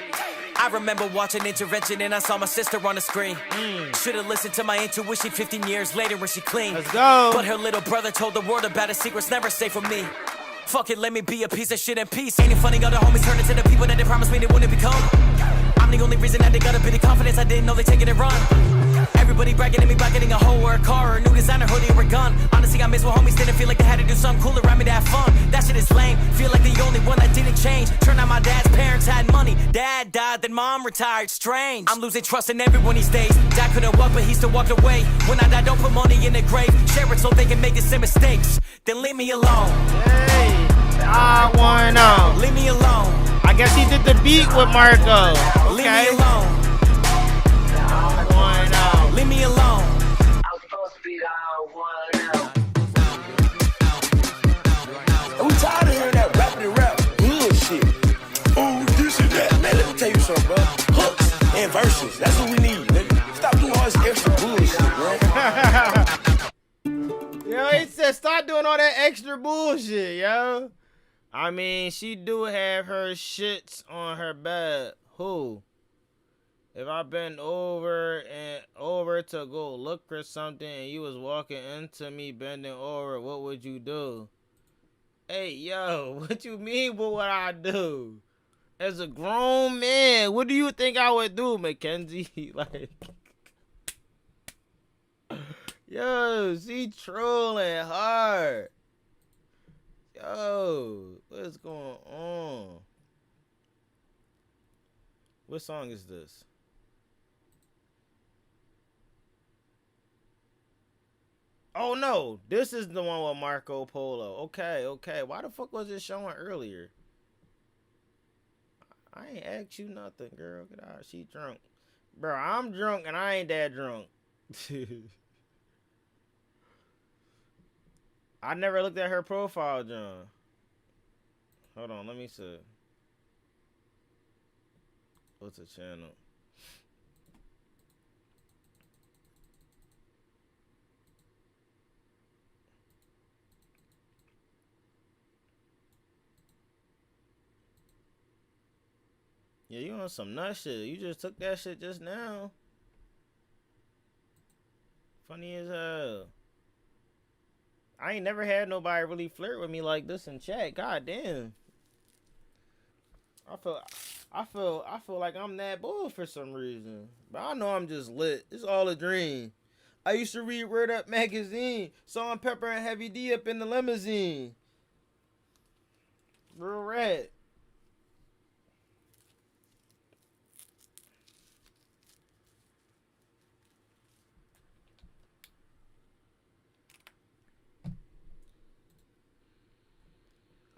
I remember watching Intervention and I saw my sister on the screen. Should've listened to my intuition 15 years later when she clean. Let's go. But her little brother told the world about his secrets, never safe for me. Fuck it, let me be a piece of shit in peace. Ain't it funny, other homies turn into the people that they promised me they wouldn't become. I'm the only reason that they got a bit of confidence, I didn't know they taking it run. Everybody bragging at me about getting a hoe or a car or a new designer hoodie or a gun. Honestly, I miss when homies didn't feel like they had to do something cool around me to have fun. That shit is lame, feel like the only one that didn't change. Turned out my dad's parents had money, dad died, then mom retired, strange. I'm losing trust in everyone these days. Dad couldn't walk, but he still walked away. When I die, don't put money in the grave. Share it so they can make the same mistakes. Then leave me alone. Hey, I want out. Leave me alone. I guess he did the beat with Marco. Leave me Okay. alone. I want out. Leave me alone. And we tired of hearing that rappity rap bullshit. Oh, this and that. Man, let me tell you something, bro. Hooks and verses. That's what we need, nigga. Stop doing all this extra bullshit, bro. Yo, he said stop doing all that extra bullshit, yo. I mean, she do have her shits on her bed. Who? If I bend over to go look for something and you was walking into me bending over, what would you do? Hey, yo, what you mean what would I do? As a grown man, what do you think I would do, Mackenzie? Like, yo, she trolling hard. Yo, what's going on? What song is this? Oh no, this is the one with Marco Polo. Okay, okay. Why the fuck was it showing earlier? I ain't asked you nothing, girl. Get out. She drunk. Bro, I'm drunk and I ain't that drunk. I never looked at her profile, John. Hold on, let me see. What's the channel? Yeah, you on some nut shit. You just took that shit just now. Funny as hell. I ain't never had nobody really flirt with me like this in chat. God damn. I feel like I'm that bull for some reason. But I know I'm just lit. It's all a dream. I used to read Word Up magazine. Saw Pepper and Heavy D up in the limousine. Real red.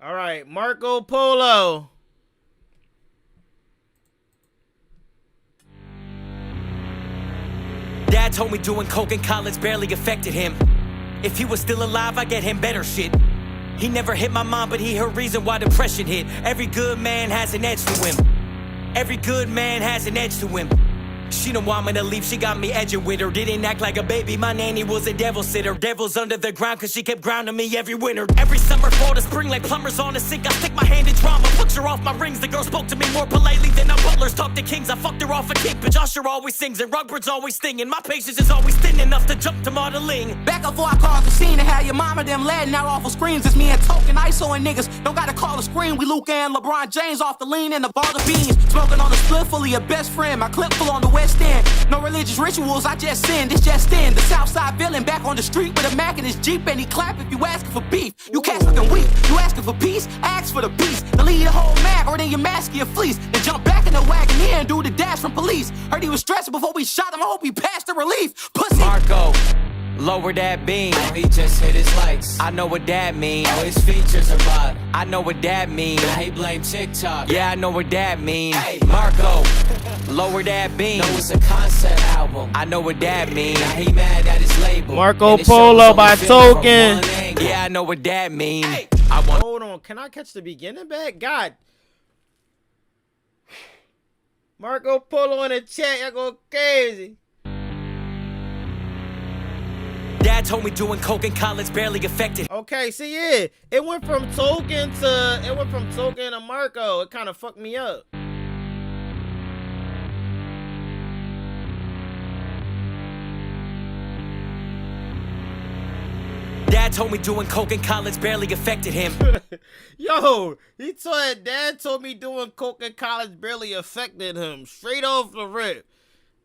All right, Marco Polo. Dad told me doing coke in college barely affected him. If he was still alive, I get him better shit. He never hit my mom, but he her reason why depression hit. Every good man has an edge to him. Every good man has an edge to him. She don't want me to leave, she got me edging with her. Didn't act like a baby, my nanny was a devil sitter. Devils under the ground cause she kept grounding me every winter. Every summer, fall to spring, like plumbers on a sink. I stick my hand in drama, puncture off my rings. The girl spoke to me more politely than our butlers talk to kings. I fucked her off a kick, but Usher always sings and Rugbirds always stinging. My patience is always thin enough to jump to modeling. Back up before I called the scene and had your mama them letting out awful screams. It's me and Token, ISO and niggas. Don't gotta call a screen. We Luke and LeBron James off the lean and the ball of beans. Smoking on the split fully a best friend. My clip full on the West End. No religious rituals, I just sin. This just in. The Southside villain back on the street with a Mac in his Jeep and he clap if you asking for beef. You cats looking weak. You asking for peace? Ask for the beast. To lead the whole mag or then you mask your fleece. Then jump back in in the wagon, he didn't do the dash from police. Heard he was stressing before we shot him, I hope he passed the relief. Pussy. Marco, lower that beam. Oh, he just hit his likes. I know what that mean. Oh, his features are bought. I know what that mean. Now he blame TikTok. Yeah, I know what that mean. Hey. Marco, lower that beam. No, it's a concept album. I know what that mean. Now he mad at his label. Marco And the show Polo was only by filmed from Token. one angle. Yeah, I know what that mean. Hey. I want. Hold on, can I catch the beginning back? God. Marco Polo in the chat, y'all go crazy. Dad told me doing coke in college barely affected. Okay, see, yeah, it went from Token to Marco. It kind of fucked me up. Dad told me doing coke in college barely affected him. Yo, Dad told me doing coke in college barely affected him. Straight off the rip.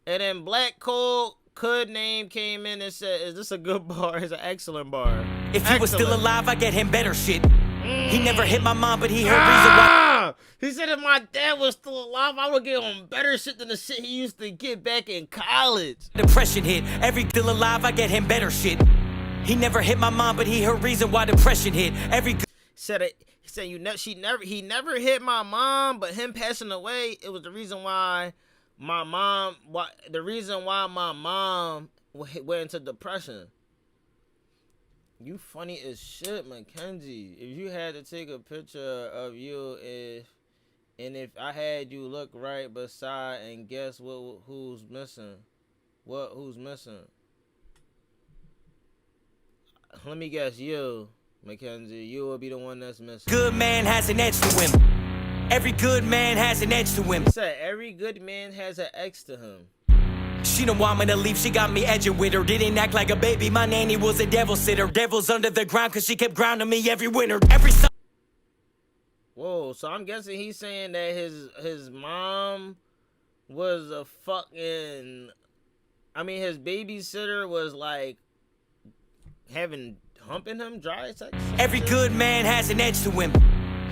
And then Black Code name came in and said, is this a good bar? It's an excellent bar. If he was still alive, I get him better shit. He never hit my mom, but he heard reason why. He said if my dad was still alive, I would give him better shit than the shit he used to get back in college. Depression hit. Every still alive, I get him better shit. He never hit my mom, but he heard reason why depression hit. He said he never hit my mom, but him passing away, it was the reason why my mom went into depression. You funny as shit, Mackenzie. If you had to take a picture of you, if I had you look right beside and guess who's missing? Who's missing? Let me guess, you, Mackenzie. You will be the one that's missing. Good man has an edge to him. Every good man has an edge to him. He said every good man has an ex to him. She don't want me to leave, she got me edging with her. Didn't act like a baby, my nanny was a devil sitter. Devil's under the ground cause she kept grounding me every winter. Every summer. Whoa, so I'm guessing he's saying that his mom was a fucking... I mean, his babysitter was like humping him dry sex. Every good man has an edge to him.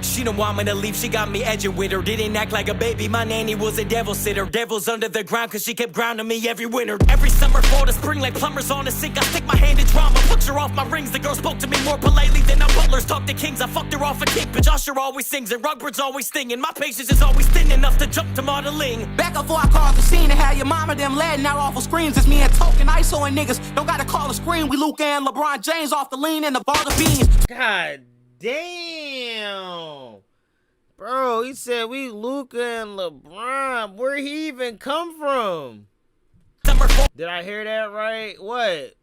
She don't want me to leave, she got me edging with her. Didn't act like a baby, my nanny was a devil sitter. Devil's under the ground cause she kept grounding me every winter. Every summer, fall to spring, like plumbers on a sink. I stick my hand in drama, push her off my rings. The girl spoke to me more politely than our butlers talk to kings. I fucked her off a kick, but Josh always sings and Rugbird's always stinging. My patience is always thin enough to jump to modeling. Back before I called the scene and had your mama them letting out awful screams. It's me and Token, ISO and niggas. Don't gotta call a screen. We Luke and LeBron James off the lean and the ball of beans. God damn. Bro, he said we Luka and LeBron. Where he even come from? Did I hear that right? What?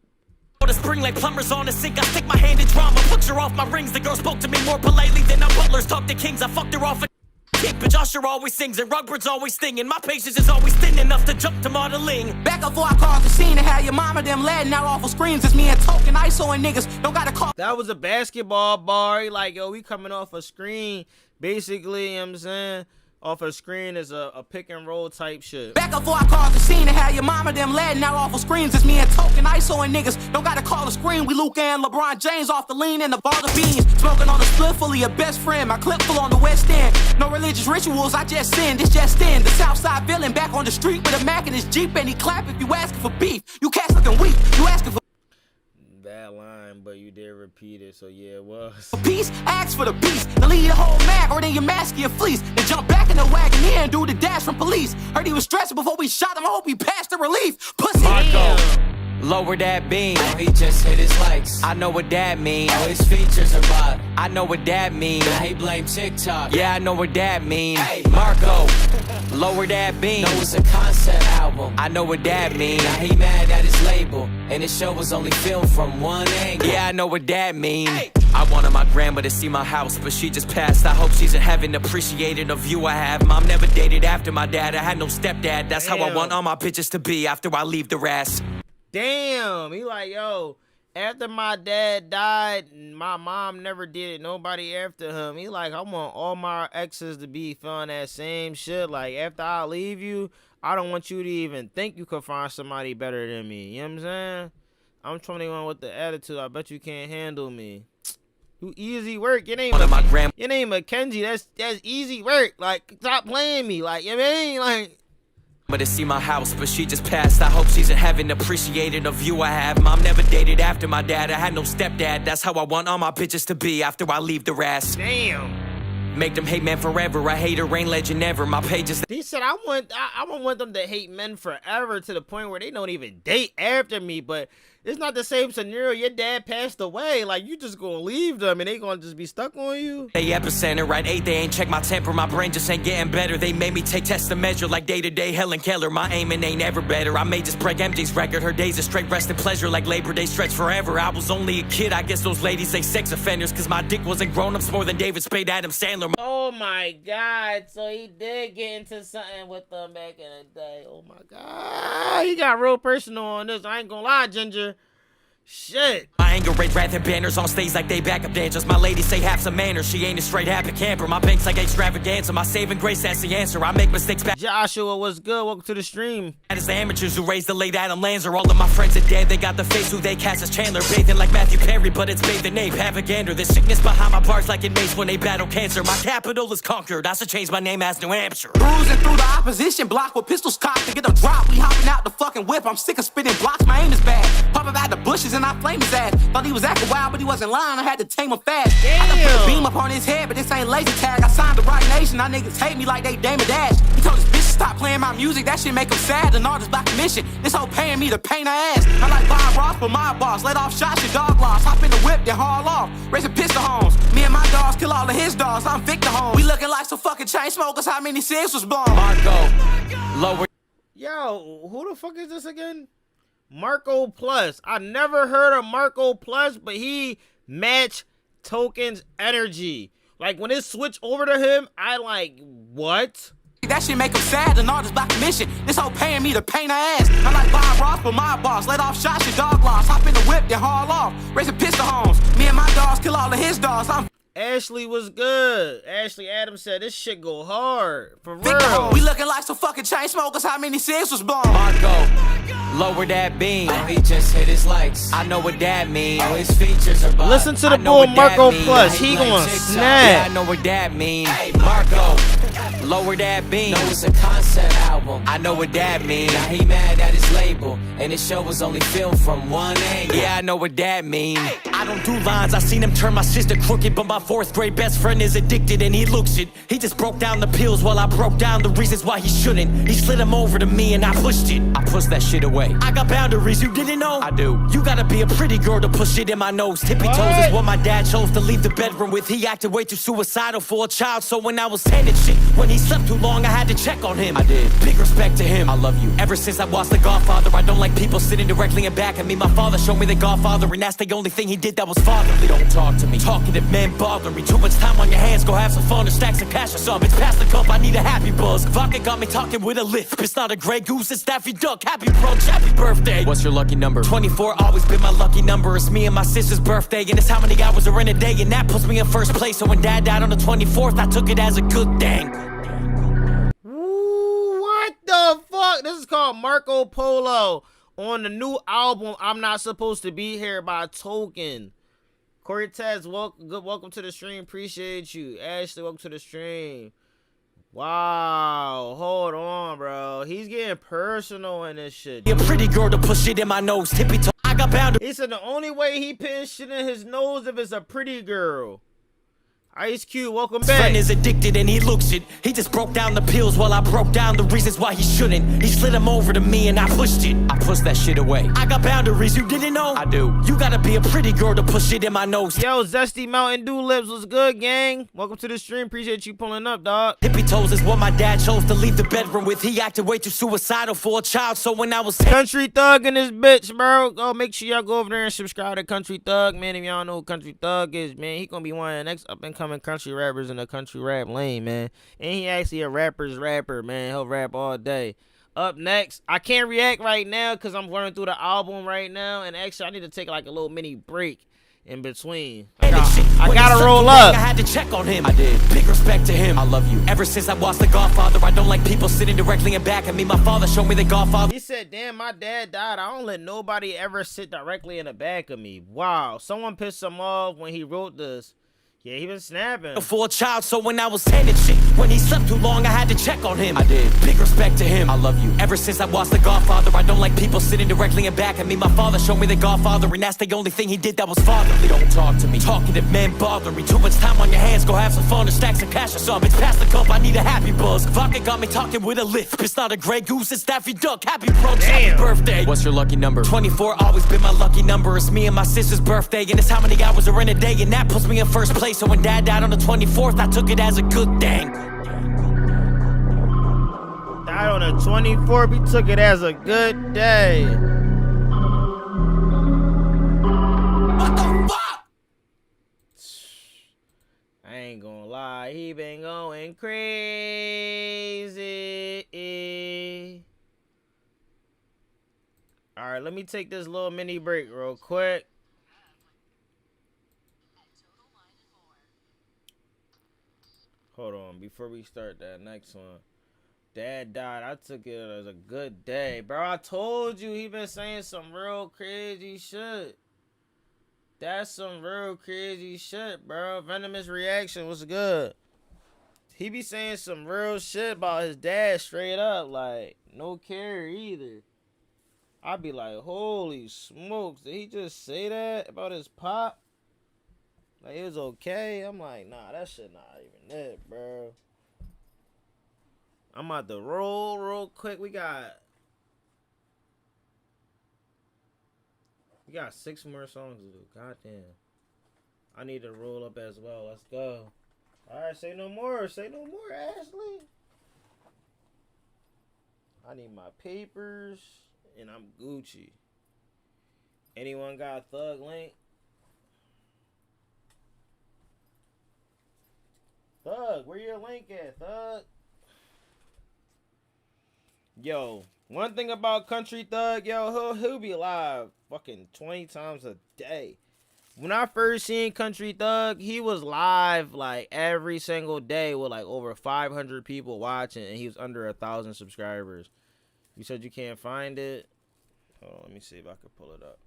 The spring like plumbers on a sink. I stick my hand in drama, push her off my rings. The girl spoke to me more politely than our butlers talk to kings. I fucked her off a kick, but Josh always sings and Rugbird's always stinging. My patience is always thin enough to jump to modeling. Back before I called the scene and had your mama them letting out awful screams. It's me and Token, ISO and niggas. Don't gotta call. That was a basketball bar. He like, yo, we coming off a screen. Basically, you know what I'm saying, off a screen is a pick and roll type shit. Back before I called the scene and had your mama them letting out awful screams. It's me and Token, ISO and niggas. Don't gotta call a screen. We Luke and LeBron James off the lean and the ball of beans. Smoking on a split fully a best friend. My clip full on the West End. No religious rituals, I just sin. This just in. The Southside villain back on the street with a Mac in his Jeep and he clap if you asking for beef. You cats looking weak. You asking for bad line, but you did repeat it, so yeah, it was. Peace, ask for the peace. Then leave your whole mag or then your mask your fleece. Then jump back in the wagon here and do the dash from police. Heard he was stressing before we shot him. I hope he passed the relief. Pussy. Marco, lower that beam. Oh, he just hit his likes. I know what that mean. Oh, his features are bought. I know what that mean. Now he blame TikTok. Yeah, I know what that mean. Hey. Marco, lower that beam. No, it's a concept album. I know what that mean. Now he mad at his label, and his show was only filmed from one angle. Yeah, I know what that mean. I wanted my grandma to see my house, but she just passed. I hope she's in heaven, appreciating the view I have. Mom never dated after my dad. I had no stepdad. That's how I want all my bitches to be after I leave their ass. Damn, he like, yo, after my dad died, my mom never did it. Nobody after him. He like, I want all my exes to be feeling that same shit. Like, after I leave you, I don't want you to even think you could find somebody better than me. You know what I'm saying? I'm 21 with the attitude. I bet you can't handle me. You easy work. Your name, One of my your name Mackenzie. That's easy work. Like, stop playing me. Like, you know what I mean? Like, to see my house, but she just passed. I hope she's in heaven, appreciating the view I have. Mom never dated after my dad. I had no stepdad. That's how I want all my bitches to be after I leave the rest. damn. Make them hate men forever. I hate her, ain't legend ever. My pages. He said, I want them to hate men forever to the point where they don't even date after me. But it's not the same scenario. Your dad passed away. Like, you just gonna leave them and they gonna just be stuck on you. They epicenter, right? 8, they ain't check my temper. My brain just ain't getting better. They made me take tests to measure like day-to-day Helen Keller. My aiming ain't ever better. I may just break MJ's record. Her days of straight rest and pleasure like Labor Day stretch forever. I was only a kid. I guess those ladies say sex offenders, cause my dick wasn't grown-ups more than David Spade, Adam Sandler. Oh my God. So he did get into something with them back in the day. Oh my God. He got real personal on this. I ain't gonna lie, Ginger. Shit. My anger red rather banners on stage like they backup dancers. My lady say have some manners. She ain't a straight happy camper. My bank's like extravaganza. My saving grace, that's the answer. I make mistakes back. Joshua, what's good? Welcome to the stream. As the amateurs who raised the late Adam Lanza. All of my friends are dead. They got the face who they cast as Chandler. Bathing like Matthew Perry, but it's bathed in ape. Have a gander. There's sickness behind my bars like in Mace when they battle cancer. My capital is conquered. I should change my name as New Hampshire. Cruising through the opposition block with pistols cocked to get a drop. We hopping out the fucking whip. I'm sick of spitting blocks. My aim is bad. Pop out the bushes and I flame his ass. Thought he was acting wild, but he wasn't lying. I had to tame him fast. I done put a beam up on his head, but this ain't laser tag. I signed the right nation. Now niggas hate me like they Damon Dash. He told his bitch to stop playing my music. That shit make him sad. An artist by commission. This hoe paying me to paint her ass. I like Bob Ross, but my boss. Let off shots, your dog lost. Hop in the whip, then haul off. Raising pistol homes. Me and my dogs kill all of his dogs. I'm Victor Holmes. We looking like some fucking chain smokers. How many cigs was blown? Marco, lower. Yo, who the fuck is this again? Marco Plus. I never heard of Marco Plus, but he match tokens energy. Like, when it switched over to him, I like, what? That shit make him sad. An artist by commission. This hoe paying me to paint her ass. I like Bob Ross, but my boss. Let off shots, your dog lost. Hop in the whip, then haul off. Raising pistol homes. Me and my dogs kill all of his dogs. I'm Ashley was good. Ashley Adams said this shit go hard. For real. We looking like some fucking chain smokers. How many cigs was blown? Marco, lower that beam. Oh, he just hit his likes. I know what that means. Oh, his features are Listen to the I know bull what that Marco mean. Plus. I He hate gonna like TikTok. snap. Yeah, I know what that means. Hey, Marco, lower that beam. No, it's a concept album. I know what that means. Now he mad at his label, and his show was only filmed from one angle. Yeah, I know what that means. I don't do lines. I seen him turn my sister crooked, but my 4th grade best friend is addicted and he looks it. He just broke down the pills while I broke down the reasons why he shouldn't. He slid him over to me and I pushed it. I pushed that shit away. I got boundaries, you didn't know? I do. You gotta be a pretty girl to push it in my nose. Tippy toes is what my dad chose to leave the bedroom with. He acted way too suicidal for a child, so when I was 10 and shit, when he slept too long, I had to check on him. I did. Big respect to him. I love you. Ever since I watched The Godfather, I don't like people sitting directly in back of me. My father showed me The Godfather, and that's the only thing he did that was fatherly. Don't talk to me. Talkative men bother me. Too much time on your hands, go have some fun or stack some cash or some. It's past the cup, I need a happy buzz. Vodka got me talking with a lisp. It's not a Grey Goose, it's Daffy Duck. Happy brunch, happy birthday. What's your lucky number? 24, always been my lucky number. It's me and my sister's birthday, and it's how many hours are in a day, and that puts me in first place. So when dad died on the 24th, I took it as a good thing. What the fuck? This is called Marco Polo on the new album I'm Not Supposed to Be Here by Token. Cortez, welcome to the stream. Appreciate you. Ashley, welcome to the stream. Wow, hold on, bro. He's getting personal in this shit. Be a pretty girl to push it in my nose. Tippy toe. I got boundaries. He said the only way he putting shit in his nose if it's a pretty girl. Ice Cube, welcome back. Friend is addicted and he looks it. He just broke down the pills while I broke down the reasons why he shouldn't. He slid him over to me and I pushed it. I pushed that shit away. I got boundaries, you didn't know? I do. You gotta be a pretty girl to push it in my nose. Yo, Zesty Mountain Dew Lips, what's good, gang? Welcome to the stream. Appreciate you pulling up, dog. Hippie toes is what my dad chose to leave the bedroom with. He acted way too suicidal for a child, so when I was 10. Country Thug in this bitch, bro. Go make sure y'all go over there and subscribe to Country Thug, man. If y'all know who Country Thug is, man, he gonna be one of the next up and coming country rappers in the country rap lane, man. And he actually a rapper's rapper, man. He'll rap all day. Up next, I can't react right now because I'm running through the album right now, and actually I need to take like a little mini break in between. I gotta roll up. I had to check on him. I did. Big respect to him. I love you. Ever since I watched The Godfather, I don't like people sitting directly in back of me. My father showed me The Godfather. He said, damn, my dad died. I don't let nobody ever sit directly in the back of me. Wow. Someone pissed him off when he wrote this. Yeah, he been snapping. For a child, so when I was 10 and shit, when he slept too long, I had to check on him. I did. Big respect to him. I love you. Ever since I watched The Godfather, I don't like people sitting directly in back at me. My father showed me The Godfather, and that's the only thing he did that was fatherly. Don't talk to me. Talking to men bother me. Too much time on your hands, go have some fun or stack some cash or something. It's past the cup, I need a happy buzz. Vodka got me talking with a lisp. It's not a Grey Goose, it's Daffy Duck. Happy brunch, happy birthday. What's your lucky number? 24, always been my lucky number. It's me and my sister's birthday, and it's how many hours are in a day, and that puts me in first place. So when Dad died on the 24th, I took it as a good thing. Died on the 24th, we took it as a good day. What the fuck? I ain't gonna lie, he been going crazy. Alright, let me take this little mini break real quick. Hold on, before we start that next one. Dad died, I took it as a good day. Bro, I told you he been saying some real crazy shit. That's some real crazy shit, bro. Venomous Reaction was good. He be saying some real shit about his dad straight up. Like, no care either. I be like, holy smokes. Did he just say that about his pop? Like, it was okay. I'm like, nah, that shit not even it, bro. I'm about to roll real quick. We got 6 more songs to do. Goddamn. I need to roll up as well. Let's go. Alright, say no more. Say no more, Ashley. I need my papers. And I'm Gucci. Anyone got a Thug link? Thug, where your link at, Thug? Yo, one thing about Country Thug, yo, he'll be live fucking 20 times a day. When I first seen Country Thug, he was live like every single day with like over 500 people watching, and he was under 1,000 subscribers. You said you can't find it? Hold on, let me see if I can pull it up.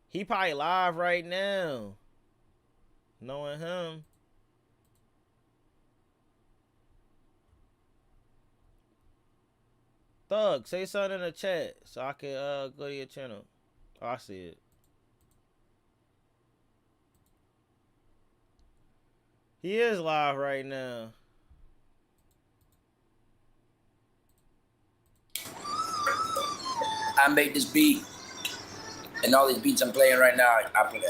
He probably live right now. Knowing him. Thug, say something in the chat so I can go to your channel. Oh, I see it. He is live right now. I made this beat, and all these beats I'm playing right now, I made.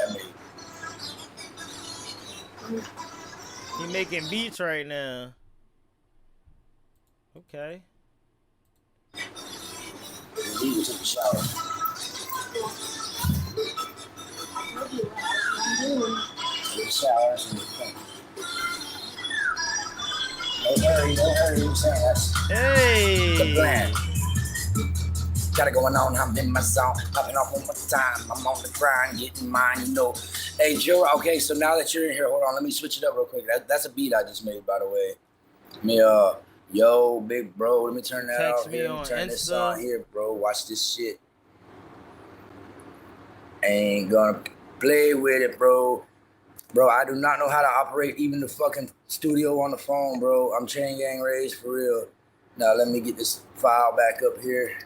He making beats right now. Okay. He was in the shower. Don't hurry, I'm saying that's the plan. Got it going on, I'm in my zone, popping off one more time. I'm on the grind, getting mine, you know. Hey, Joe, okay, so now that you're in here, hold on, let me switch it up real quick. That's a beat I just made, by the way. Let me, yo, big bro, let me turn that off here. Let me turn this on here, bro. Watch this shit. Ain't gonna play with it, bro. Bro, I do not know how to operate even the fucking studio on the phone, bro. I'm chain gang raised for real. Now, let me get this file back up here.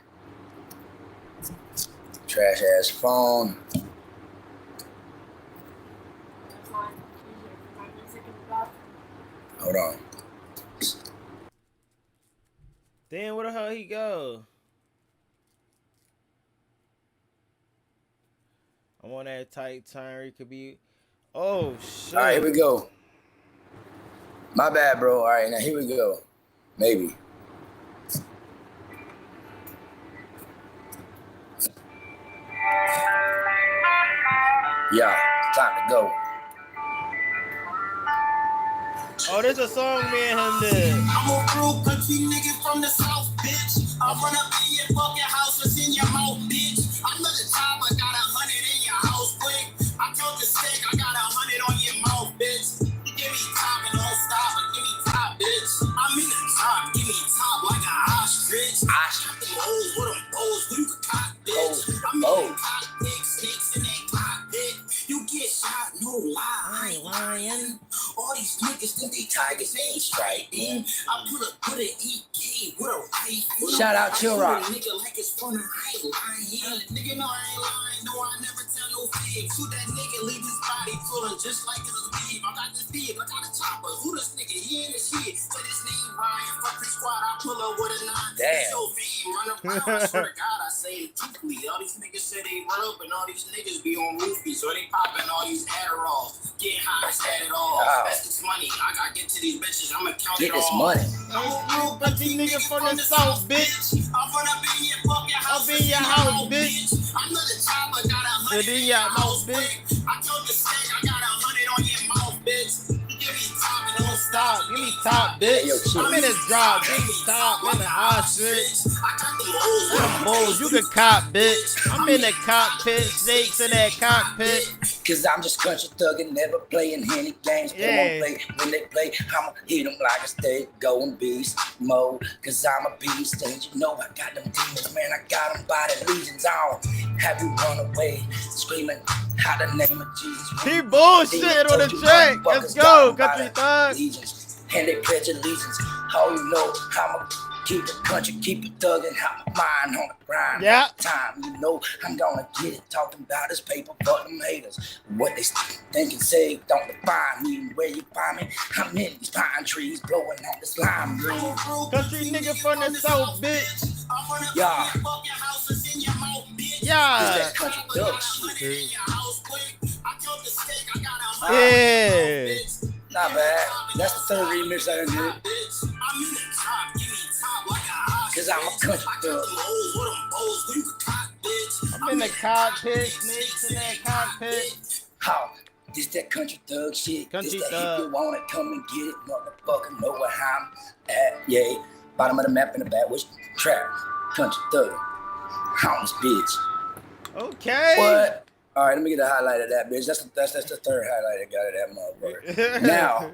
Trash ass phone. Hold on. Damn, where the hell he go? I'm on that tight time where he could be. Oh shit. All right, here we go. My bad, bro. All right, now here we go. Maybe. Yeah, time to go. Oh, there's a song me and him did. I'm a real country nigga from the south, bitch. I run up in your fucking house, what's in your mouth, bitch. I'm not the top, I got 100 in your house, quick. I told the stick, I got 100 on your mouth, bitch. You give me top and don't stop, but give me top, bitch. I'm in the top, give me top like an ostrich. I shot them hoes with them bows, you can cock, bitch. I'm in the cockpit, snakes in that cockpit. You get shot, no tigers ain't striking. I put a EK with a rifle. Shout out ChillFAM. Nigga like it's fun, I ain't lying. Nigga, no, I ain't lying. No, I never tell no fib. Shoot that nigga, leave his body full just like it's a beef. I got this beef, I got a chopper. Who this nigga? He in the shit. Say this name Ryan. Fuck the squad, I pull up with a 9. Damn. So run around, I swear to God, I say it truthfully. All these niggas say they rub, and all these niggas be on roofies, so they popping all these Adderalls. Getting high, set it all. That's this money. I gotta get to these bitches. I'ma count it all. Get this money. I'm a real country nigga from the south, bitch. I'm gonna be in your fucking house. I'll be in your house, bitch. I'm not the chopper, got 100 in your mouth, bitch. I told the steak, I got 100 on your mouth, bitch. Give me top and don't stop. Give me top, bitch. I'm in the drop. Give me top in the ostrich. I got the Bulls, you can cop, bitch. I'm in the cockpit, snakes in that cockpit. Cause I'm just country thuggin', never playing any games. Yeah. Play. When they play, I'ma hit them like a steak, going beast mode. Cause I'm a beast, and you know I got them demons, man. I got them by the legions on. Have you run away, screaming out the name of Jesus? He bullshit on the track. Let's go, country thug. Legions, and they pledge allegiance. Oh, you know, I'ma keep the country, keep it thuggin', have my mind on the grind. Yeah. Time, you know, I'm gonna get it. Talking about this paper, fuck them haters. What they think and say don't define me. Where you find me, I'm in these pine trees, blowing on this lime green. Country nigga from the south, bitch. Yeah. Yeah. That country dog shit. Yeah. Not bad. That's the third remix I done did. Cause I'm a country thug. I'm in the cockpit, snakes in that cockpit. How? This that country thug shit. Country this that thug. If you want it, come and get it. Motherfucker, know where I'm at. Yay. Bottom of the map in the back, which trap. Country thug. Hounds, bitch. Okay. What? All right, let me get a highlight of that, bitch. That's the third highlight I got of that motherfucker. Now,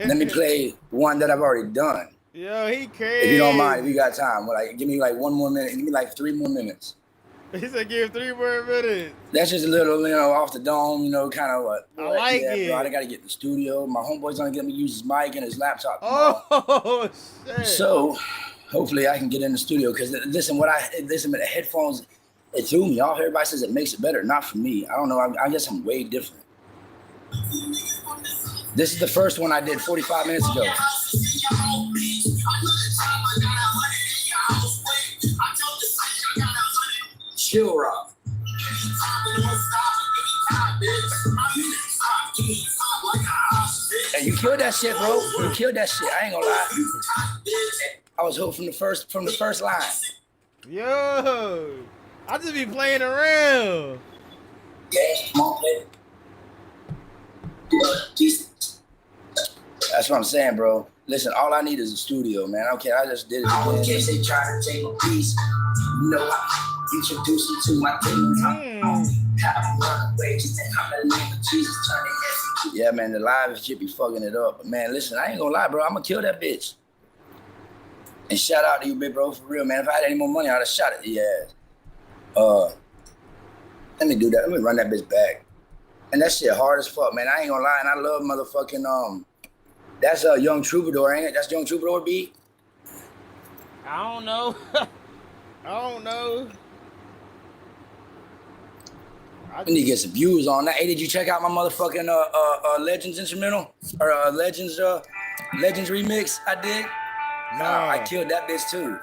let me play one that I've already done. Yo, he crazy. If you don't mind, if you got time, like give me like 1 more minute. Give me like 3 more minutes. He said give 3 more minutes. That's just a little, off the dome, kind of what. I like it. Bro, I gotta get in the studio. My homeboy's gonna get me to use his mic and his laptop tomorrow. Oh shit. So, hopefully I can get in the studio. Cause listen, with the headphones, it threw me off. Everybody says it makes it better. Not for me. I don't know. I guess I'm way different. This is the first one I did 45 minutes ago. ChillFAM. Hey, you killed that shit, bro. You killed that shit. I ain't gonna lie. I was hooked from the first line. Yo, I just be playing around. Yeah, come on, baby. That's what I'm saying, bro. Listen, all I need is a studio, man. Okay, I just did it. In case they try to take a piece, I introduce you to my things. Yeah, man, the live shit be fucking it up. But man, listen, I ain't gonna lie, bro. I'm gonna kill that bitch. And shout out to you, big bro, for real, man. If I had any more money, I'd have shot it. Yeah. Let me do that. Let me run that bitch back. And that shit hard as fuck, man. I ain't gonna lie, and I love motherfucking that's a Young Troubadour, ain't it? That's Young Troubadour beat. I don't know. I don't know. I need to get some views on that. Hey, did you check out my motherfucking Legends instrumental or Legends remix? I did. No, I killed that bitch too.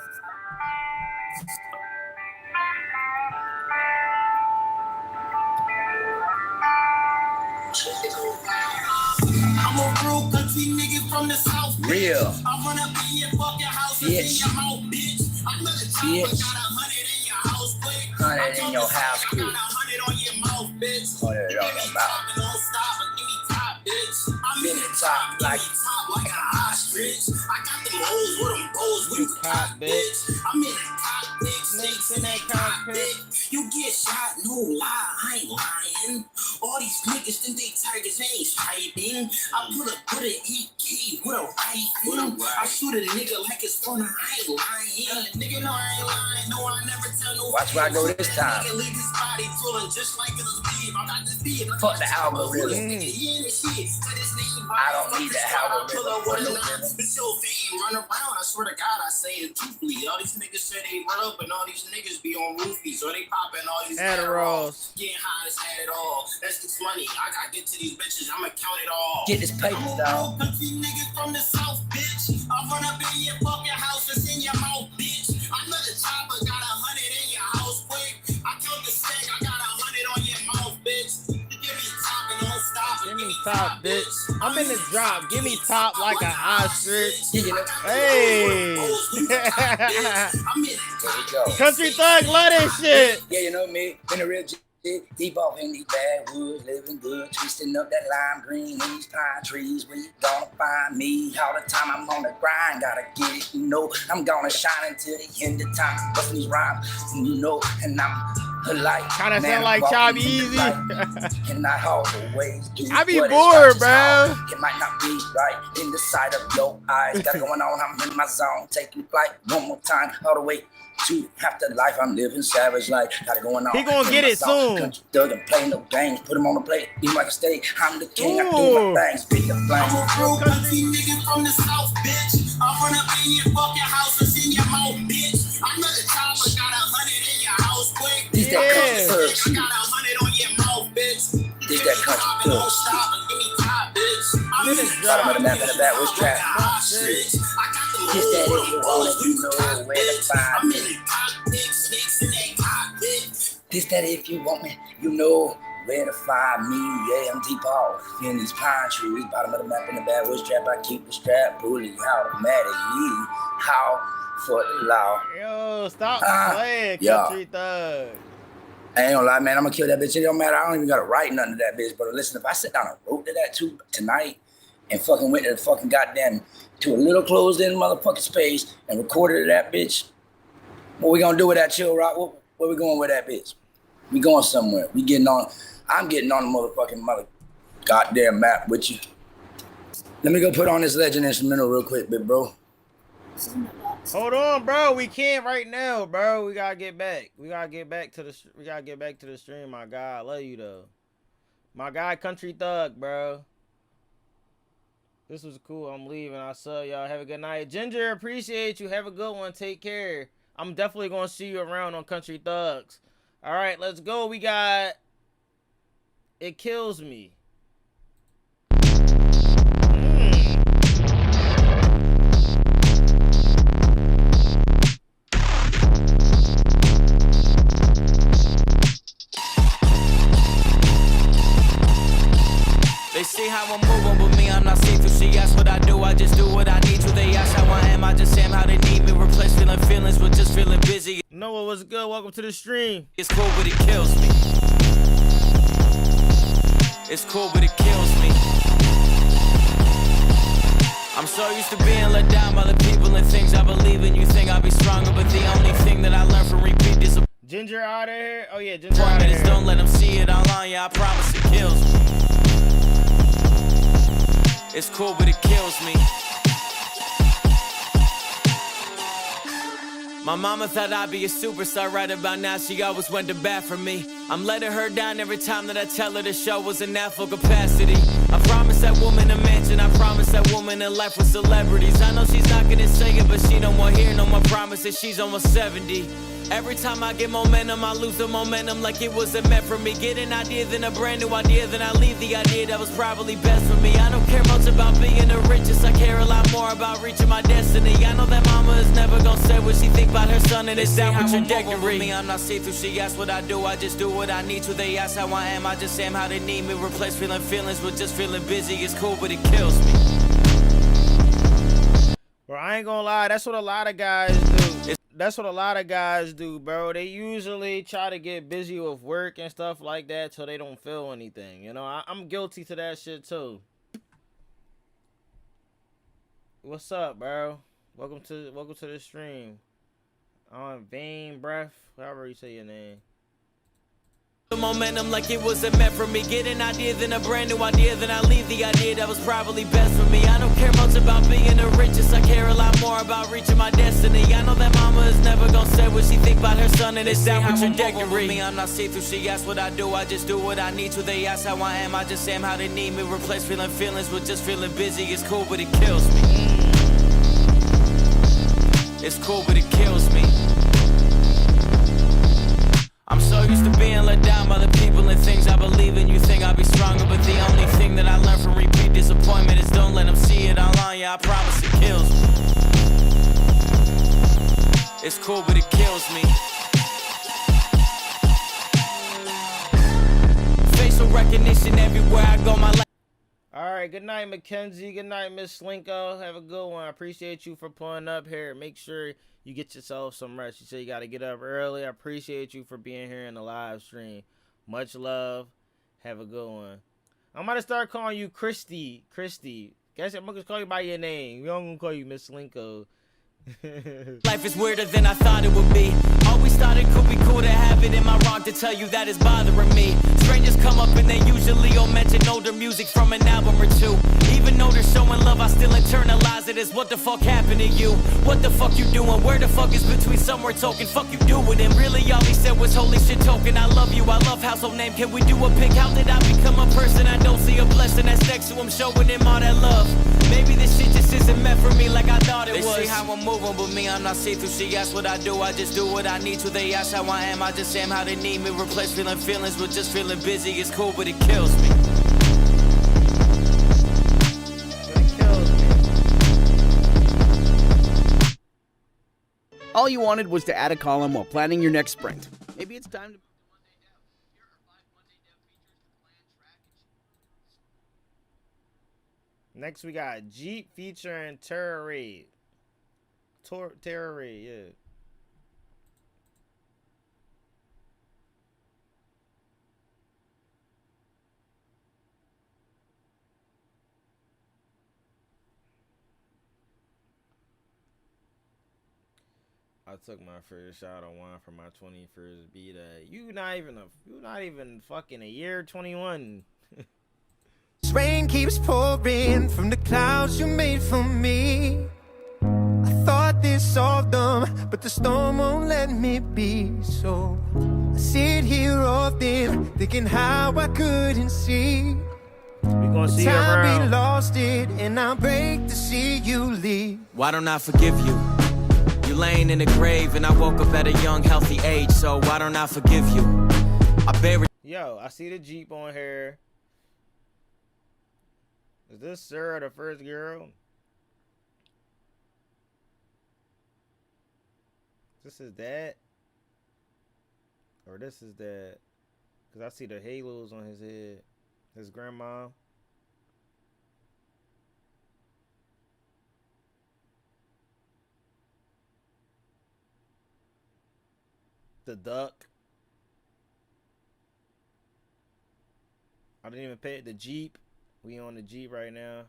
I'm a real country nigga from the south. Real. I run up in your fucking house and in your mouth, bitch. I'm not a chopper, got 100 in your house, quick. 100 in your house, quick. I got 100 on your mouth, bitch. 100 on your mouth. Don't stop, but give me top, bitch. I'm in the top like an ostrich. I got them hoes with them bows with you cop, bitch. I'm in the cockpit, snakes in that cockpit. You get shot, no lie, I ain't lying. All these niggas think they tigers ain't striping. I put an EK Hey, what a right. I shoot at a nigga like it's fun. I ain't lying. Nigga, no, I ain't lying. No, I never tell no. Watch where I go this time. Nigga leave his body feeling just like it's beef. I got this beef. Fuck the algorithm. I don't need that algorithm. It's so fame, run around. I swear to God, I say it truthfully. All these niggas say they rub, and all these niggas be on roofies, or they popping all these Adderalls. Getting high as at all. That's this money. I gotta get to these bitches. I'ma count it all. Get this paper, dog. Country nigga from the south, bitch. I run up in your fucking house, it's in your mouth, bitch. I'm not a chopper, got 100 in your house, quick. I killed the steak, I got 100 on your mouth, bitch. Give me top and don't stop. Give me top, bitch. I'm in the drop. Give me top like an ostrich. Hey. I'm in Country Thug, love this shit. Yeah, you know me. Been a real G. Deep off in these bad woods, living good, twisting up that lime green in these pine trees. Where you gonna find me? All the time I'm on the grind, gotta get it, you know. I'm gonna shine until the end of time. Busting these rhymes, you know, and I'm a light. Kinda sound like Chop Easy. And not always do I be what bored, is bro. right. It might not be right in the sight of your eyes. Got going on, I'm in my zone, taking flight one more time, all the way to afterlife. I'm living savage life. Got it going on. He gonna get it soon. Country Thug and play no games. Put him on the plate. Be like a steak. I'm the king. I do my things. Speak the flame. I'm a real country nigga from the south, bitch. I run up in your fucking house, it's in your mouth, bitch. I'm not a chopper, got 100 in your house, quick. This that country thug I shit. got 100 on your mouth, bitch. This that country thug shit. Give me top, bitch. I'm in the Bottom of the map in the back was trap. This This that if you want it, you know where to find me. This that if you want me, you know where to find me. Yeah, I'm deep off in these pine trees. Bottom of the map in the back was trap. I keep the strap. Bully automatic. How for the law. Yo, stop playing, Country Thug. I ain't gonna lie, man. I'm gonna kill that bitch. It don't matter. I don't even gotta write nothing to that bitch. But listen, if I sit down and wrote to that too tonight and fucking went to the fucking goddamn to a little closed in motherfucking space and recorded that bitch, what we gonna do with that chill rock? Where we going with that bitch? We going somewhere. We getting on. I'm getting on the motherfucking goddamn map with you. Let me go put on this legend instrumental real quick, big bro. Hold on, bro. We can't right now, bro. We gotta get back. We gotta get back to the stream, my guy. I love you though. My guy, Country Thug, bro. This was cool. I'm leaving. I saw y'all. Have a good night. Ginger, appreciate you. Have a good one. Take care. I'm definitely gonna see you around on Country Thugs. All right, let's go. We got It Kills Me. They see how I'm moving, but me, I'm not see-through. She asks what I do, I just do what I need to. They ask how I am, I just am how they need me. Replace feeling feelings with just feeling busy. Noah, what's good? Welcome to the stream. It's cool, but it kills me. It's cool, but it kills me. I'm so used to being let down by the people and things I believe in. You think I'll be stronger, but the only thing that I learned from repeat is Ginger out of here? Oh yeah, Ginger out of here. Don't let them see it online, yeah, I promise it kills me. It's cool, but it kills me. My mama thought I'd be a superstar right about now. She always went to bat for me. I'm letting her down every time that I tell her the show wasn't at full capacity. I promised that woman a mansion. I promised that woman a life with celebrities. I know she's not gonna say it, but she don't want to hear no more promises. She's almost 70. Every time I get momentum, I lose the momentum like it wasn't meant for me. Get an idea, then a brand new idea, then I leave the idea that was probably best for me. I don't care much about being the richest, I care a lot more about reaching my destiny. I know that mama is never gonna say what she think about her son, and it's down with trajectory. Me, I'm not see-through, she asks what I do, I just do what I need to. They ask how I am, I just am how they need me. Replace feeling feelings with just feeling busy. It's cool, but it kills me. Bro, I ain't gonna lie, that's what a lot of guys do. That's what a lot of guys do, bro. They usually try to get busy with work and stuff like that so they don't feel anything. You know, I'm guilty to that shit too. What's up, bro? Welcome to the stream. On Vain Breath, however you say your name. The momentum like it wasn't meant for me. Get an idea, then a brand new idea, then I leave the idea that was probably best for me. I don't care much about being the richest, I care a lot more about reaching my destiny. I know that mama is never gonna say what she think about her son, and it's down with trajectory. Me, I'm not see-through, she asks what I do, I just do what I need to. They ask how I am, I just am how they need me. Replace feeling feelings with just feeling busy. It's cool, but it kills me. It's cool, but it kills me. I'm so used to being let down by the people and things I believe in. You think I'll be stronger, but the only thing that I learned from repeat disappointment is don't let them see it online. Yeah, I promise it kills me. It's cool, but it kills me. Facial recognition everywhere I go, my life. All right, good night, Mackenzie. Good night, Miss Slinko. Have a good one. I appreciate you for pulling up here. Make sure you get yourself some rest. You say you got to get up early. I appreciate you for being here in the live stream. Much love. Have a good one. I'm going to start calling you Christy. Guess I'm going to call you by your name. We don't going to call you Miss Slinko. Life is weirder than I thought it would be. Always thought it could be cool to have it. Am I wrong to tell you that it's bothering me? Strangers come up and they usually all mention older music from an album or two. Even though they're showing love, I still internalize it as what the fuck happened to you? What the fuck you doing? Where the fuck is between somewhere token? Fuck you doing? And really all he said was holy shit token. I love you, I love household name. Can we do a pic? How did I become a person? I don't see a blessing that's next to him, showing him all that love. Maybe this shit just isn't meant for me like I thought it was. They see how I'm moving, but me, I'm not see-through. She asks what I do, I just do what I need to. They ask how I am, I just am how they need me. Replace feeling feelings with just feeling busy. It's cool, but it kills me. All you wanted was to add a column while planning your next sprint. Maybe it's time to... Next, we got Jeep featuring Terror Raid. Terror Raid, yeah. I took my first shot of wine for my 21st B-Day. You not even fucking a year 21. Rain keeps pouring from the clouds you made for me. I thought this solved them, but the storm won't let me be. So I sit here often, thinking how I couldn't see. We gonna see you time around. we lost it, and I break to see you leave. Why don't I forgive you? You laying in the grave, and I woke up at a young, healthy age. So why don't I forgive you? I buried. Yo, I see the Jeep on here. Is this Sarah, the first girl? This is that? Or this is that? Because I see the halos on his head. His grandma. The duck. I didn't even pay it. The Jeep. We on the Jeep right now.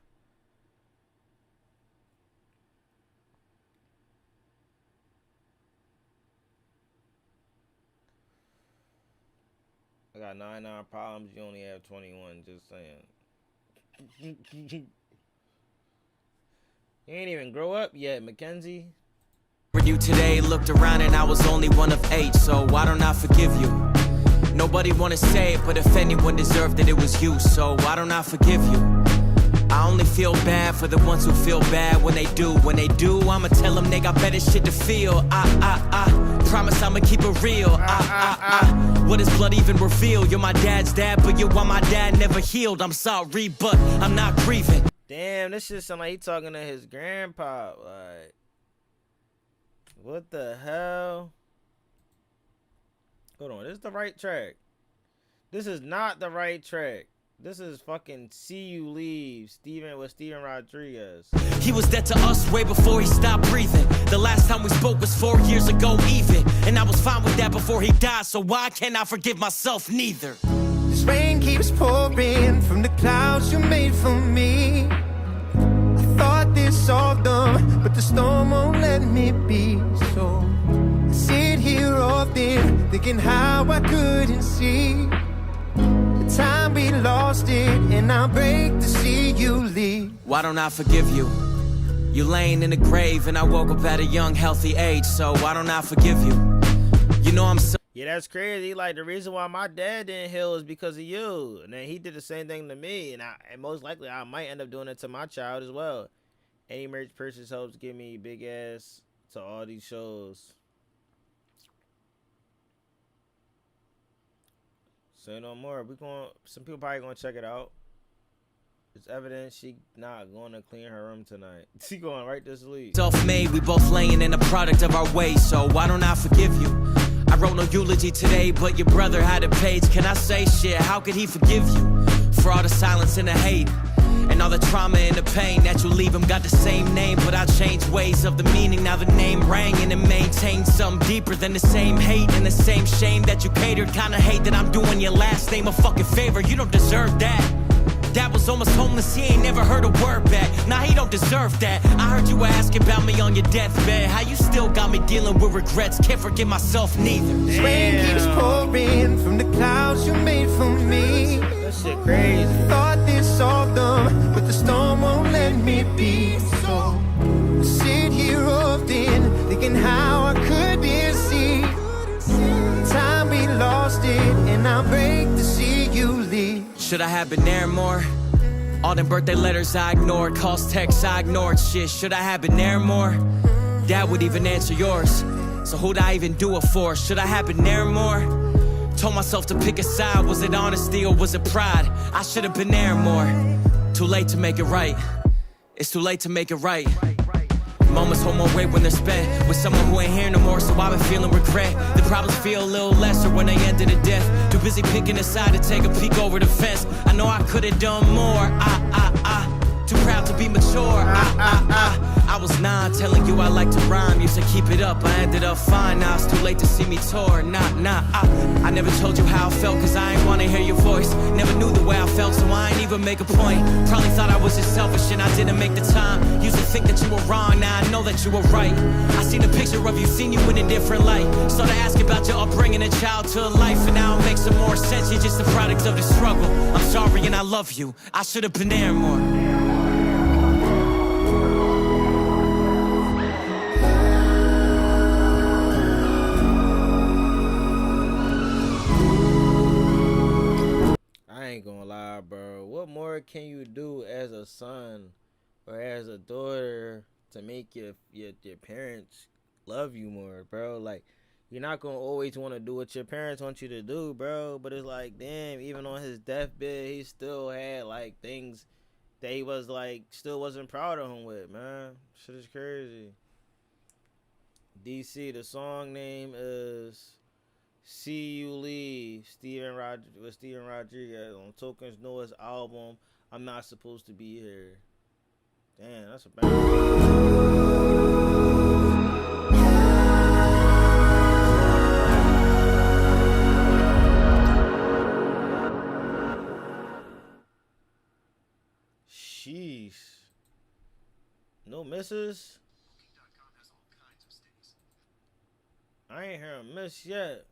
I got 99 problems. You only have 21. Just saying. You ain't even grow up yet, Mackenzie. You today looked around and I was only one of 8. So why don't I forgive you? Nobody wanna say it, but if anyone deserved it, it was you. So why don't I forgive you? I only feel bad for the ones who feel bad when they do. When they do, I'ma tell them they got better shit to feel. Promise I'ma keep it real. What does blood even reveal? You're my dad's dad, but you're why my dad never healed. I'm sorry, but I'm not grieving. Damn, this shit sound like he talking to his grandpa. Like, what the hell? Hold on, this is the right track. This is not the right track. This is fucking See You Leave, Steven Rodriguez. He was dead to us way before he stopped breathing. The last time we spoke was 4 years ago even. And I was fine with that before he died, so why can't I forgive myself neither? This rain keeps pouring from the clouds you made for me. I thought this solved them, but the storm won't let me be. So I sit here often, thinking how I couldn't see. and I'll break to see you leave. Why don't I forgive you? You laying in the grave and I woke up at a young, healthy age. So why don't I forgive you? You know I'm so... Yeah, that's crazy. Like, the reason why my dad didn't heal is because of you. And then he did the same thing to me. And most likely, I might end up doing it to my child as well. Any merch purchase helps give me big ass to all these shows. Say no more. Some people probably gonna check it out. It's evident she not going to clean her room tonight. She going right to sleep. Self-made, we both laying in the product of our ways. So why don't I forgive you? I wrote no eulogy today, but your brother had a page. Can I say shit? How could he forgive you? For all the silence and the hate, and all the trauma and the pain that you leave him. Got the same name, but I changed ways of the meaning. Now the name rang and it maintained something deeper than the same hate and the same shame that you catered. Kinda hate that I'm doing your last name a fucking favor. You don't deserve that. Dad was almost homeless, he ain't never heard a word back. Nah, he don't deserve that. I heard you were asking about me on your deathbed. How you still got me dealing with regrets? Can't forgive myself neither. Rain keeps pouring from the clouds you made for me. That shit crazy. Thought this all done, but the storm won't let me be. So I sit here often, thinking how I couldn't see. Time we lost it, and I break to see you leave. Should I have been there more? All them birthday letters I ignored, calls, texts I ignored, shit. Should I have been there more? Dad would even answer yours. So who'd I even do it for? Should I have been there more? Told myself to pick a side. Was it honesty or was it pride? I should have been there more. Too late to make it right. It's too late to make it right. Moments hold more weight when they're spent with someone who ain't here no more, so I've been feeling regret. The problems feel a little lesser when they ended in death. Too busy picking a side to take a peek over the fence. I know I could've done more. Too proud to be mature. I was 9 telling you I like to rhyme. Used to keep it up, I ended up fine. Now it's too late to see me tour. I never told you how I felt, cause I ain't wanna hear your voice. Never knew the way I felt, so I ain't even make a point. Probably thought I was just selfish and I didn't make the time. Used to think that you were wrong, now I know that you were right. I seen a picture of you, seen you in a different light. Started asking about your upbringing and childhood life, and now it makes some more sense. You're just a product of the struggle. I'm sorry and I love you. I should have been there more. I ain't gonna lie, bro. What more can you do as a son or as a daughter to make your parents love you more, bro? Like, you're not gonna always want to do what your parents want you to do, bro. But it's like, damn, even on his deathbed, he still had like things that he was like still wasn't proud of him with, man. Shit is crazy. DC, the song name is See You Leave, Steven Rodriguez on Token's newest album, I'm Not Supposed to Be Here. Damn, that's a bad Sheesh. No misses? I ain't hear a miss yet.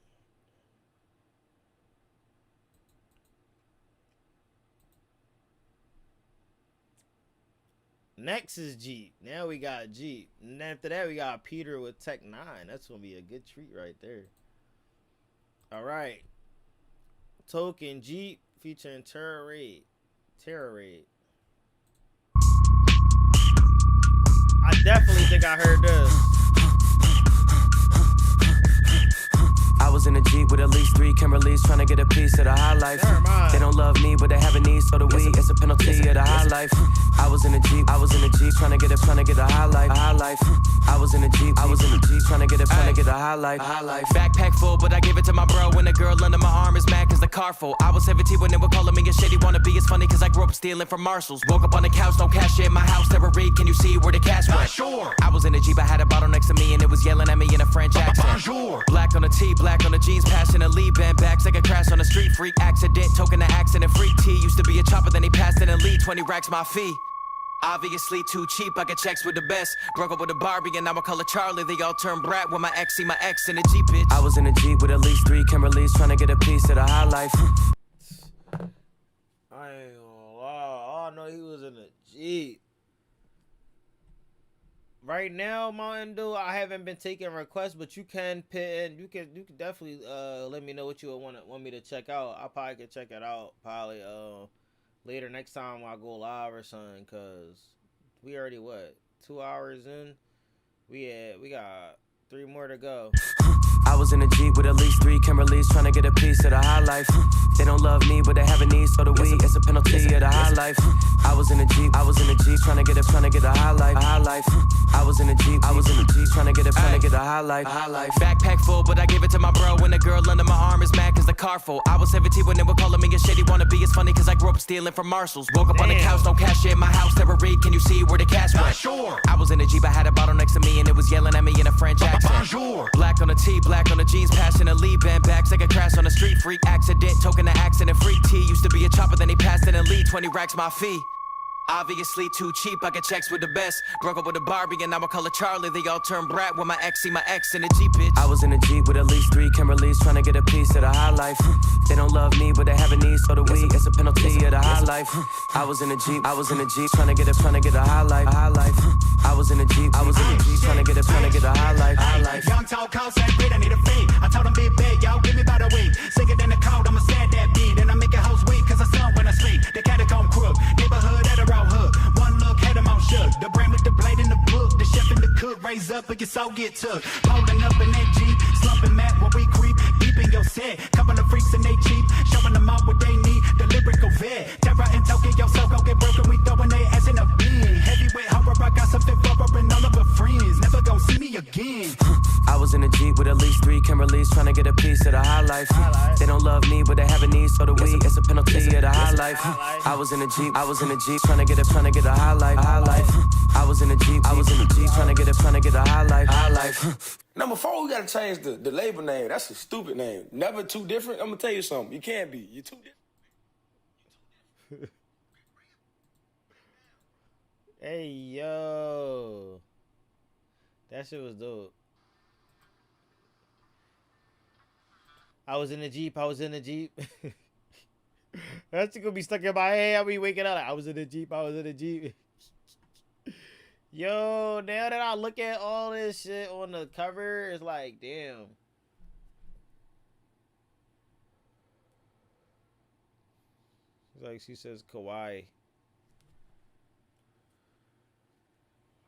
Next is Jeep. Now we got Jeep. And after that, we got Peter with Tech 9. That's going to be a good treat right there. All right. Token Jeep featuring Terror Raid. I definitely think I heard this. I was in a Jeep with at least 3 Kimberleys trying to get a piece of the high life. They don't love me, but they have a need, so do we. It's a penalty of the high life. I was in a Jeep trying to get a high life. I was in a Jeep trying to get a high life. Backpack full, but I give it to my bro when the girl under my arm is mad cause the car full. I was 17 when they were calling me a shady wannabe. It's funny cause I grew up stealing from Marshalls. Woke up on the couch, no cash in my house. Never read, can you see where the cash went? Sure. I was in a Jeep, I had a bottle next to me and it was yelling at me in a French accent. Bonjour. Black on the tee, black on the jeans, passionately bent backs like a crash on a street freak accident. Token the accident freak T used to be a chopper, then he passed in a lead. 20 racks my fee. Obviously too cheap, I get checks with the best. Broke up with a Barbie and now I call her Charlie. They all turn brat when my ex see my ex in a Jeep, bitch. I was in a Jeep with at least 3 Kimberleys trying to get a piece of the high life. I ain't gonna lie. Oh, I know he was in a Jeep. Right now, Mountain Dew, I haven't been taking requests, but you can pin. You can definitely let me know what you want me to check out. I probably could check it out probably later next time I go live or something. Cause we already 2 hours in. We got 3 more to go. I was in a Jeep with at least 3 Kimberleys trying to get a piece of the high life. They don't love me, but they have a need, so the weed is a penalty of the high life. I was in a Jeep trying to get a high life. I was in a Jeep trying to get a high life. Backpack full, but I gave it to my bro when the girl under my arm is mad cause the car full. I was 17 when they were calling me a shady wannabe. It's funny cause I grew up stealing from Marshalls. Woke up on the couch, no cash in my house. Never read, can you see where the cash went? Sure. I was in a Jeep, I had a bottle next to me and it was yelling at me in a French accent. Bonjour. Black on the tee, black on the jeans, passionately bent back, like a crash on the street. Freak accident, token the accident. Freak T used to be a chopper, then he passed in a lead. 20 racks my fee. Obviously too cheap, I get checks with the best. Broke up with a Barbie and now I call her Charlie. They all turn brat when my ex see my ex in a Jeep, bitch. I was in a Jeep with at least 3 Kimberleys trying to get a piece of the high life. They don't love me, but they have a need, so the weed is a penalty of the high life. I was in a Jeep trying to get a high life. I was in a Jeep trying to get a high life. Young tall call said great, I need a fee. I told him big big, y'all give me about a week. Sicker than the cold, I'ma stand that beat. And I make a house weak, cause I saw when I sleep. The catacomb crook, neighborhood at a hook. One look, had him on shook. The brain with the blade in the book. The chef and the cook raise up, but your soul get took. Holding up in that Jeep, slumping mad when we creep. Deep in your set, couple of freaks and they cheap. Showing them all what they need, the lyrical vet. Terror and Tokyo, so go get broken. We throwing their ass in a bin. Heavyweight horror, I got something for her and all of her friends. Never gon' see me again. I was in a Jeep with at least 3 Kimberleys trying to get a piece of the high life. They don't love me, but they have a need, so the weed is a penalty of the high life. I was in a Jeep trying to get a high life. I was in a Jeep trying to get a high life. Number 4, we gotta change the label name. That's a stupid name. Never too different. I'm gonna tell you something. You can't be. You're too different. Hey, yo. That shit was dope. I was in a Jeep. That's gonna be stuck in my head. I'll be waking up like, I was in a Jeep. Yo, now that I look at all this shit on the cover, it's like, damn. It's like she says kawaii.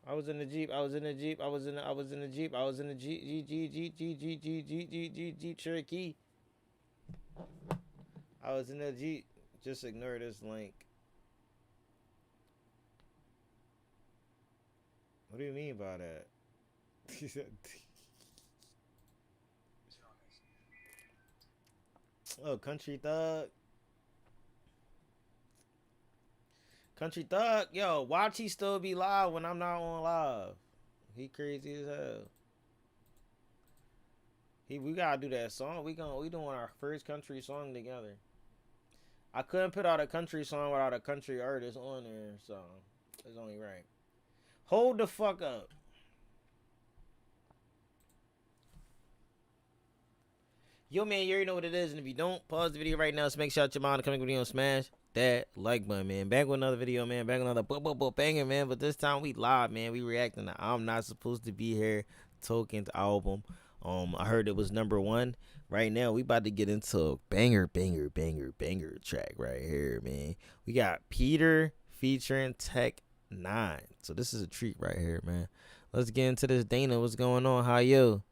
I was in a Jeep Cherokee. I was in a Jeep. Just ignore this link. What do you mean by that? Oh, Country Thug. Yo, watch he still be live when I'm not on live. He crazy as hell. We gotta do that song. We doing our first country song together. I couldn't put out a country song without a country artist on there, so it's only right. Hold the fuck up. Yo, man, you already know what it is. And if you don't, pause the video right now. So make sure your mind coming video and smash that like button, man. Back with another video, man. Back with another banger, man. But this time we live, man. We reacting to I'm Not Supposed to Be Here, Token's album. I heard it was #1. Right now, we about to get into a banger track right here, man. We got Peter featuring Tech 9. So this is a treat right here, man. Let's get into this. Dana, what's going on? How you?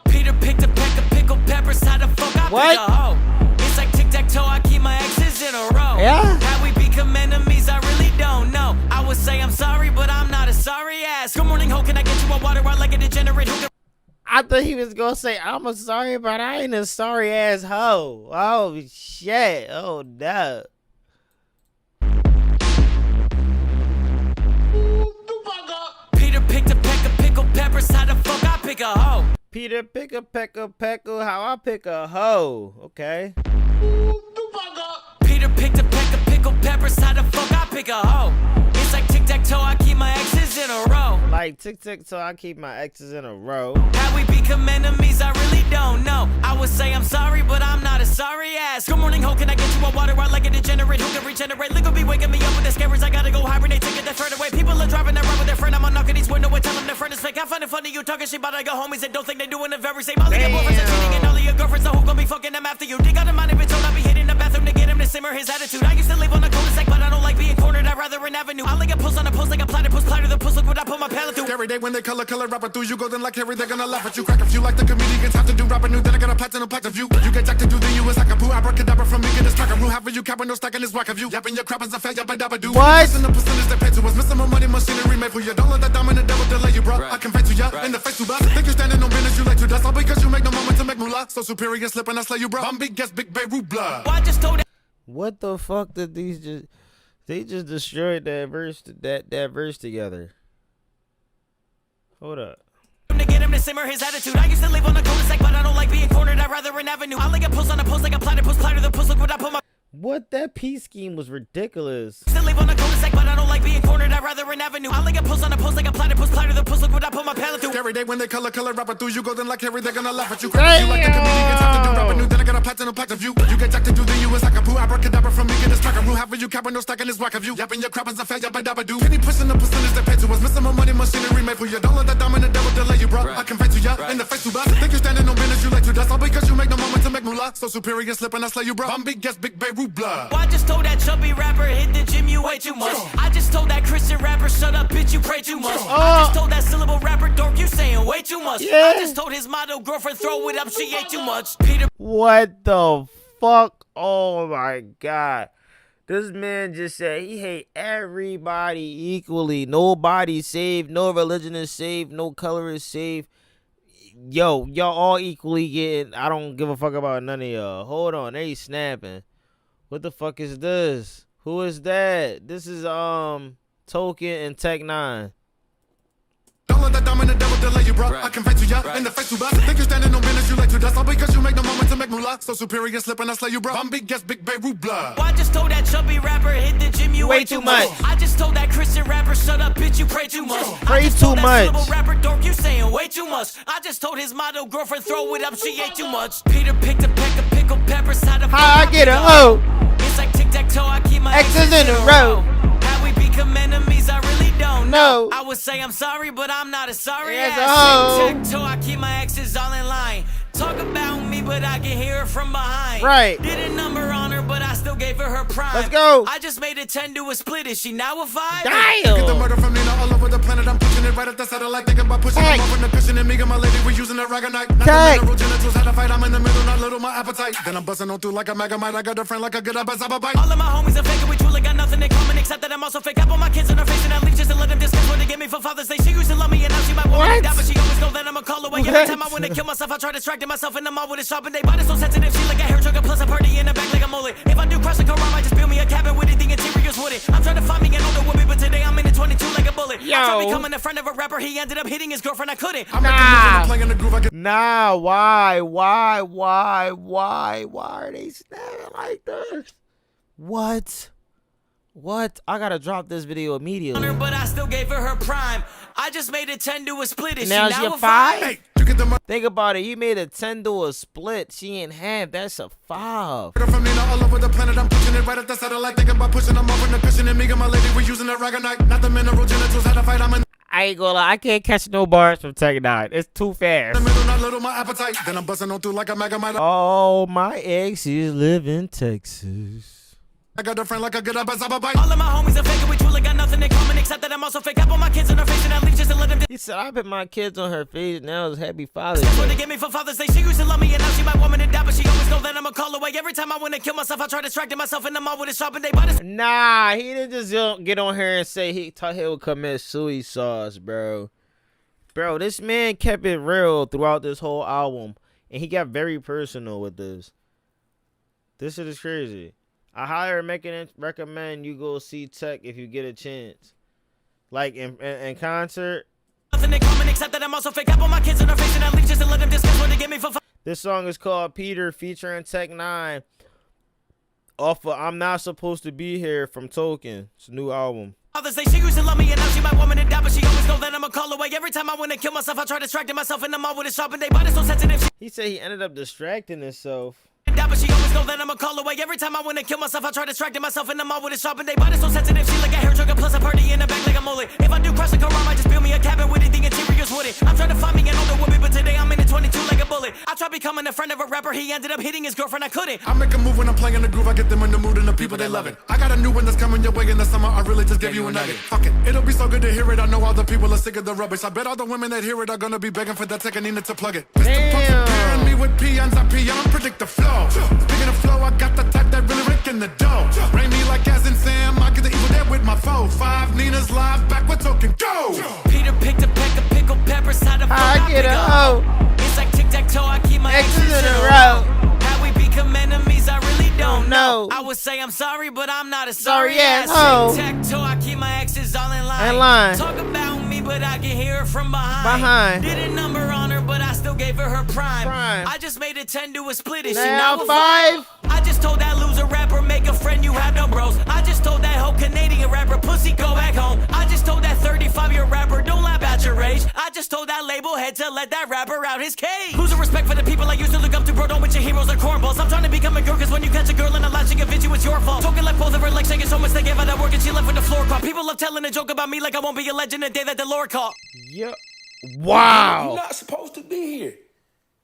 Peter picked a peck of pickled peppers. How the fuck I pick a hoe? It's like tic-tac-toe. I keep my exes in a row. Yeah. How we become enemies, I really don't know. I would say I'm sorry, but I'm not a sorry ass. Good morning, ho, can I get you a water out like a degenerate? I thought he was gonna say, I'm a sorry, but I ain't a sorry ass hoe. Oh shit. Oh no. Peter picked a peck of pickled peppers. How the fuck I pick a hoe? Peter pick a peck of peckle. How I pick a hoe. Okay. Peter picked a peck of pickled peppers. How the fuck I pick a hoe? It's like tic-tac-toe. I keep my exes in a like tick so I keep my X's in a row. How we become enemies, I really don't know. I would say I'm sorry, but I'm not a sorry ass. Good morning, ho, can I get you a water? I like a degenerate who can regenerate. Liquor be waking me up with the scares. I gotta go hibernate, take it that further away. People are driving that ride with their friend. I'm on knocking each window and tell them their friend is fake. I find it funny you talking shit about I got homies and don't think they doing the very same. All of your boyfriends are cheating and all of your girlfriends, so who gon' be fucking them after you? Dig out of mind if it's told, I'll be hitting the bathroom to get him to simmer his attitude. I used to live on a cul-de-sac, but I don't like being cornered. I'd rather an avenue. I like a post on a post like a platypus, platter the puss. Look what I put my palate through. Every day when they color rapper through, you go then like Harry, they're gonna laugh at you. Crack a few like the comedians have to do rapper new. Then I got a platinum plaque of you. You get jacked to do the US like a poo. Abracadabra from me, get this track of you. Half of you capping no stacking this whack of you. Yapping your crap as a fat yabba dabba do. What? The percentage they pay to us. Missing more money, machinery made for you. Don't let that dominant devil delay you, bro. I can fight to ya in the face to bust. Think you're standing on business, you like to dust. All because you make no moment to make moolah. So superior slip and I slay you, bro. I'm big, yes, big Beirut blood. I just told What the fuck did these just? They just destroyed that verse. That verse together. Hold up. to get him to simmer his attitude. I used to live on a cul-de-sac, but I don't like being cornered. I'd rather an avenue. I like a post on a post like a platypus, platter the puss. Look what I put my. What? That piece scheme was ridiculous. Still live on a cul-de-sac, but I don't like being cornered. I'd rather an avenue. I like a post on a post like a platypus, platter the puss. Look what I put my palate through. Every day when they color rapper through, you go then like Harry, they're gonna laugh at you. Crack you like the comedians have to do rapper new. Then I got a platinum plaque of you. You get jacked to do the US like a poo. Abracadabra from me, get this track of you. Half of you capping no stacking this whack of you. Yapping your crap as a fat yabba dabba do. Penny pushing the percentage they pay to us. Missing more money, machinery made for you. Don't let that dominant devil delay you, bro. I can fight to ya in the face to bust. Think you're standing on business, you like to dust. All because you make no moment to make moolah. So superior slip and I slay you, bro. I'm big, yes, big Beirut blood. I just told that chubby rapper hit the gym, you way too much. I just told that Christian rapper shut up, bitch, you pray too much. I just told that syllable rapper dork, you saying way too much. I just told his model girlfriend throw it up, she ate too much. Peter. What the fuck? Oh my god. This man just said he hate everybody equally. Nobody's saved. No religion is saved. No color is saved. Yo, y'all all equally getting. I don't give a fuck about none of y'all. Hold on, they snapping. What the fuck is this? Who is that? This is Token and Tech 9. Don't let that dominant devil delay you, bro. I can fight to ya in the face to bust. Think you're standing on business, you like to dust. All because you make no moment to make moolah. So superior slip and I slay you, bro. I'm big, yes, big Beirut blood. I just told that chubby rapper hit the gym, you way too much. I just told that Christian rapper shut up, bitch, you pray too much. Pray too much. Syllable rapper dork, you saying way too much. I just told his model girlfriend throw it up, she ate too much. Peter picked a peck of pickled peppers, how I get a hoe. It's like tic-tac-toe, I keep my X's in a row. How we become enemies, I really don't know. No. I would say I'm sorry, but I'm not a sorry Yes, ass. oh. Tic-tac-toe, I keep my exes all in line. Talk about me, but I can hear it from behind. Right. Did a number on her, but I still gave her prime. Let's go. I just made a 10 to a split. Is she now a 5? Get the murder from Nina all over the planet. I'm pushing it right at the satellite. Thinking about pushing them over the cushion and me and my lady. We're using a ragonite. Not the mineral genitals had a fight. I'm in the middle, not little, my appetite. Then I'm busting on through like a megamite. I got a friend like a good bite. All of my homies are fake, and we truly got nothing in common except that I'm also fake. I put my kids in her face and I leave just to let them discuss what they give me for Father's Day. She used to love me and now she might want me to die, but she always know that I'ma call away. Every time I want to kill myself, I try distracting myself in the mall with a sharp and they body so sensitive. She like a hair trigger plus a party in the back like a mullet. If I do cross the Quran, I just build me a cabin with the interiors wood it. I'm trying to find me an older woman, but today I'm in the 22 like a bullet. Yo. I tried becoming a friend of a rapper, he ended up hitting his girlfriend. I couldn't. Nah, why are they snapping like this? What? I gotta drop this video immediately. But I still gave her prime. I just made a 10 to a split. Is Now she she now a a 5? 5? Think about it. You made a 10 to a split. She in half. That's a 5. From Nina all over the planet. I'm pushing it right at the satellite. Thinking about pushing them over the cushion and me and my lady. We're using a ragonite. Not the mineral genitals had a fight. I'm in I ain't gonna lie. I can't catch no bars from Tech 9. It's too fast. the middle, not little, my appetite. Then I'm busting on through like a megamite. Oh, my exes live in Texas. I got a friend like a good bite. All of my homies are fake, and we truly got nothing in common except that I'm also fake. I put my kids in her face and I leave just to let them He said, I put my kids on her face. Now it's Happy Father's That's what they Day. give me for Father's Day. She used to love me and now she might want me to die, but she always know that I'ma call away. Every time I want to kill myself, I try distracting myself in the mall with a sharp and they body. Nah, he didn't just get on here and say he thought he would commit suicide, bro. Bro, this man kept it real throughout this whole album. And he got very personal with this. This shit is crazy. I highly recommend you go see Tech if you get a chance. Like in concert. Nothing in common except that I'm also fake. I put my kids in her face and I leave just to let them discuss what they give me for. This song is called Peter featuring Tech 9 off of I'm Not Supposed to Be Here from Token. It's a new album. Others say she used to love me and now she might want me to die, but she always know that I'ma call away. Every time I wanna kill myself, I try distracting myself in the mall with a shop and they body so sensitive. He said he ended up distracting himself. But she always know that I'ma call away. Every time I wanna kill myself, I try distracting myself in the mall with a shop and they body so sensitive. She like a hair trigger plus a party in the back like a mullet. If I do crush the car, I might just build me a cabin with anything interiors with it. I'm trying to find me an older woman, but today I'm in a 22 like a bullet. I tried becoming a friend of a rapper, he ended up hitting his girlfriend, I couldn't. I make a move when I'm playing the groove, I get them in the mood and the people they love it. I got a new one that's coming your way in the summer, I really just gave you a nugget. Fuck it, it'll be so good to hear it, I know all the people are sick of the rubbish. I bet all the women that hear it are gonna be begging for that second Nina to plug it. Mr. Pump's comparing me with peons, I peon, predict the flow. Speaking of flow, I got the type that really rake in the dough. Rain me like as in Sam, I get the evil dead with my foe. 5 Nina's live, back with token, go! Peter picked a peck of pickled peppers, how the fuck I get a hoe. It's like tic-tac-toe, I keep my X's exes in a row. How we become enemies, I really don't know. I would say I'm sorry, but I'm not a Sorry sorry ass asshole. Tic-tac-toe, I keep my exes all in line. In line. Talk about me, but I can hear her from behind. Did a number on her, but I still gave her prime. I just made a 10 to a split, and she Now now a 5. I just told that loser rapper, make a friend, you have no bros. I just told that whole Canadian rapper, pussy, go back home. I just told that 35-year rapper, don't lie about your age. I just told that label head to let that rapper out his cage. Losing respect for the people I used to look up to, bro, don't with your heroes or cornballs. I'm trying to become a girl, cause when you catch a girl in a lie, she convince you it's your fault. Talking left both of her legs, shaking so much they gave her that work and she left with the floor caught. People love telling a joke about me like I won't be a legend the day that the Lord caught. Yep. Wow. You're not supposed to be here.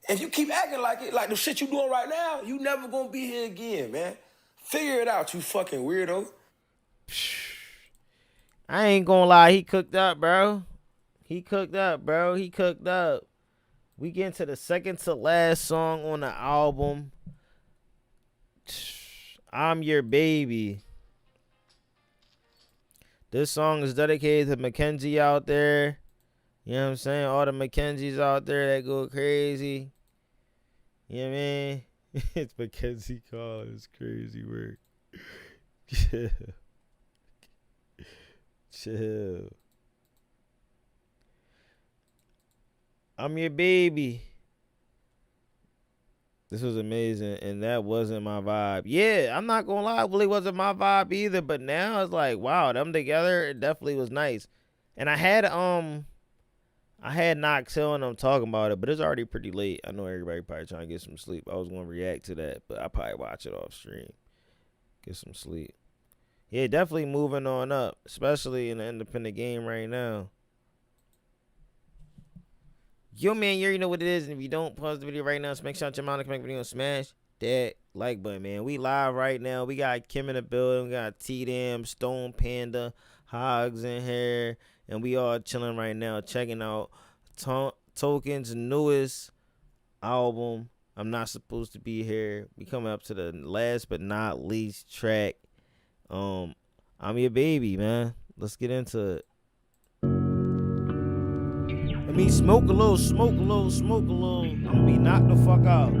If you keep acting like it, like the shit you doing right now, you never gonna be here again, man. Figure it out, you fucking weirdo. I ain't gonna lie, he cooked up, bro. He cooked up, bro. He cooked up. We get into the second to last song on the album. I'm Your Baby. This song is dedicated to Mackenzie out there. You know what I'm saying? All the Mackenzies out there that go crazy. You know what I mean? It's Mackenzie calling. It's crazy work. Chill. Chill. I'm Your Baby. This was amazing, and that wasn't my vibe. Yeah, I'm not gonna lie, it really wasn't my vibe either. But now it's like, wow, them together, it definitely was nice. And I had Knox Hill and I'm talking about it, but it's already pretty late. I know everybody probably trying to get some sleep. I was gonna react to that, but I probably watch it off stream. Get some sleep. Yeah, definitely moving on up, especially in the independent game right now. Yo, man, you already know what it is. And if you don't, pause the video right now. Smash out your mouth, make video, and smash that like button, man. We live right now. We got Kim in the building. We got T-Dam, Stone Panda, Hogs in here. And we all chilling right now, checking out Token's newest album, I'm Not Supposed to Be Here. We coming up to the last but not least track. I'm Your Baby, man. Let's get into it. Let me smoke a little, smoke a little, smoke a little. I'm gonna be knocked the fuck out.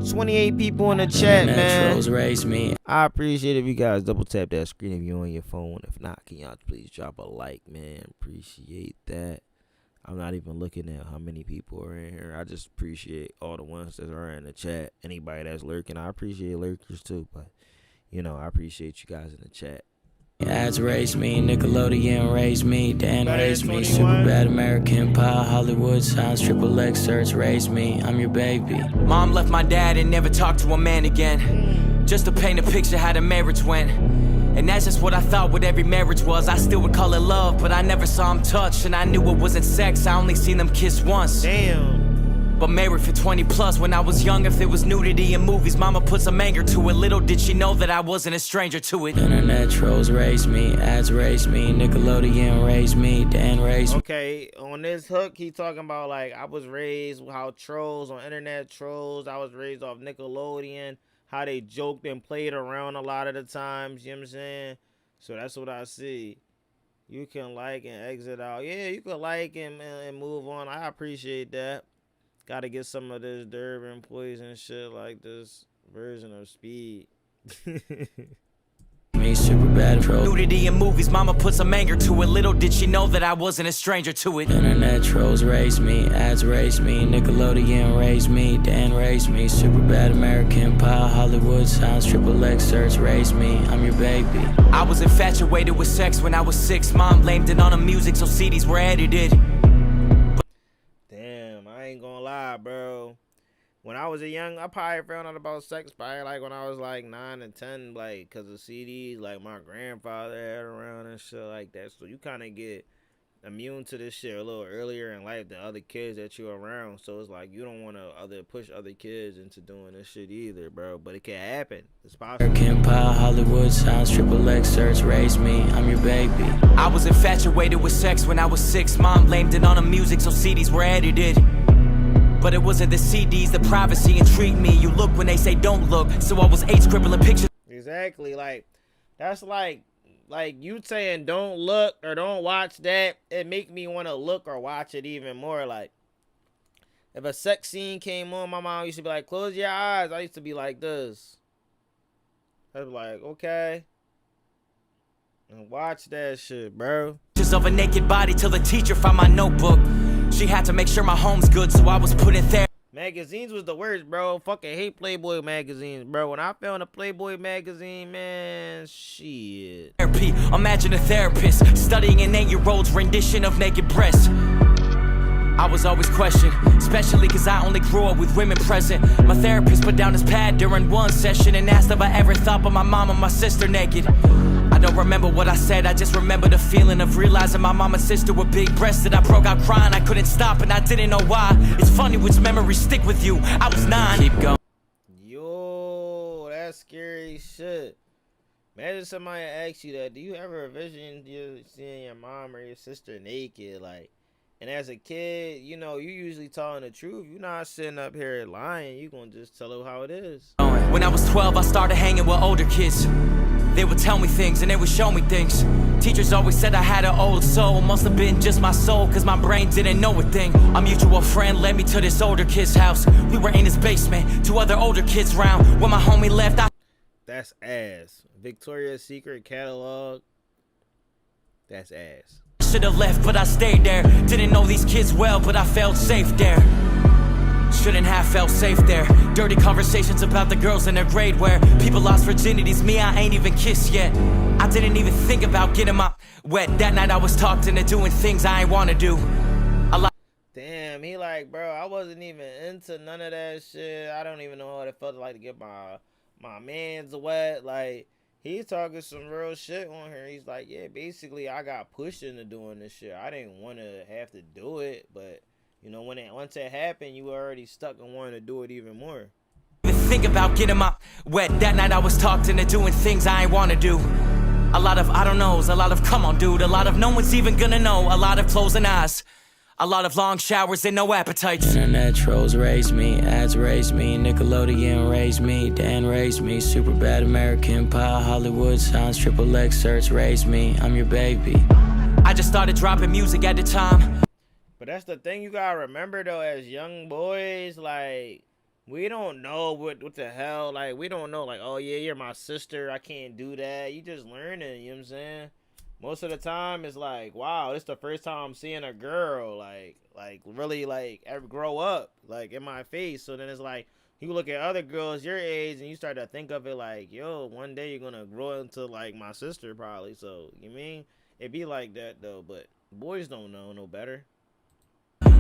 28 people in the chat, man. Raised me. I appreciate it if you guys double tap that screen if you're on your phone. If not, can y'all please drop a like, man? Appreciate that. I'm not even looking at how many people are in here. I just appreciate all the ones that are in the chat. Anybody that's lurking, I appreciate lurkers too. But, you know, I appreciate you guys in the chat. Ads raised me, Nickelodeon raised me, Dan raised me, Super Bad American Pie, Hollywood Sounds, Triple X Search raised me, I'm your baby. Mom left my dad and never talked to a man again, just to paint a picture how the marriage went. And that's just what I thought what every marriage was. I still would call it love, but I never saw him touch, and I knew it wasn't sex, I only seen them kiss once. Damn. But married for 20 plus. When I was young, if there was nudity in movies, mama put some anger to it. Little did she know that I wasn't a stranger to it. Internet trolls raised me, ads raised me, Nickelodeon raised me, Dan raised me. Okay, on this hook, he talking about like I was raised how trolls on internet trolls. I was raised off Nickelodeon, how they joked and played around a lot of the times. You know what I'm saying? So that's what I see. You can like and exit out. Yeah, you can like and move on. I appreciate that. Got to get some of this Durban poison shit like this version of Speed. Me, Super bad trolls. Nudity in movies, mama put some anger to it. Little did she know that I wasn't a stranger to it. Internet trolls raised me, ads raised me, Nickelodeon raised me, Dan raised me, super bad American Pie, Hollywood sounds, XXX search raised me, I'm your baby. I was infatuated with sex when I was 6. Mom blamed it on the music, so CDs were edited. Damn, I ain't gonna lie, bro. When I was I probably found out about sex probably like when I was like 9 and 10, like, cause of CDs, like my grandfather had around and shit like that. So you kind of get immune to this shit a little earlier in life than other kids that you're around. So it's like you don't want to push other kids into doing this shit either, bro. But it can happen. It's possible. American Pie, Hollywood sounds, XXX search raised me, I'm your baby. I was infatuated with sex when I was 6. Mom blamed it on the music, so CDs were edited. But it wasn't the CDs, the privacy intrigued me. You look when they say don't look, so I was 8 scribbling pictures. Exactly, like that's like you saying don't look or don't watch that. It make me want to look or watch it even more. Like if a sex scene came on, my mom used to be like, "Close your eyes." I used to be like this. I'd be like, "Okay," and watch that shit, bro. Just of a naked body till the teacher found my notebook. She had to make sure my home's good, so I was put in therapy. Magazines was the worst, bro. Fucking hate Playboy magazines, bro. When I found a Playboy magazine, man, shit. Therapy. Imagine a therapist studying an 8-year-old's rendition of naked breasts. I was always questioned, especially cause I only grew up with women present. My therapist put down his pad during one session and asked if I ever thought about my mom and my sister naked. I don't remember what I said, I just remember the feeling of realizing my mom and sister were big breasted. I broke out crying, I couldn't stop and I didn't know why. It's funny which memories stick with you. I was 9. Keep going. Yo, that's scary shit. Imagine somebody asks you that. Do you ever envision you seeing your mom or your sister naked? Like, and as a kid, you know, you usually telling the truth. You're not sitting up here lying. You gonna just tell her how it is. When I was 12, I started hanging with older kids. They would tell me things and they would show me things. Teachers always said I had an old soul. Must have been just my soul, cause my brain didn't know a thing. A mutual friend led me to this older kid's house. We were in his basement, 2 other older kids round. When my homie left, That's ass. Victoria's Secret catalog. That's ass. Should've left, but I stayed there. Didn't know these kids well, but I felt safe there. Shouldn't have felt safe there. Dirty conversations about the girls in their grade where people lost virginities. Me, I ain't even kissed yet. I didn't even think about getting my wet. That night I was talked into doing things I ain't wanna do. Damn, he like, bro, I wasn't even into none of that shit. I don't even know what it felt like to get my man's wet. Like, he's talking some real shit on here. He's like, yeah, basically I got pushed into doing this shit. I didn't want to have to do it, but you know, once it happened, you were already stuck and wanted to do it even more. Think about getting my wet. That night I was talked into doing things I ain't wanna do. A lot of I don't knows, a lot of come on dude, a lot of no one's even gonna know, a lot of closing eyes, a lot of long showers and no appetites. Internet trolls raised me, ads raised me, Nickelodeon raised me, Dan raised me, super bad American Pie, Hollywood sounds, XXX search raised me, I'm your baby. I just started dropping music at the time. But that's the thing you gotta remember though, as young boys, like, we don't know what the hell, like, we don't know, like, oh yeah, you're my sister, I can't do that. You just learning, you know what I'm saying? Most of the time, it's like, wow, this is the first time I'm seeing a girl, like really, like, ever grow up, like, in my face. So then it's like, you look at other girls your age, and you start to think of it like, yo, one day you're gonna grow into, like, my sister, probably. So, you mean? It be like that, though, but boys don't know no better.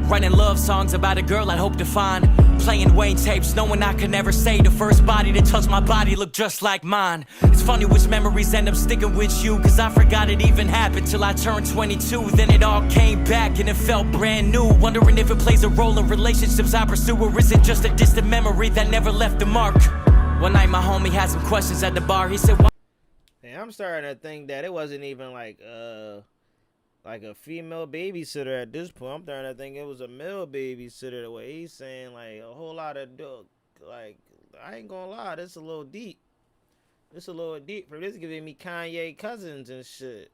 Writing love songs about a girl I'd hope to find. Playing Wayne tapes, knowing I could never say the first body to touch my body looked just like mine. It's funny which memories end up sticking with you, cause I forgot it even happened till I turned 22. Then it all came back and it felt brand new. Wondering if it plays a role in relationships I pursue, or is it just a distant memory that never left a mark. One night my homie had some questions at the bar. He said, hey, I'm starting to think that it wasn't even like a female babysitter at this point. I'm starting to think it was a male babysitter, the way he's saying, like, a whole lot of, like, I ain't gonna lie, this a little deep. This a little deep. For this giving me Kanye cousins and shit.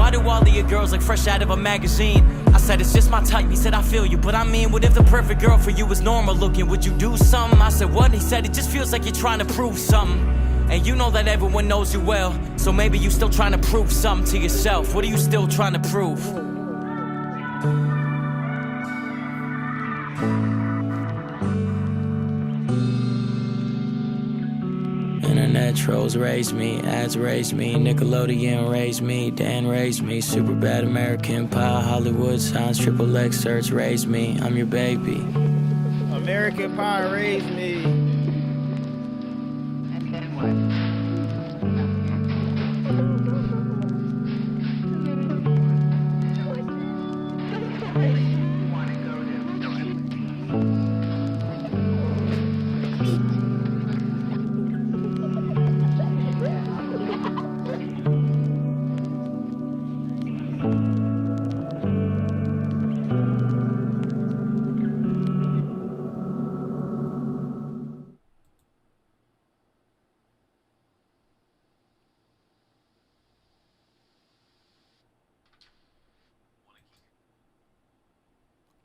why do all of your girls look fresh out of a magazine? I said, it's just my type. He said, I feel you, but I mean, what if the perfect girl for you was normal looking? Would you do something? I said, what? He said, it just feels like you're trying to prove something. And you know that everyone knows you well. So maybe you still trying to prove something to yourself. What are you still trying to prove? Internet trolls raised me, ads raised me, Nickelodeon raised me, Dan raised me, super bad American Pie, Hollywood signs, triple X search raised me, I'm your baby. American Pie raised me. And then what?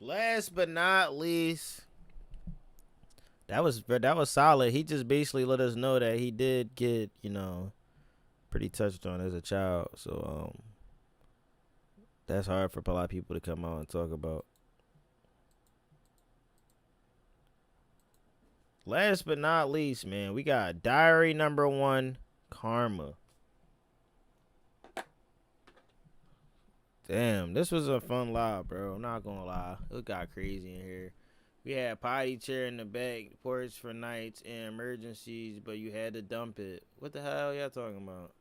Last but not least, that was solid. He just basically let us know that he did get, you know, pretty touched on as a child. So that's hard for a lot of people to come out and talk about. Last but not least, man, we got Diary Number 1, Karma. Damn, this was a fun live, bro. I'm not gonna lie. It got crazy in here. We had potty chair in the back, porch for nights and emergencies, but you had to dump it. What the hell y'all talking about?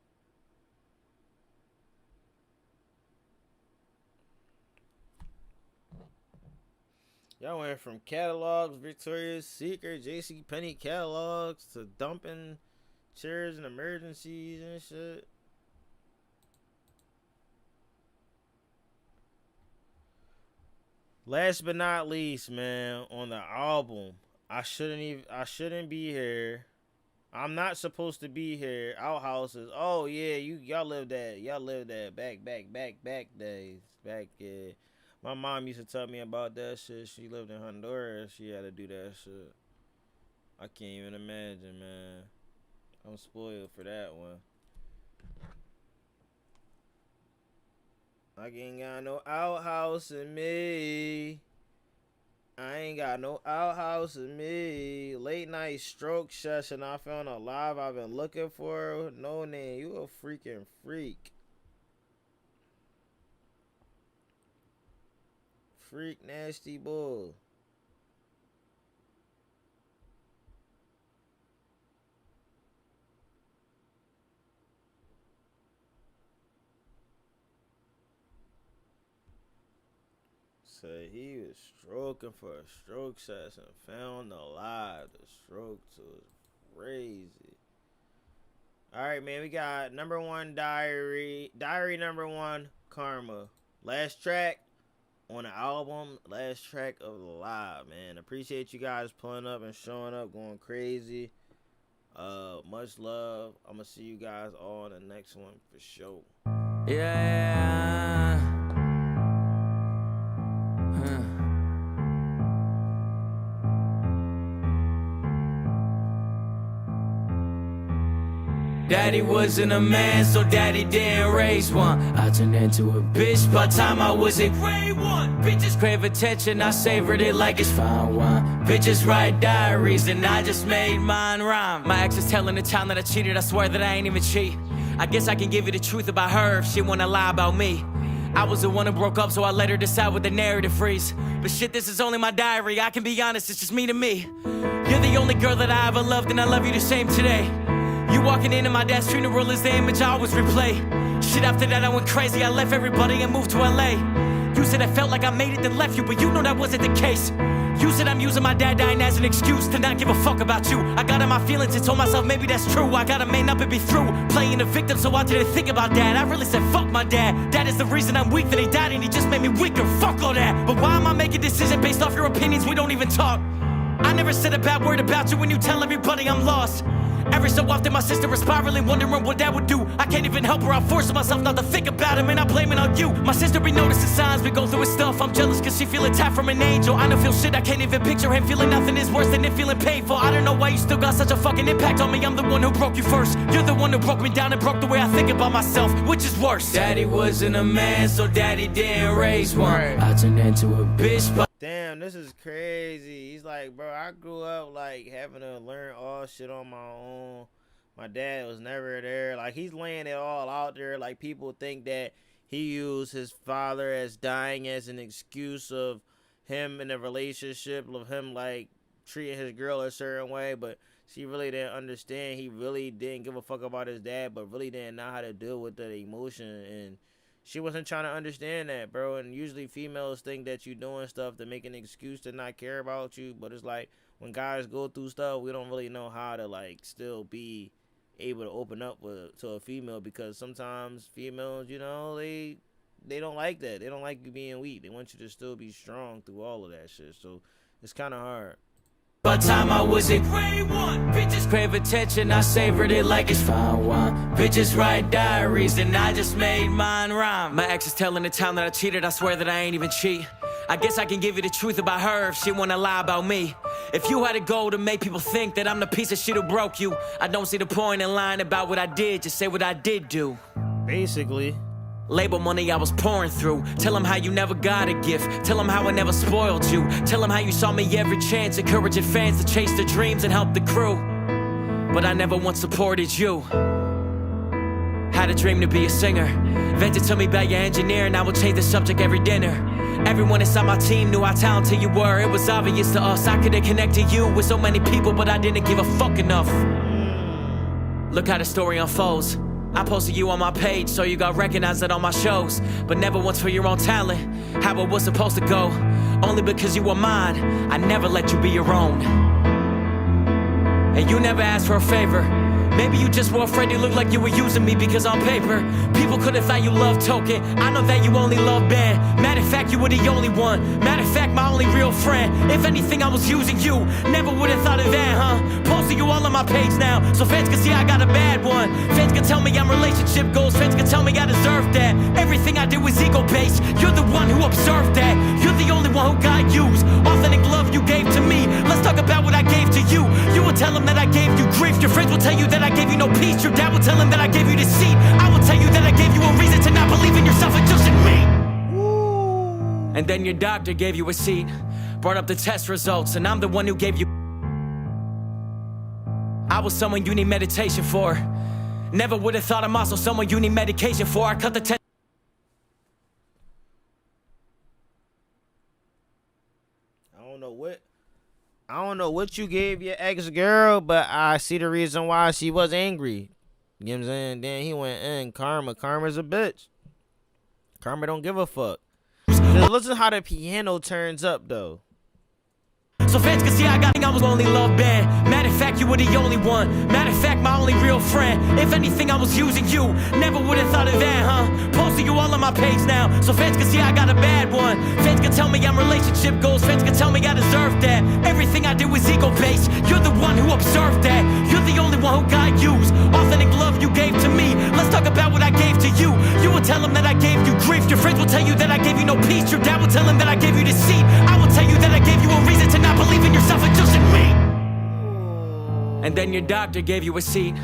Y'all went from catalogs, Victoria's Secret, JCPenney catalogs to dumping chairs and emergencies and shit. Last but not least, man, on the album, I shouldn't be here. I'm not supposed to be here. Outhouses. Oh yeah, y'all lived that back days. Yeah. My mom used to tell me about that shit. She lived in Honduras. She had to do that shit. I can't even imagine, man. I'm spoiled for that one. I ain't got no outhouse in me. I ain't got no outhouse in me. Late night stroke session. I found a live I've been looking for. No name. You a freaking freak. Freak nasty bull. Say he was stroking for a stroke session. Found alive. The stroke was crazy. Alright, man. We got number 1 Diary Number 1 Karma. Last track on the album. Last track of the live, man. Appreciate you guys pulling up and showing up, going crazy. Much love. I'm gonna see you guys all in the next one for sure. Yeah. Daddy wasn't a man, so daddy didn't raise one. I turned into a bitch by the time I was in grade 1. Bitches crave attention, I savored it like it's fine wine. Bitches write diaries, and I just made mine rhyme. My ex is telling the town that I cheated, I swear that I ain't even cheat. I guess I can give you the truth about her if she wanna lie about me. I was the one who broke up, so I let her decide with the narrative freeze. But shit, this is only my diary, I can be honest, it's just me to me. You're the only girl that I ever loved, and I love you the same today. You walking into my dad's funeral is the image I always replay. Shit, after that I went crazy, I left everybody and moved to LA. You said I felt like I made it then left you, but you know that wasn't the case. You said I'm using my dad dying as an excuse to not give a fuck about you. I got in my feelings and told myself maybe that's true. I gotta man up and be through playing a victim, so I didn't think about that. I really said fuck my dad. That is the reason I'm weak, that he died and he just made me weaker. Fuck all that. But why am I making decisions based off your opinions? We don't even talk. I never said a bad word about you when you tell everybody I'm lost. Every so often my sister is spiraling, wondering what that would do. I can't even help her, I'm forcing myself not to think about him, and I blame it on you. My sister be noticing signs, we go through his stuff. I'm jealous cause she feel attacked from an angel. I don't feel shit, I can't even picture him feeling nothing is worse than it feeling painful. I don't know why you still got such a fucking impact on me. I'm the one who broke you first. You're the one who broke me down and broke the way I think about myself. Which is worse? Daddy wasn't a man, so daddy didn't raise one. I turned into a bitch, but Damn, this is crazy. He's like, bro, I grew up like having to learn all shit on my own. My dad was never there. Like, he's laying it all out there. Like, people think that he used his father as dying as an excuse of him in a relationship, of him like treating his girl a certain way, but she really didn't understand. He really didn't give a fuck about his dad, but really didn't know how to deal with that emotion, and she wasn't trying to understand that, bro. And usually females think that you doing stuff to make an excuse to not care about you, but it's like when guys go through stuff, we don't really know how to like still be able to open up to a female, because sometimes females, you know, they don't like that. They don't like you being weak. They want you to still be strong through all of that shit. So it's kind of hard. by the time I was in grade 1, bitches crave attention, I savored it like it's fine wine. Bitches write diaries and I just made mine rhyme. My ex is telling the town that I cheated, I swear that I ain't even cheat. I guess I can give you the truth about her if she wanna lie about me. If you had a goal to make people think that I'm the piece of shit who broke you, I don't see the point in lying about what I did, just say what I did do. Basically. Label money I was pouring through. Tell them how you never got a gift. Tell them how I never spoiled you. Tell them how you saw me every chance, encouraging fans to chase their dreams and help the crew. But I never once supported you. Had a dream to be a singer. Vented to me about your engineer, and I would change the subject every dinner. Everyone inside my team knew how talented you were. It was obvious to us. I could have connected you with so many people, but I didn't give a fuck enough. Look how the story unfolds. I posted you on my page, so you got recognized at all my shows, but never once for your own talent, how it was supposed to go. Only because you were mine, I never let you be your own. And you never asked for a favor. Maybe you just were afraid you looked like you were using me, because on paper people could have thought you loved token. I know that you only love band. Matter of fact, you were the only one. Matter of fact, my only real friend. If anything, I was using you. Never would have thought of that, huh? Posting you all on my page now, so fans can see I got a bad one. Fans can tell me I'm relationship goals. Fans can tell me I deserve that. Everything I did was ego-based. You're the one who observed that. You're the only one who got used. Authentic love you gave to me. Let's talk about what I gave to you. You will tell them that I gave you grief. Your friends will tell you that I gave you no peace. Your dad will tell him that I gave you deceit. I will tell you that I gave you a reason to not believe in yourself and just in me. And then your doctor gave you a seat, brought up the test results, and I'm the one who gave you. I was someone you need meditation for. Never would have thought I'm also someone you need medication for. I cut the test. I don't know what you gave your ex-girl, but I see the reason why she was angry. You know what I'm saying? Then he went in. Karma's a bitch. Karma don't give a fuck. Just listen how the piano turns up, though. So fans can see I was only love band. Matter of fact, you were the only one. Matter of fact, my only real friend. If anything, I was using you. Never would have thought of that, huh? Posting you all on my page now, so fans can see I got a bad one. Fans can tell me I'm relationship goals. Fans can tell me I deserve that. Everything I did was ego-based. You're the one who observed that. You're the only one who got used. Authentic love you gave to me. Let's talk about what I gave to you. You will tell them that I gave you grief. Your friends will tell you that I gave you no peace. Your dad will tell him that I gave you deceit. I will tell you that I gave you a reason to not believe in yourself and just in me. And then your doctor gave you a seat,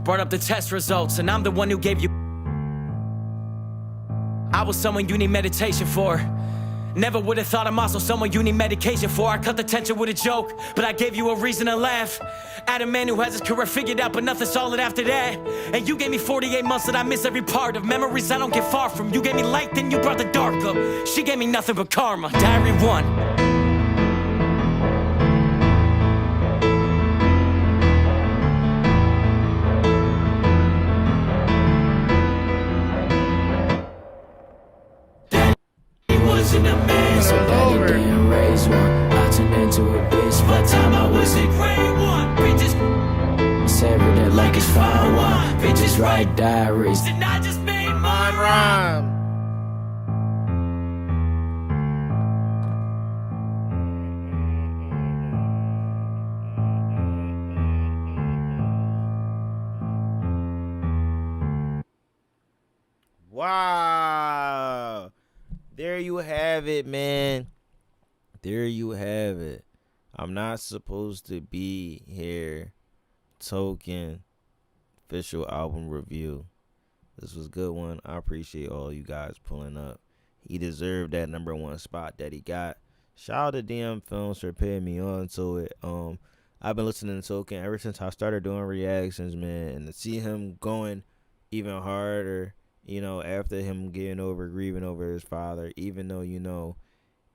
brought up the test results, and I'm the one who gave you. I was someone you need meditation for. Never would have thought I'm also someone you need medication for. I cut the tension with a joke, but I gave you a reason to laugh. At a man who has his career figured out, but nothing solid after that. And you gave me 48 months that I miss every part of. Memories I don't get far from. You gave me light, then you brought the dark up. She gave me nothing but karma. Diary 1. wasn't a man, so daddy didn't raise one. I turned into a bitch by the time I was in grade 1. Bitches severed it like it's fine wine. Bitches write diaries, and I just made mine rhyme. Wow. There you have it, man. There you have it. I'm not supposed to be here. Token official album review. This was a good one. I appreciate all you guys pulling up. He deserved that number 1 spot that he got. Shout out to DM Films for putting me on to it. I've been listening to Token ever since I started doing reactions, man, and to see him going even harder, you know, after him getting over grieving over his father, even though, you know,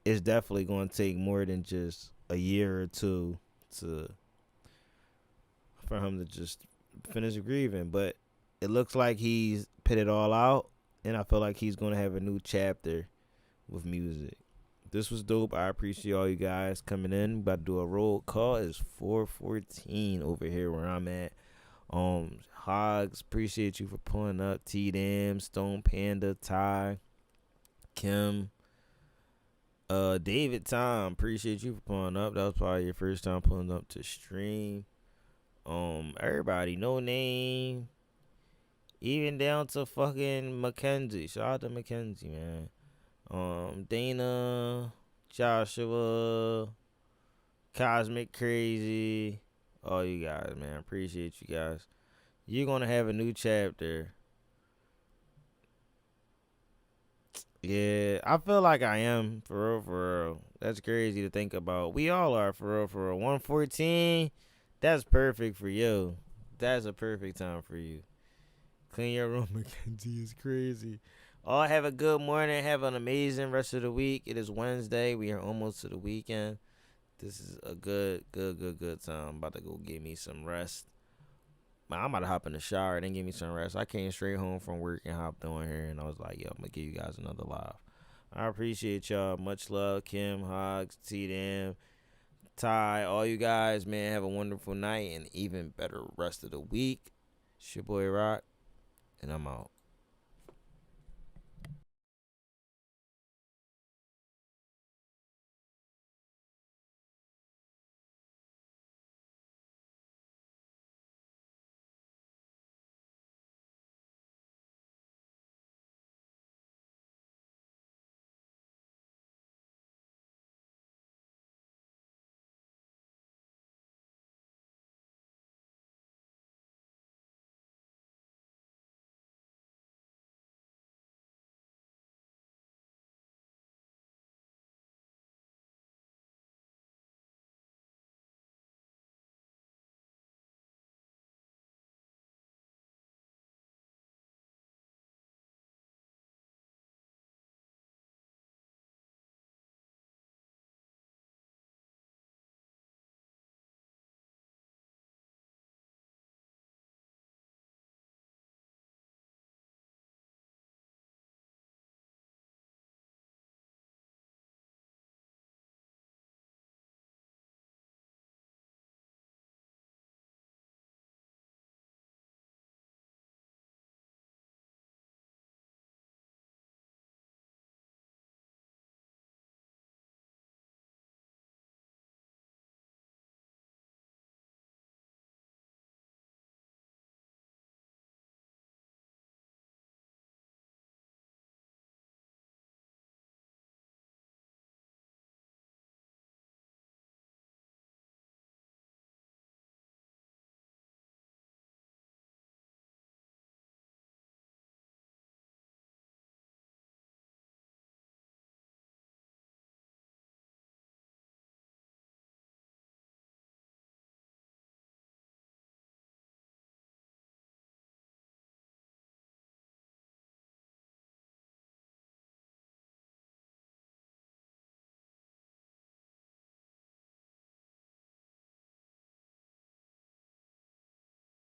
it's definitely going to take more than just a year or two for him to just finish grieving, but it looks like he's put it all out, and I feel like he's going to have a new chapter with music. This was dope. I appreciate all you guys coming in. About to do a roll call. It's 4:14 over here where I'm at. Hogs, appreciate you for pulling up. T-Dam, Stone Panda, Ty, Kim, David Tom, appreciate you for pulling up. That was probably your first time pulling up to stream. Everybody, No Name, even down to fucking Mackenzie. Shout out to Mackenzie, man. Dana, Joshua, Cosmic Crazy, all you guys, man. Appreciate you guys. You're gonna have a new chapter. Yeah, I feel like I am, for real, for real. That's crazy to think about. We all are, for real, for real. 114, that's perfect for you. That's a perfect time for you. Clean your room, Mackenzie, is crazy. All have a good morning. Have an amazing rest of the week. It is Wednesday. We are almost to the weekend. This is a good time. I'm about to go get me some rest. Man, I'm about to hop in the shower and then give me some rest. I came straight home from work and hopped on here, and I was like, yo, I'm going to give you guys another live. I appreciate y'all. Much love. Kim, Hogs, T-Dam, Ty, all you guys, man. Have a wonderful night and even better rest of the week. It's your boy Rock, and I'm out.